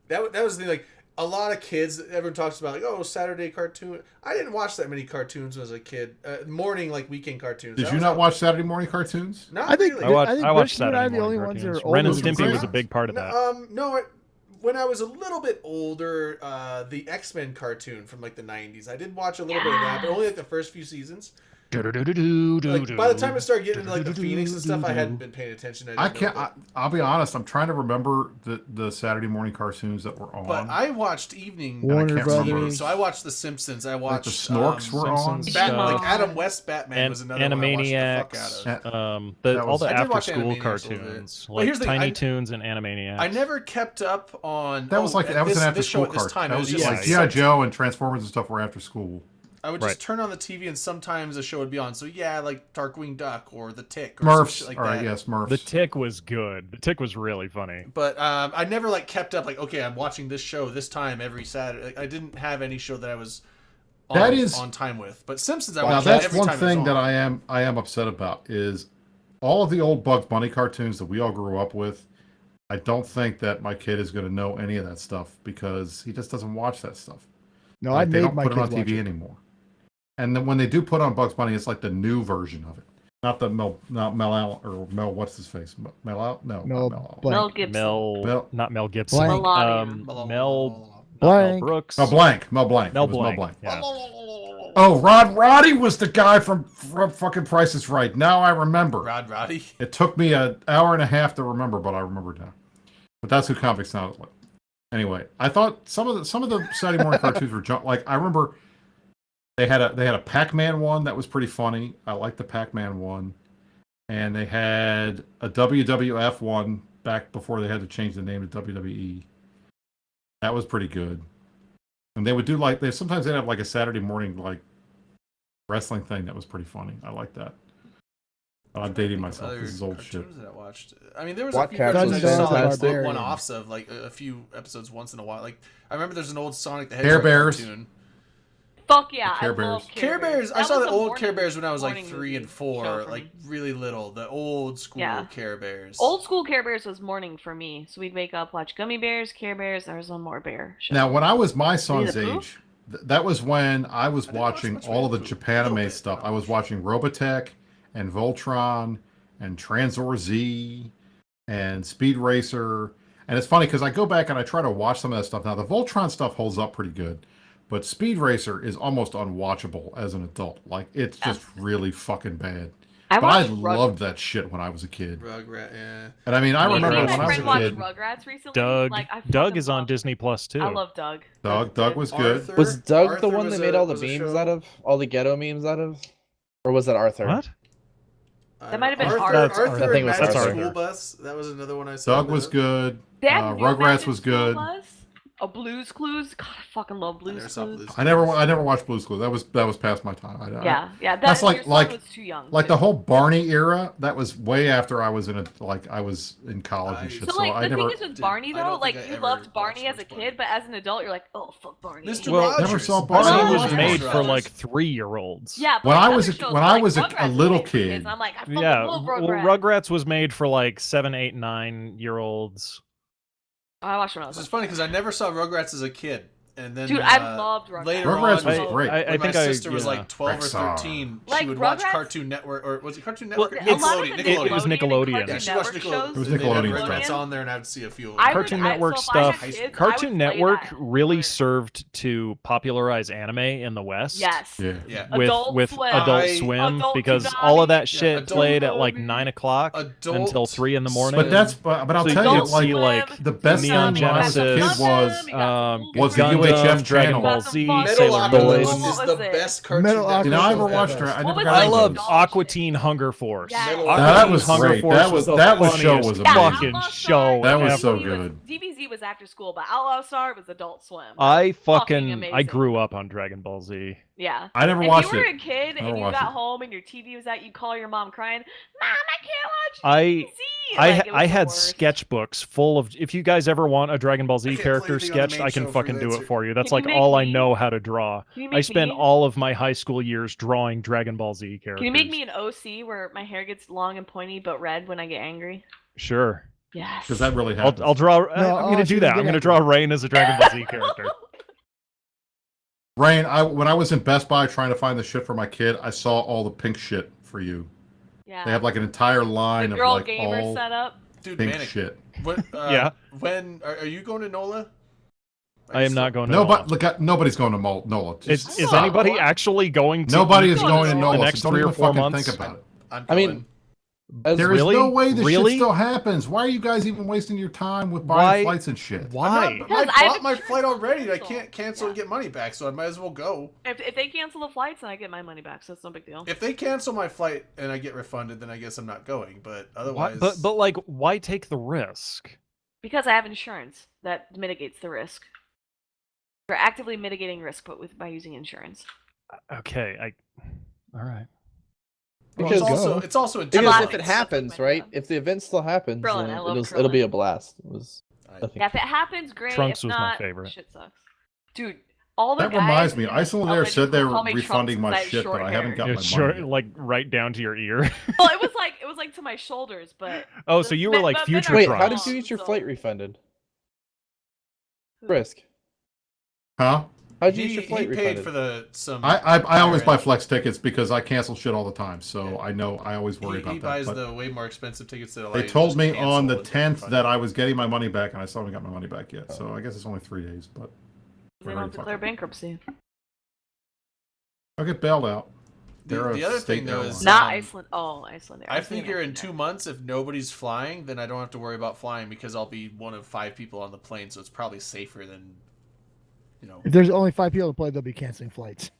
That was the thing. Like a lot of kids, everyone talks about like, oh, Saturday cartoon. I didn't watch that many cartoons when I was a kid. Morning like weekend cartoons. Did That you was not watch Saturday morning cartoons? Not I think really. I watched I think Saturday Brisk and I are the morning only ones that cartoons. are Ren and older than Stimpy was a Brisk. big part of that. No. When I was a little bit older, the X-Men cartoon from like the 90s, I did watch a little bit of that, but only like the first few seasons. Like, by the time it started getting into like the Phoenix and stuff, I hadn't been paying attention. I can't. I'll be honest. I'm trying to remember the Saturday morning cartoons that were on. But I watched evening Warner Brothers. TV, so I watched The Simpsons. I like watched the Snorks were on. Simpsons Like stuff. Adam West Batman was another one I watched the fuck out of. That all was- the I did after watch school Animaniacs a little bit. cartoons, Well, like here's the thing, Tiny I- Toons and Animaniacs. I never kept up on. That was like that was an after this show school at this cartoon. time. That It was just just yeah, like yeah. G.I. Joe and Transformers and stuff were after school. I would Right. just turn on the TV and sometimes a show would be on. So yeah, like Darkwing Duck or The Tick or some Smurfs. shit like All right, that. yeah, Smurfs. The Tick was good. The Tick was really funny. But I never like kept up. Like, okay, I'm watching this show this time every Saturday. Like, I didn't have any show that I was on, That is- on time with. But Simpsons, I Now watched that's every one time it was thing that on. I am upset about is all of the old Bugs Bunny cartoons that we all grew up with. I don't think that my kid is going to know any of that stuff because he just doesn't watch that stuff. No, Like, I they made don't my put it kids on watch TV it. anymore. And then when they do put on Bugs Bunny, it's like the new version of it, not the not Mel Al or Mel what's his face Mel Al no Mel not Mel Blanc. Mel Gibson. Not Mel Gibson. Blank. Melania. Mel Blank. Brooks. Mel Blanc Mel Blanc Mel It was Blanc. Mel Blanc. Yeah. Oh, Roddy was the guy from fucking Price is Right. Now I remember. Roddy. It took me an hour and a half to remember, but I remember now. But that's who convict sounded like. Anyway, I thought some of the Saturday morning cartoons were like I remember they had a Pac-Man one that was pretty funny. I liked the Pac-Man one, and they had a WWF one back before they had to change the name to WWE. That was pretty good. And they would do like sometimes they'd have like a Saturday morning like wrestling thing that was pretty funny. I like that. I'm dating myself. This is old shit. That I watched. I mean, there was What a few cartoons I cartoons just saw are like barbarian? one-offs of, like a few episodes once in a while. Like I remember there's an old Sonic the Care Hedgehog Bears. cartoon. Fuck yeah, The Care I love Bears. Care Bears. I That saw was the a old Care morning- Bears when I was like morning 3 and movie 4, show for like me. really little. The old school Yeah. Care Bears. Old school Care Bears was morning for me, so we'd wake up, watch Gummy Bears, Care Bears. There was one more bear show. Now, when I was my son's the Pooh? age, that was when I was didn't watch watching much all of the Winnie the Pooh. Japanime Little bit, stuff. but I not was much. watching Robotech and Voltron and Transor Z and Speed Racer. And it's funny because I go back and I try to watch some of that stuff. Now, the Voltron stuff holds up pretty good, but Speed Racer is almost unwatchable as an adult. Like, it's just really fucking bad. I But I watched loved that shit when I was a kid. Rugrat. Yeah. And I mean, I Me remember and when my I was friend a watched kid, Rugrats recently. Doug. Like, I Doug fucking is on love- Disney Plus too. I love Doug. Doug was good. Arthur? Was Doug the Arthur one they was made a- all the was a memes show. out of? All the ghetto memes out of? Or was that Arthur? What? That might have been Arthur. Arthur. Arthur, I think and it was Magic Arthur. School Bus. That was another one I saw. Doug was good. They had new Rugrats Magic was School good. Bus. Oh, Blues Clues. God, I fucking love I Blues never saw Clues. Blues I never watched Blue's Clues. That was past my time. Yeah, yeah. That's Your like- son like- was too young. Like too. the whole Barney era, that was way after I was in college and I- shit. So So like I the never thing is with did- Barney I don't though, like think I you ever loved Barney watched as a much kid, Barney. but as an adult you're like, oh fuck Barney. Mr. Well, Rogers. never saw Mr. Barney. Barney Barney was was made Rogers. for like 3-year-olds. Yeah, but When like I was other a- shows when I like was a Rugrats was little made for kids, kid- and I'm like, I fucking Yeah, love well, Rugrats. Rugrats was made for like 7, 8, 9-year-olds. I watched when I was This is like, funny because I never saw Rugrats as a kid, and then dude, I loved Rugrats. later Rugrats on, was I- great. I when my think sister was yeah. like 12 or Rexar. 13, she Like, would watch Rugrats- Cartoon Network, or was it Cartoon Well, Network? a lot of Nickelodeon. the It was and Nickelodeon. Cartoon Yeah, she watched Network Nickelodeon. shows. It was They'd have Nickelodeon Rugrats stuff. on there, and I'd see a few. of them. I would- Cartoon I- Network so if I had stuff. kids, I would Cartoon play Network that. really Right. served to popularize anime in the West. Yes. Yeah. Yeah. With Adult Swim. Adult Swim, Adult because Tsunami. all of that shit Adult played at like Movie. 9 o'clock Adult until 3 in the morning. But I'll So you tell could you, see, like like, the best thing Neon when I was a kid Genesis, was was the Gundam, UHF, Dragon channel. Ball Z, Metal Sailor Octopus. Boys. What is was the it? best Cartoon Metal Network You know, I never show watched ever. her. I What never was got I it? into loved those. Aqua Aqua Teen Hunger Force. Yes. Metal Now, that Aqua was Teen Hunger great. Force That was the that funniest show was Yeah, amazing. fucking Outlaw show Star, That was so DBZ good. DBZ was after school, but Outlaw Star was Adult Swim. I Fucking I amazing. grew up on Dragon Ball Z. Yeah. I never If watched you were it. a kid Never and you watched got it. home and your TV was out, you'd call your mom crying, "Mom, I can't watch I DBZ." Like, it was I the had worst. sketchbooks full of. If you guys ever want a Dragon Ball I Z can't character believe you're on the sketched, main I can show for fucking do that, it for you. That's Can you like make all I me- know how to draw. Can you I make spent me- all of my high school years drawing Dragon Ball Z characters. Can you make me an OC where my hair gets long and pointy but red when I get angry? Sure. Yes. Because that really I'll happened. draw. No, I'm gonna I'll do that. I'm get gonna angry. draw Rain as a Dragon Ball Z character. Rain, when I was in Best Buy trying to find the shit for my kid, I saw all the pink shit for you. Yeah. They have like an entire line the of girl like gamer all setup. Dude, pink Manic, shit. What, Yeah. When are you going to NOLA? I am not going to Nobody, NOLA. look at, nobody's going to NOLA. Just, Is Oh. anybody actually going to nobody is going going to to NOLA. NOLA. The next so don't 3 or even 4 fucking months? think about it. I'm I going. mean, as There is Really? no way this Really? shit still happens. Why are you guys even wasting your time with Why- buying flights and shit? Why? I Because I bought have my insurance flight already. I cancel. can't cancel and get money back, so I might as well go. If they cancel the flights, then I get my money back, so it's no big deal. If they cancel my flight and I get refunded, then I guess I'm not going. But Why, otherwise, but like, why take the risk? Because I have insurance that mitigates the risk. We're actively mitigating risk, but by using insurance. Okay, all right. well, Because- it's also a because lot if of it things, that's happens, what my right? dad- If the event still happens, Krillin, then I love it'll be Krillin. a blast. I think. Yeah, if it happens, great. Trunks if was my not, favorite. Shit sucks. Dude, all the That guys reminds me, in the Iceland company said they were call me Trunks refunding my 'cause I have shit, short but I haven't hair. got Yeah, my sure, money yet. like right down to your ear. Well, it was like to my shoulders, but Oh, so you were like but men future are Wait, Trunks. how did you get your so- flight refunded? Who? Brisk. Huh? How'd you get your he flight paid refunded? for some. I always buy Alright. flex tickets because I cancel shit all the time. So Yeah. I know I always worry He about that. buys but the way more expensive tickets that allow they you to told just me cancel on the and 10th refund. that I was getting my money back, and I still haven't got my money back yet. So I guess it's only 3 days, but They don't declare bankruptcy. I'll get bailed out. The They're a other state thing though airline. is Not um, Iceland. Oh, Iceland. I figure in 2 months, if nobody's flying, then I don't have to worry about flying because I'll be one of 5 people on the plane, so it's probably safer than, you know. If there's only 5 people to play, they'll be canceling flights.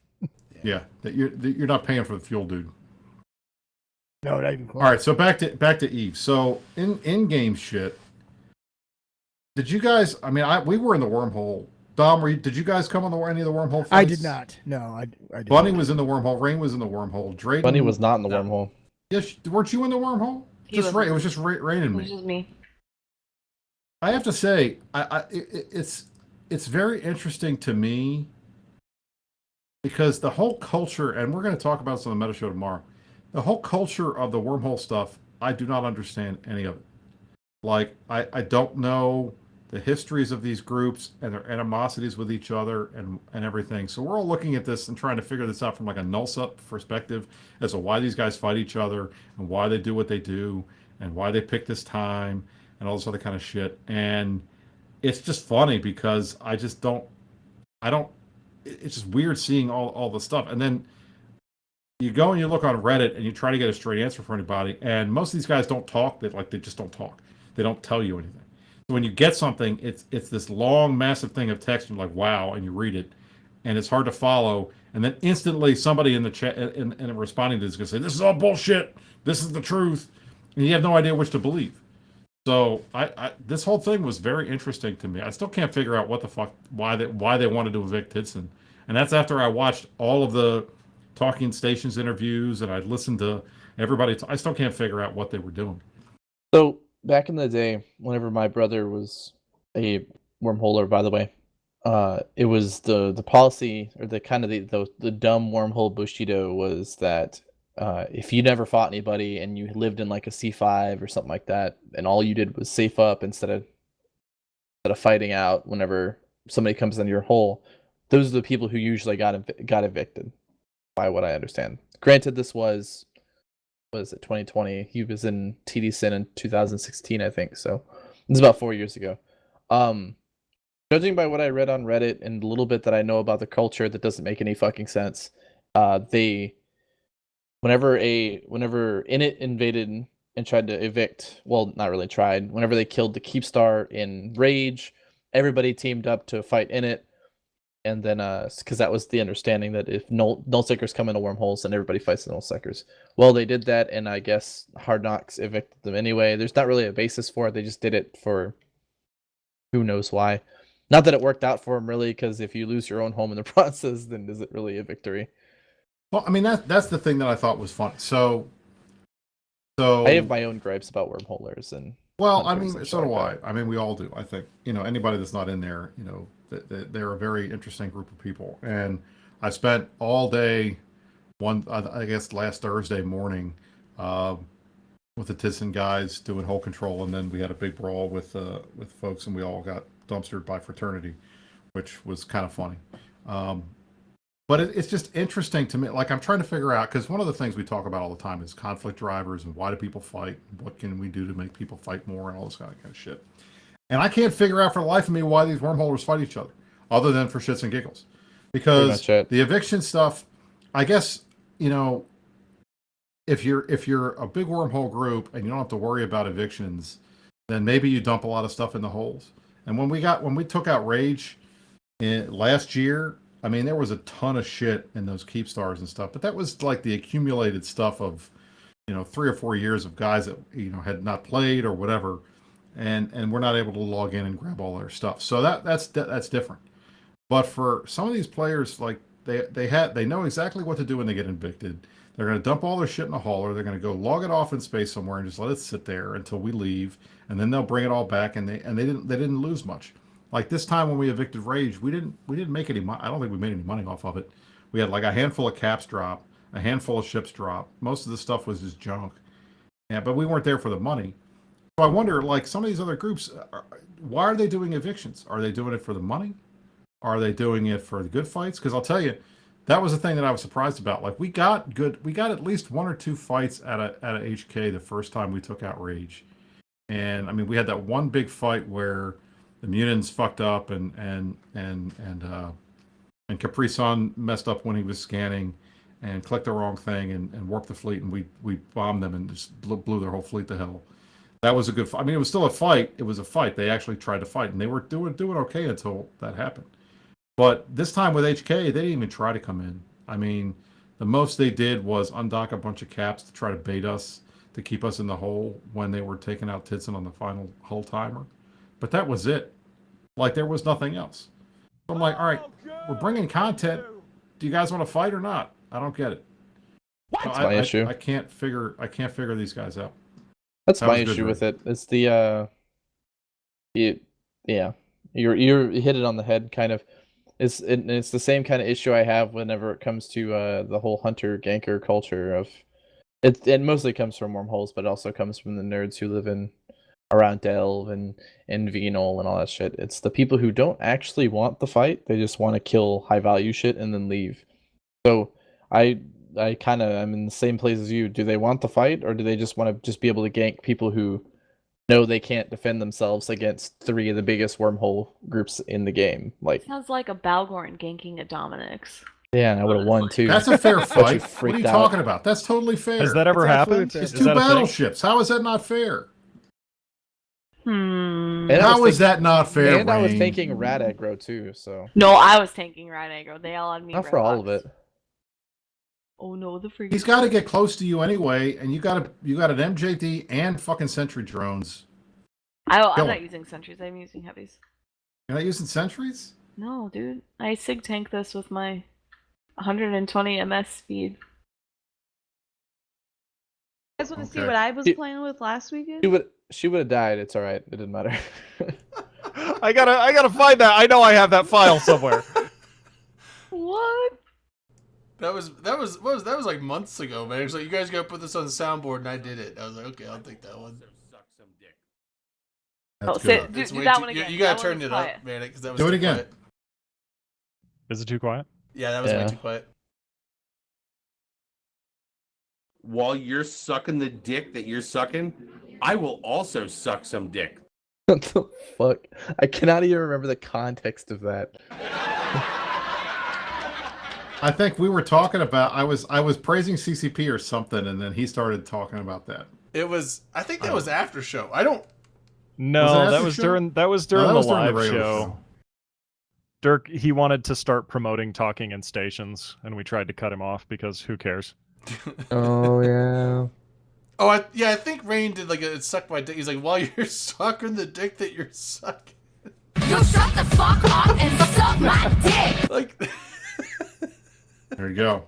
Yeah, that you're not paying for the fuel, dude. No, not even close. All right, so back to Eve. So in game shit, did you guys? I mean, we were in the wormhole. Dom, did you guys come on any of the wormhole fights? I did not. No, I did Bunny not. was in the wormhole. Rain was in the wormhole. Drayden, Bunny was not in the No. wormhole. Yes, weren't you in the wormhole? He Just wasn't. Rain. It was just Rain and It was me. just me. I have to say, it's very interesting to me because the whole culture, and we're going to talk about this on the Meta Show tomorrow. The whole culture of the wormhole stuff, I do not understand any of it. Like, I don't know the histories of these groups and their animosities with each other and everything. So we're all looking at this and trying to figure this out from like a Nullsec perspective as to why these guys fight each other and why they do what they do and why they pick this time and all this other kind of shit. And it's just funny because it's just weird seeing all the stuff. And then you go and you look on Reddit and you try to get a straight answer for anybody. And most of these guys don't talk. They just don't talk. They don't tell you anything. So when you get something, it's this long, massive thing of text, and you're like, wow, and you read it, and it's hard to follow. And then instantly somebody in the chat and responding to this is going to say, this is all bullshit. This is the truth. And you have no idea which to believe. So this whole thing was very interesting to me. I still can't figure out what the fuck, why they wanted to evict Tidson. And that's after I watched all of the Talking Stations interviews and I listened to everybody. I still can't figure out what they were doing. So back in the day, whenever my brother was a wormholer, by the way, it was the policy or the kind of the dumb wormhole Bushido was that if you never fought anybody and you lived in like a C5 or something like that, and all you did was safe up instead of fighting out whenever somebody comes into your hole, those are the people who usually got evicted, by what I understand. Granted, this was it 2020? He was in TD Sin in 2016, I think. So it's about 4 years ago. Judging by what I read on Reddit and a little bit that I know about the culture that doesn't make any fucking sense, whenever Init invaded and tried to evict, well, not really tried, whenever they killed the Keepstar in Rage, everybody teamed up to fight Init. And then, because that was the understanding that if Nullsecers come into wormholes, then everybody fights the Nullsecers. Well, they did that, and I guess Hard Knocks evicted them anyway. There's not really a basis for it. They just did it for who knows why. Not that it worked out for them, really, because if you lose your own home in the process, then is it really a victory? Well, I mean, that's the thing that I thought was funny. So I have my own gripes about wormholers and. Well, I hunters mean, and so shit do I. like that. I mean, we all do. I think, anybody that's not in there, they're a very interesting group of people. And I spent all day, I guess last Thursday morning, with the Tidson guys doing hole control, and then we had a big brawl with folks, and we all got dumpstered by fraternity, which was kind of funny. But it's just interesting to me. Like, I'm trying to figure out, because one of the things we talk about all the time is conflict drivers and why do people fight? What can we do to make people fight more and all this kind of shit. And I can't figure out for the life of me why these wormholers fight each other. other than for shits and giggles. Pretty Because much it. the eviction stuff, I guess, you know, if you're a big wormhole group and you don't have to worry about evictions, then maybe you dump a lot of stuff in the holes. And when we took out Rage last year, I mean, there was a ton of shit in those keep stars and stuff, but that was like the accumulated stuff of, 3 or 4 years of guys that, had not played or whatever. And we're not able to log in and grab all their stuff. So that's different. But for some of these players, like they know exactly what to do when they get evicted. They're going to dump all their shit in a hauler. They're going to go log it off in space somewhere and just let it sit there until we leave, and then they'll bring it all back. And they didn't lose much. Like this time when we evicted Rage, we didn't make any money. I don't think we made any money off of it. We had like a handful of caps drop, a handful of ships drop. Most of the stuff was just junk. Yeah, but we weren't there for the money. So I wonder, like some of these other groups, why are they doing evictions? Are they doing it for the money? Are they doing it for the good fights? Because I'll tell you, that was the thing that I was surprised about. Like we got at least 1 or 2 fights at a HK the first time we took out Rage. And I mean, we had that one big fight where the mutants fucked up and Capri Sun messed up when he was scanning and clicked the wrong thing and warped the fleet, and we bombed them and just blew their whole fleet to hell. That was a good fight. I mean, it was still a fight. It was a fight. They actually tried to fight, and they were doing okay until that happened. But this time with HK, they didn't even try to come in. I mean, the most they did was undock a bunch of caps to try to bait us, to keep us in the hole when they were taking out Titson on the final hull timer. But that was it. Like, there was nothing else. So I'm like, all right, we're bringing content. Do you guys want to fight or not? I don't get it. That's my issue. I can't figure these guys out. That's That my was good, issue Ray. with it. It's the yeah, you hit it on the head, kind of. It's the same kind of issue I have whenever it comes to the whole hunter ganker culture of it mostly comes from wormholes, but it also comes from the nerds who live in around Delve and Venal and all that shit. It's the people who don't actually want the fight; they just want to kill high value shit and then leave. So I'm in the same place as you. Do they want the fight, or do they just want to just be able to gank people who know they can't defend themselves against 3 of the biggest wormhole groups in the game? Like, Sounds like a Balgorn ganking a Dominix. yeah, and I would have won too. That's a fair But you fight. What are you freaked out. talking about? That's totally fair. Has that ever It's absolutely happened? fair. It's Is 2 that a thing? battleships. How is that not fair? Hmm. And I How was is that not fair, And I was Rain? thinking rat aggro too, so No, I was tanking Rad Aggro. They all had me. not for all of it. Oh no, the freak. He's got to get close to you anyway, and you got an MJD and fucking sentry drones. I'm Kill not him. using sentries. I'm using heavies. You're not using sentries? No, dude. I sig tank this with my 120 MS speed. You guys want to see Okay. what I was You- playing with last weekend? She would have died. It's all right. It didn't matter. I gotta find that. I know I have that file somewhere. What? That was like months ago, man. It was like, you guys gotta put this on the soundboard, and I did it. I was like, okay, I'll take that one. That's say, good. do It's way that too- one again. You gotta That turn one it was up, quiet. man, because that was Do it too again. quiet. Is it too quiet? Yeah, that was way Yeah. too quiet. While you're sucking the dick that you're sucking, I will also suck some dick. What the fuck? I cannot even remember the context of that. I think we were talking about. I was praising CCP or something, and then he started talking about that. It was. I think that was after show. I don't. No, Was it that after was show? during No, the that was during live regular show. Dirk, he wanted to start promoting talking in stations, and we tried to cut him off because who cares? Oh yeah. Oh, I think Rain did like a suck my dick. He's like, while you're sucking the dick that you're sucking. You shut the fuck up and suck my dick. Like. There you go.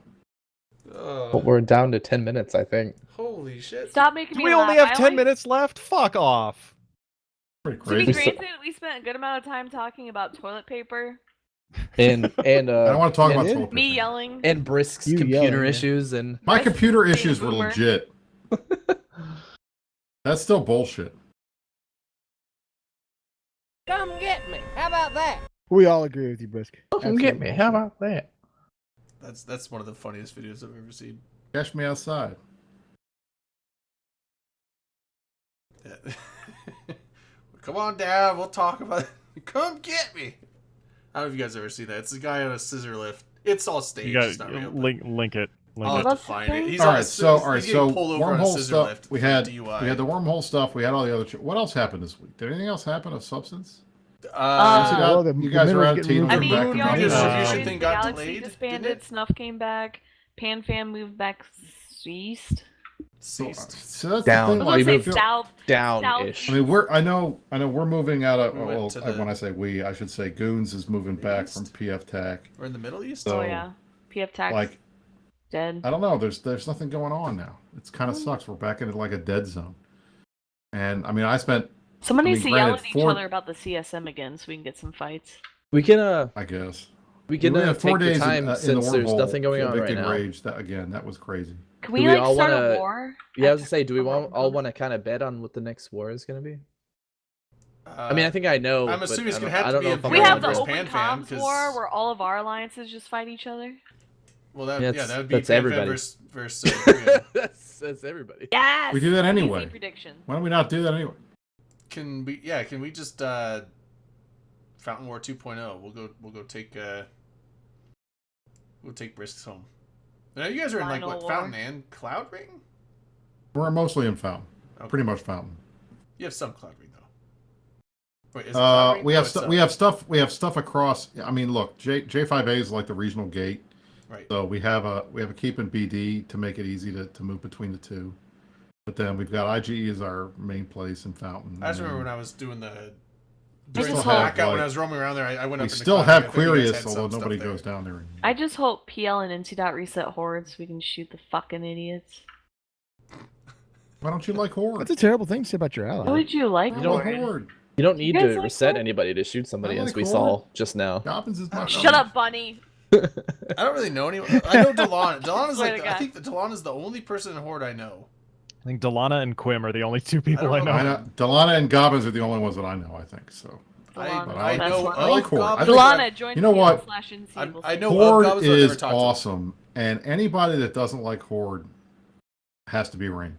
But we're down to 10 minutes, I think. Holy shit. Stop making Do me we laugh. only have I 10 minutes left? Fuck off. Pretty To be crazy. granted, we spent a good amount of time talking about toilet paper, And I don't want to talk and- about it- toilet me paper. yelling. and Brisk's You computer yelling, yeah. issues and My That's computer being a issues were boomer. legit. That's still bullshit. Come get me. How about that? We all agree with you, Brisk. Come get me. How about that? That's one of the funniest videos I've ever seen. Cash me outside. Yeah. Come on down. We'll talk about it. Come get me. I don't know if you guys ever see that. It's a guy on a scissor lift. It's all staged. You got It's not real. link it. I'll have to That's the find it. thing? He's All on right, a, so he's getting pulled over on a wormhole scissor stuff. lift We for had DUI. we had the wormhole stuff. We had all the other. What else happened this week? Did anything else happen of substance? well, You guys are out of teams. I The mean, moon we already redistribution disbanded, thing the got Galaxy delayed, disbanded, didn't it? Snuff came back, PanFam moved back east. Ceased. So that's Down. the thing. Well, Like, let's I say feel- south. Down-ish. I mean, I know we're moving out of. We went Well, to the- when I say we, I should say Goons is moving back East? from PF TAC. We're in the Middle East. So, Oh yeah, PF tax Like, dead. I don't know. There's nothing going on now. It's kind of sucks. We're back into like a dead zone. And I mean, I spent. Someone I needs mean, to yell granted, at each Ford- other about the CSM again, so we can get some fights. We can I guess. we can We had 4 take the days time in the since there's wormhole nothing going on right evicting now. Rage. That was crazy. Can Do we we like all start wanna- a war? Yeah, I was after to say, do we Wormhole all comes? want to kind of bet on what the next war is going to be? I I mean, I think I know. I'm but assuming it's I gonna don't- have I to don't be know a if I'm We Pan have the versus open Pan comms Fan, war 'cause- where all of our alliances just fight each other. Well, that That's- that would be that's Pan Fan everybody. versus Korea. that's everybody. Yes. We do that Easy anyway. prediction. Why don't we not do that anyway? Can we? Yeah, can we just Fountain War 2.0? We'll go take we'll take Brisk's home. Now you guys are in like Final what War. Fountain and Cloud Ring? We're mostly in Fountain. Okay. Pretty much Fountain. You have some Cloud Ring though. Wait, is it Cloud Ring? We No, have it's, we have stuff across. I mean, look, J5A is like the regional gate. right. So we have a keep in BD to make it easy to move between the two. But then we've got IGE as our main place in Fountain. I just remember when I was doing the We during the still have, blackout when like- I was roaming around there. I went up. we in the still Cloud have Ring. I think you guys Quirius, had some although stuff nobody there. goes down there. I just hope PL and NC dot reset hordes so we can shoot the fucking idiots. Why don't you like Horde? That's a terrible thing to say about your ally. Why would you like I don't like horde? Horde. You don't need guys to like reset Horde? anybody to shoot somebody, I as like we Horde. saw just now. Dobbins is not. Shut up, Bunny. I don't really know anyone. I know Delon. Delon is Swear like to I God. think that Delon is the only person in Horde I know. I think Delana and Quim are the only two people I don't know. know. I know. Delana and Gobbins are the only ones that I know. I think so. Delana, I that's know. one. I like of Horde. I Goblins. think Delana, join You know PL what? slash NC. We'll I see. know of Horde Goblins, but I've never is talked to them. awesome, and anybody that doesn't like Horde has to be Ring.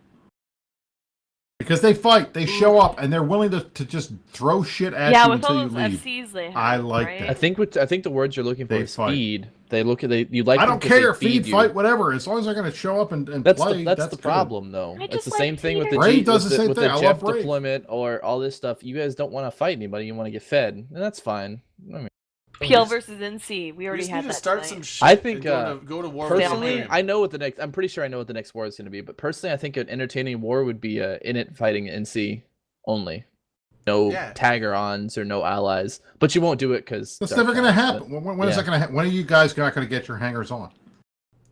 Because they fight, they show up, and they're willing to just throw shit at Yeah, you with all until you those leave. FCs they have. I like right? that. I think the words you're looking for They is fight. feed. They look at you like. I them don't 'cause they care, feed, you. fight, whatever. As long as they're going to show up and That's play, that's the good. problem, though. I It's just the like same thing with the Peter. Brave G, does the same with thing. the I love Jeff Brave. deployment or all this stuff. You guys don't want to fight anybody. You want to get fed, and that's fine. I mean, PL versus NC. We We already just had need that to start tonight. some shit. I think, and go to war with personally, Imperium. I know what the next. I'm pretty sure I know what the next war is going to be. But personally, I think an entertaining war would be Init fighting NC only. No Yeah. tagger-ons or no allies. But you won't do it because That's never going to happen. When is yeah. that going to happen? When are you guys not going to get your hangers on?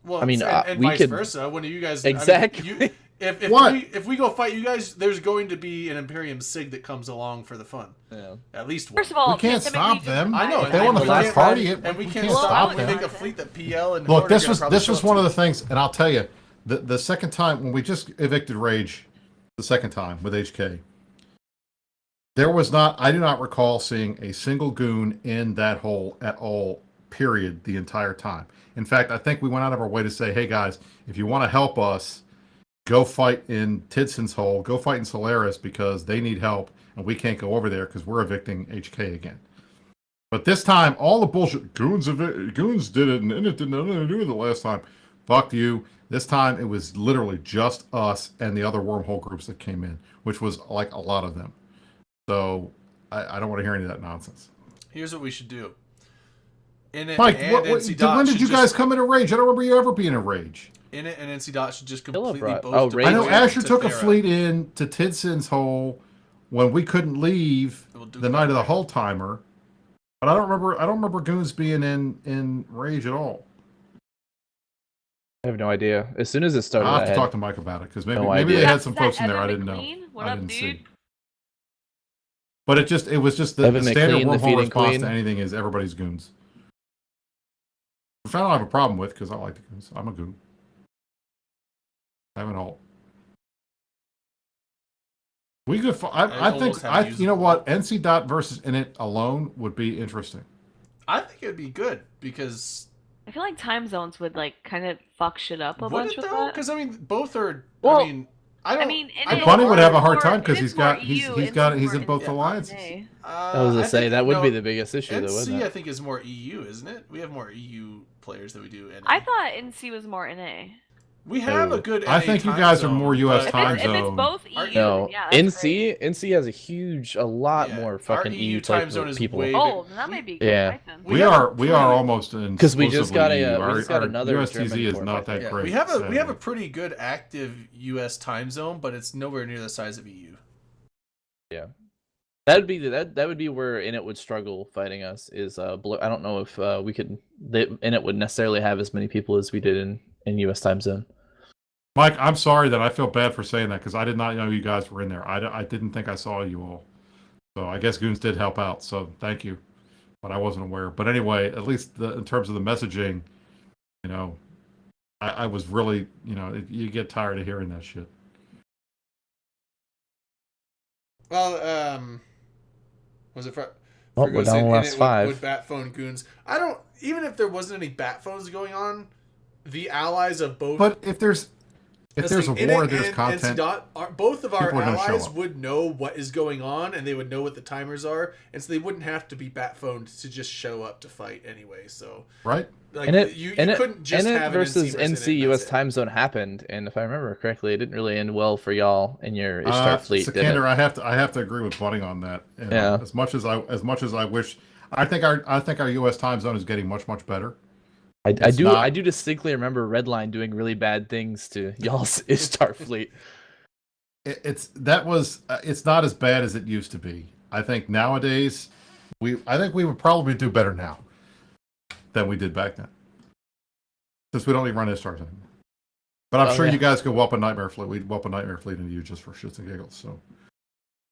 Well, I mean, and we vice could- versa. When you guys Exactly. I mean, if What? if we go fight you guys, there's going to be an Imperium Sig that comes along for the fun. Yeah. At least one. First of all, We can't pandemic stop regions them. are I know. If fine. they want to we third can't- party it, and we we can't can't stop stop when we them. make a fleet that PL and Look, Horde this are was gonna probably this was show one up of the to. things, and I'll tell you, the second time when we just evicted Rage, the second time with HK, there was not. I do not recall seeing a single goon in that hole at all. Period. The entire time. In fact, I think we went out of our way to say, "Hey guys, if you want to help us, go fight in Tidson's hole. Go fight in Solaris because they need help, and we can't go over there because we're evicting HK again." But this time, all the bullshit goons did it, and it didn't have nothing to do with it last time. Fuck you. This time, it was literally just us and the other wormhole groups that came in, which was like a lot of them. So I don't want to hear any of that nonsense. Here's what we should do. In it Mike, and when NC Dot did should you just- guys come into Rage? I don't remember you ever being in Rage. In it and NC Dot should just Philip completely brought- both. oh, deploy Rage. I know Asher to took a Thera. fleet in to Tidson's hole when we couldn't leave We'll do the that night of the there. hull timer. But I don't remember goons being in Rage at all. I have no idea. As soon as it started, I'll have I to had- talk to Mike about it because maybe no maybe idea. they had Is some that folks in there I Evan didn't know. McLean? What I up, didn't dude? see. But it was just the Evan standard McLean, the wormhole feeding response queen. to anything is everybody's goons. Which I don't have a problem with because I like the goons. I'm a goon. I have an alt. We could. I think. almost have used You know it. what? NC Dot versus Init alone would be interesting. I think it'd be good because I feel like time zones would like kind of fuck shit up a would bunch it with though? that. Because I mean, both are. Well, I mean, I don't. I mean, I Bunny would have a more- hard time because it he's is more got he's EU, he's it's got more he's in both NA. alliances. I was gonna say think- that would be no, the biggest issue, though, wouldn't NC, it? I think, is more EU, isn't it? We have more EU players than we do NA. I thought NC was more NA. we have a good. I NA think you time guys are zone, more US but time If it's zone. both EU, No, then yeah, that's great. NC has a lot Yeah, more our fucking EU EU time type zone of is people. way Oh, then that might be Yeah. right then. We have are a we are pretty- almost Because we just got exclusively a EU. we just got Our another USTZ German is port not back that there. great. we have a sadly. pretty good active US time zone, but it's nowhere near the size of EU. Yeah, that would be where Init would struggle fighting us. Is I don't know if we could. Init would necessarily have as many people as we did in US time zone. Mike, I'm sorry that I feel bad for saying that because I did not know you guys were in there. I didn't think I saw you all. So I guess Goons did help out. So thank you. But I wasn't aware. But anyway, at least in terms of the messaging, you know, I was really, you know, you get tired of hearing that shit. Well, was it for? Oh, we're down the last five. Would bat phone Goons? I don't. Even if there wasn't any bat phones going on, the allies of both. But if there's a war, there's content. Both of our people are gonna show allies up. would know what is going on, and they would know what the timers are, and so they wouldn't have to be bat phoned to just show up to fight anyway. So Right? like you couldn't just Init have versus an NC Init, US that's it. time zone happened, and if I remember correctly, it didn't really end well for y'all and your Ishtar fleet. Did Sikander, it? I have to agree with Bunny on that. And Yeah. As much as I wish, I think our U.S. time zone is getting much better. I It's do not- I do distinctly remember Redline doing really bad things to y'all's Ishtar fleet. It's not as bad as it used to be. I think nowadays we would probably do better now than we did back then, since we don't even run Ishtars anymore. But I'm Oh, sure yeah. you guys could whelp a Nightmare fleet. We'd whelp a Nightmare fleet into you just for shits and giggles. So,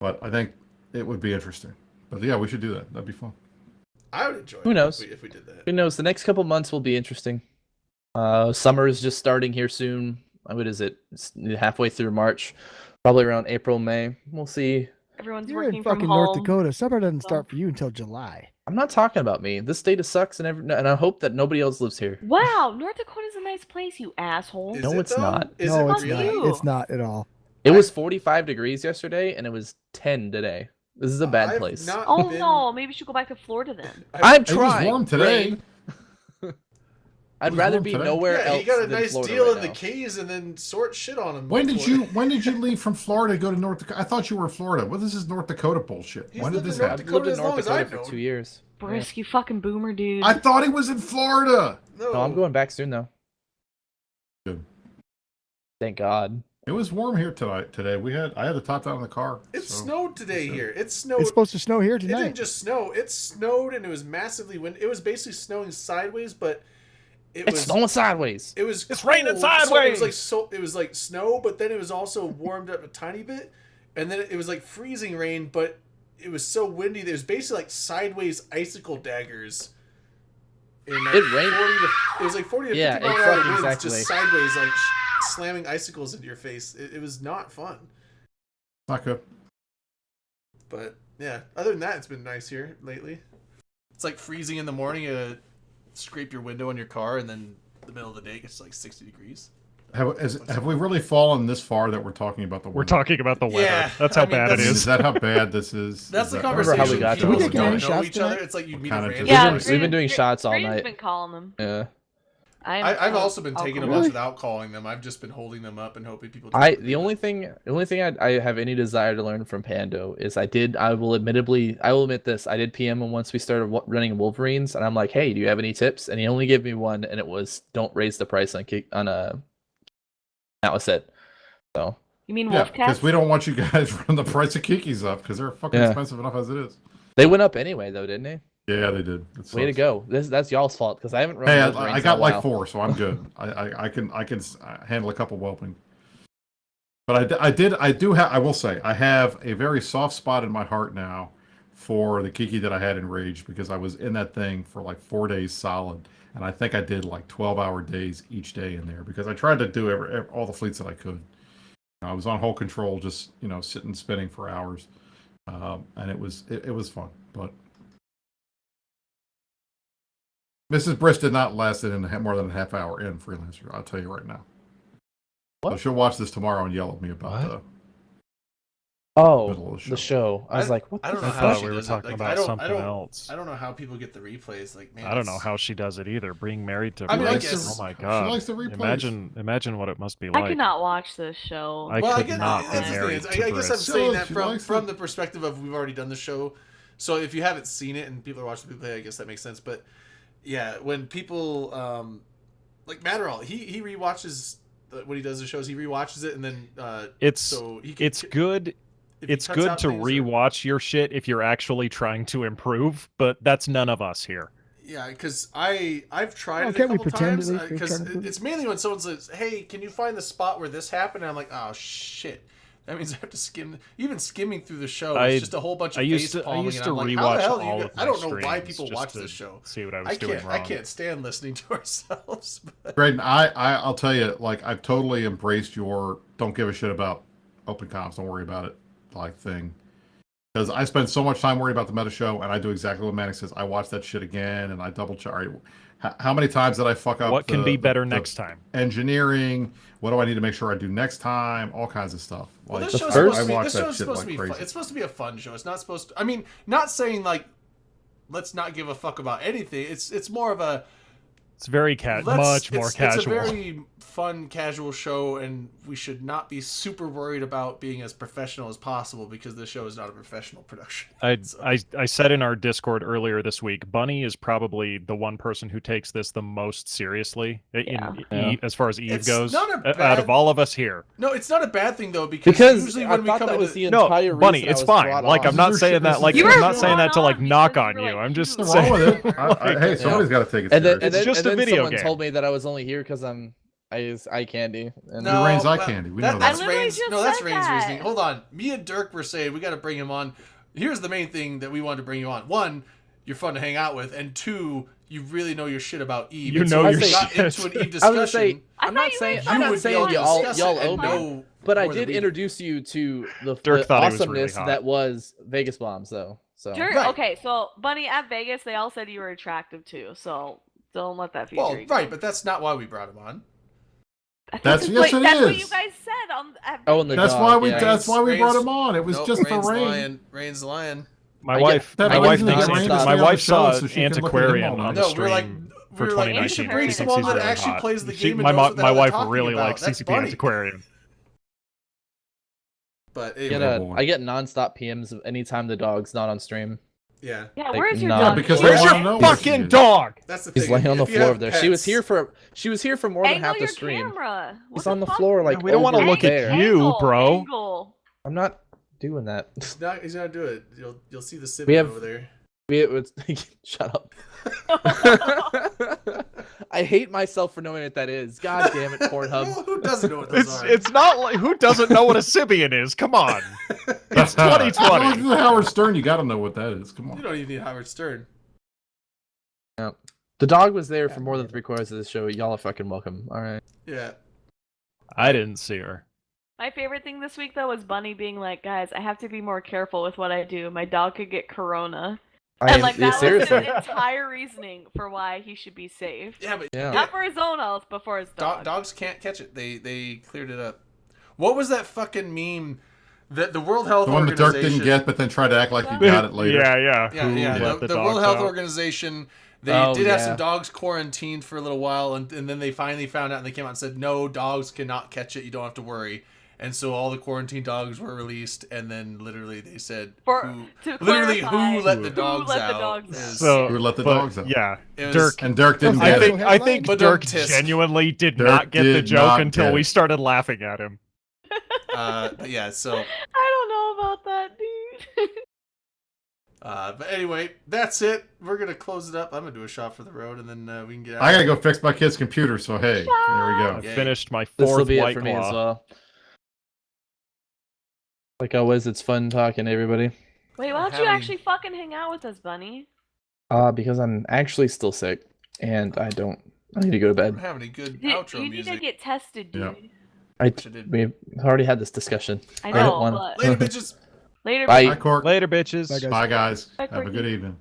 but I think it would be interesting. But yeah, we should do that. That'd be fun. I would enjoy. Who knows? if we did that? Who knows? The next couple months will be interesting. Summer is just starting here soon. What is it? It's halfway through March, probably around April, May. We'll see. Everyone's You're working in from fucking home. North Dakota. Summer doesn't so- start for you until July. I'm not talking about me. This state sucks, and I hope that nobody else lives here. Wow, North Dakota's a nice place, you asshole. Is No, it, it's though? not. Is No, it it's really? not. you. It's not at all. It was 45 degrees yesterday, and it was 10 today. This is a bad I've place. not Oh been- no, maybe we should go back to Florida then. I'm It was trying. warm today. Rain. I'd was rather warm be today. nowhere Yeah, else you got a than nice Florida deal right in the now. Keys, and then sort shit on them. When did you leave from Florida to go to North Dakota? I thought you were in Florida. What is this North Dakota bullshit? He's When did lived this in North happen? I've lived Dakota in as North long as Dakota I've for known. 2 years. Brisk, you fucking boomer, dude. I thought he was in Florida. No, No, I'm going back soon though. Good. Thank God. It was warm here today. I had the top down in the car. It so- snowed today here. It snowed. It's supposed to snow here It didn't tonight. just snow. It snowed, and it was massively wind. It was basically snowing sideways, but it It's was snowing sideways. It was It's raining cold, so sideways! it was like snow, but then it was also warmed up a tiny bit, and then it was like freezing rain, but it was so windy that it was basically like sideways icicle daggers. In like It rained- 40 to, it was like 40 to Yeah, 50 mile an hour exactly, winds exactly. just sideways, like slamming icicles into your face. It was not fun. Not good. But yeah, other than that, it's been nice here lately. It's like freezing in the morning. You scrape your window on your car, and then the middle of the day it's like 60 degrees. Have we really fallen this far that we're talking about the weather? We're talking about the weather. Yeah, That's how I mean, bad it that's- Is is. that how bad this is? That's Is the that- conversation. Remember how we got to people this who don't point? know Shots each other. tonight? It's like you meet Kinda a just- random. Yeah, person. We've been doing shots all Graydon's night. been calling them. Yeah. I've also been taking them them up without calling them. I've just been holding them up and hoping people. The only thing I have any desire to learn from Pando is I will admit this. I did PM him once we started running Wolverines, and I'm like, hey, do you have any tips? And he only gave me one, and it was don't raise the price on a. That was it. So You mean Yeah, wolf cats? because we don't want you guys running the price of Kikis up because they're fucking Yeah. expensive enough as it is. they went up anyway, though, didn't they? Yeah, they did. It Way to sucks. go. That's y'all's fault because I haven't run. Hey, Wolverines I in got a like while. 4, so I'm good. I can handle a couple whelping. But I will say I have a very soft spot in my heart now for the Kiki that I had in Rage because I was in that thing for like 4 days solid, and I think I did like 12-hour days each day in there because I tried to do all the fleets that I could. I was on whole control, just sitting spinning for hours, and it was fun. But Mrs. Briss did not last it in more than a half hour in Freelancer. I'll tell you right now. So she'll watch this tomorrow and yell at me about the Oh, middle of the show. I was like, what I don't the know I how thought she we were does talking it. Like, about something I else. don't know how people get the replays. Like, man, I don't know how she does it either. Being married to I mean, I Bryce, guess- oh my She god! likes the replays. Imagine what it must be I like. cannot watch this show. I well, I could guess, not be that's the thing. married Is, to I guess I'm Briss. saying So that she from likes the perspective of we've already done the show. So if you haven't seen it and people are watching the replay, I guess that makes sense. But yeah, when people like Matterall, he rewatches when he does the shows. He rewatches it and then It's so he can, it's good. if he It's cuts good out to things or- rewatch your shit if you're actually trying to improve, but that's none of us here. Yeah, because I've tried Oh, it a can't we couple pretend times at least we're because trying to improve? it's mainly when someone says, "Hey, can you find the spot where this happened?" And I'm like, "Oh shit." That means I have to skim. Even skimming through the show, it's just a whole bunch of I used face to palming. used and to I'm like, rewatch how the hell do all you of guys, I my don't know why streams people just watch to this show. See what I was I doing can't. wrong. I can't stand listening to ourselves. But Braden, I'll tell you, like, I've totally embraced your don't give a shit about open comms, don't worry about it, like, thing. Because I spend so much time worrying about the meta show, and I do exactly what Manic says. I watch that shit again, and I double check. All right, how many times did I fuck up? What can be better the next time? Engineering. What do I need to make sure I do next time? All kinds of stuff. well, Like, this show's first- supposed I to be. watch This that show's shit supposed like to be. crazy. Fun. It's supposed to be a fun show. It's not supposed to. I mean, not saying like, let's not give a fuck about anything. It's more of a. It's very much more casual. It's a very fun, casual show, and we should not be super worried about being as professional as possible because this show is not a professional production. I said in our Discord earlier this week, Bunny is probably the one person who takes this the most seriously as far as Eve It's goes. not a Out bad- of all of us here. No, it's not a bad thing though because usually I when we thought come that was into the entire No, Bunny, reason I it's was fine. brought Like on. I'm not This is saying your that shit. like You I'm were not saying that to like brought on knock because on you were, you. like, I'm just What's wrong saying. with it? Hey, somebody's got to take it And then, seriously. and then, just and a then video someone game. told me that I was only here because I'm eye candy. And No, Rain's eye well, candy. We know That's I literally Rain's. just No, that's said Rain's that. reasoning. Hold on. Me and Dirk were saying we got to bring him on. Here's the main thing that we wanted to bring you on. One, you're fun to hang out with, and two, you really know your shit about Eve. You And know so your we got shit. into an Eve I was discussion. gonna say, I I'm thought not you saying guys I'm you not would saying be able to y'all discuss y'all it and own me, know but I more than did we do. introduce you to the Dirk thought he was really awesomeness hot. that was Vegas Bombs, though. So Right. Okay, so Bunny at Vegas, they all said you were attractive too. So don't let that future. Well, you go. right, but that's not why we brought him on. That's- yes, it That's what is. you guys said on. At Oh, and the Vegas. That's dog, why we. yeah. That's why we Rain's- brought him on. It was Nope, just for Rain's Rain. lying. Rain's lying. My I wife, get- my that wife reason thinks that Rain he's, to stay my on the wife show saw so she can look at him Antiquarian all on night. the No, we're like, stream we for were like, 2019. you should She bring thinks someone he's that really actually hot. plays the She- game and my knows mo- what the my hell wife they're talking really about. likes That's CCP Bunny. Antiquarian. But I get, anyway, I get nonstop PMs anytime the dog's not on stream. yeah, Yeah, Like, where's your no. dog? because Where's they your wanna know what she fucking is. dog? that's the thing. He's laying on the If you floor have over there. She was pets- here for more than Angle half the your stream. camera. What He's the on the fuck? floor like we don't want to over look there. at you, Angle, bro. angle. I'm not doing that. He's not do it. You'll see the sibling We have- over there. Shut up. I hate myself for knowing what that is. God damn it, Pornhub. Well, who doesn't know what those are? It's not like who doesn't know what a Sibian is? Come on, it's As long as 2020. it's Howard Stern, you got to know what that is. Come You on. don't even need Howard Stern. The dog was there for more than 3/4 of the show. Y'all are fucking welcome. All right. Yeah. I didn't see her. My favorite thing this week though was Bunny being like, "Guys, I have to be more careful with what I do. My dog could get corona." And like that was seriously. his entire reasoning for why he should be safe. Yeah, but Yeah. Not for his own health, but for his dog. dogs can't catch it. They cleared it up. What was that fucking meme that the World Health The one that Dirk Organization didn't get, but then tried to act like he got it later. Yeah. Yeah, Who yeah. let The, the World dogs Health out? Organization, they Oh, did have yeah. some dogs quarantined for a little while, and then they finally found out, and they came out and said, no, dogs cannot catch it. You don't have to worry. And so all the quarantine dogs were released, and then literally they said, To literally clarify, who let the who dogs let the out? dogs out. is- So Who let the but, dogs out? Yeah, It was- Dirk. And Dirk didn't I get think it. I think But Dirk tisk. genuinely did Dirk not get the did joke not until get we it. started laughing at him. but yeah, so I don't know about that, dude. but anyway, that's it. We're gonna close it up. I'm gonna do a shot for the road, and then we can get out. I gotta go fix my kid's computer. So hey, there we go. I Yay. finished my This will fourth be it White for me as Claw. well. Like always, it's fun talking to everybody. Wait, why don't you having- actually fucking hang out with us, Bunny? Because I'm actually still sick, and I need to go to We're bed. having a good You, outro you need music. to get tested, dude. Yeah. Which I did. We've already had this discussion. I don't know, wanna- but Later, bitches. later. Bye. Bye, Cork. Later, bitches. Bye, guys. Bye, guys. Bye, Have a Corky. good evening.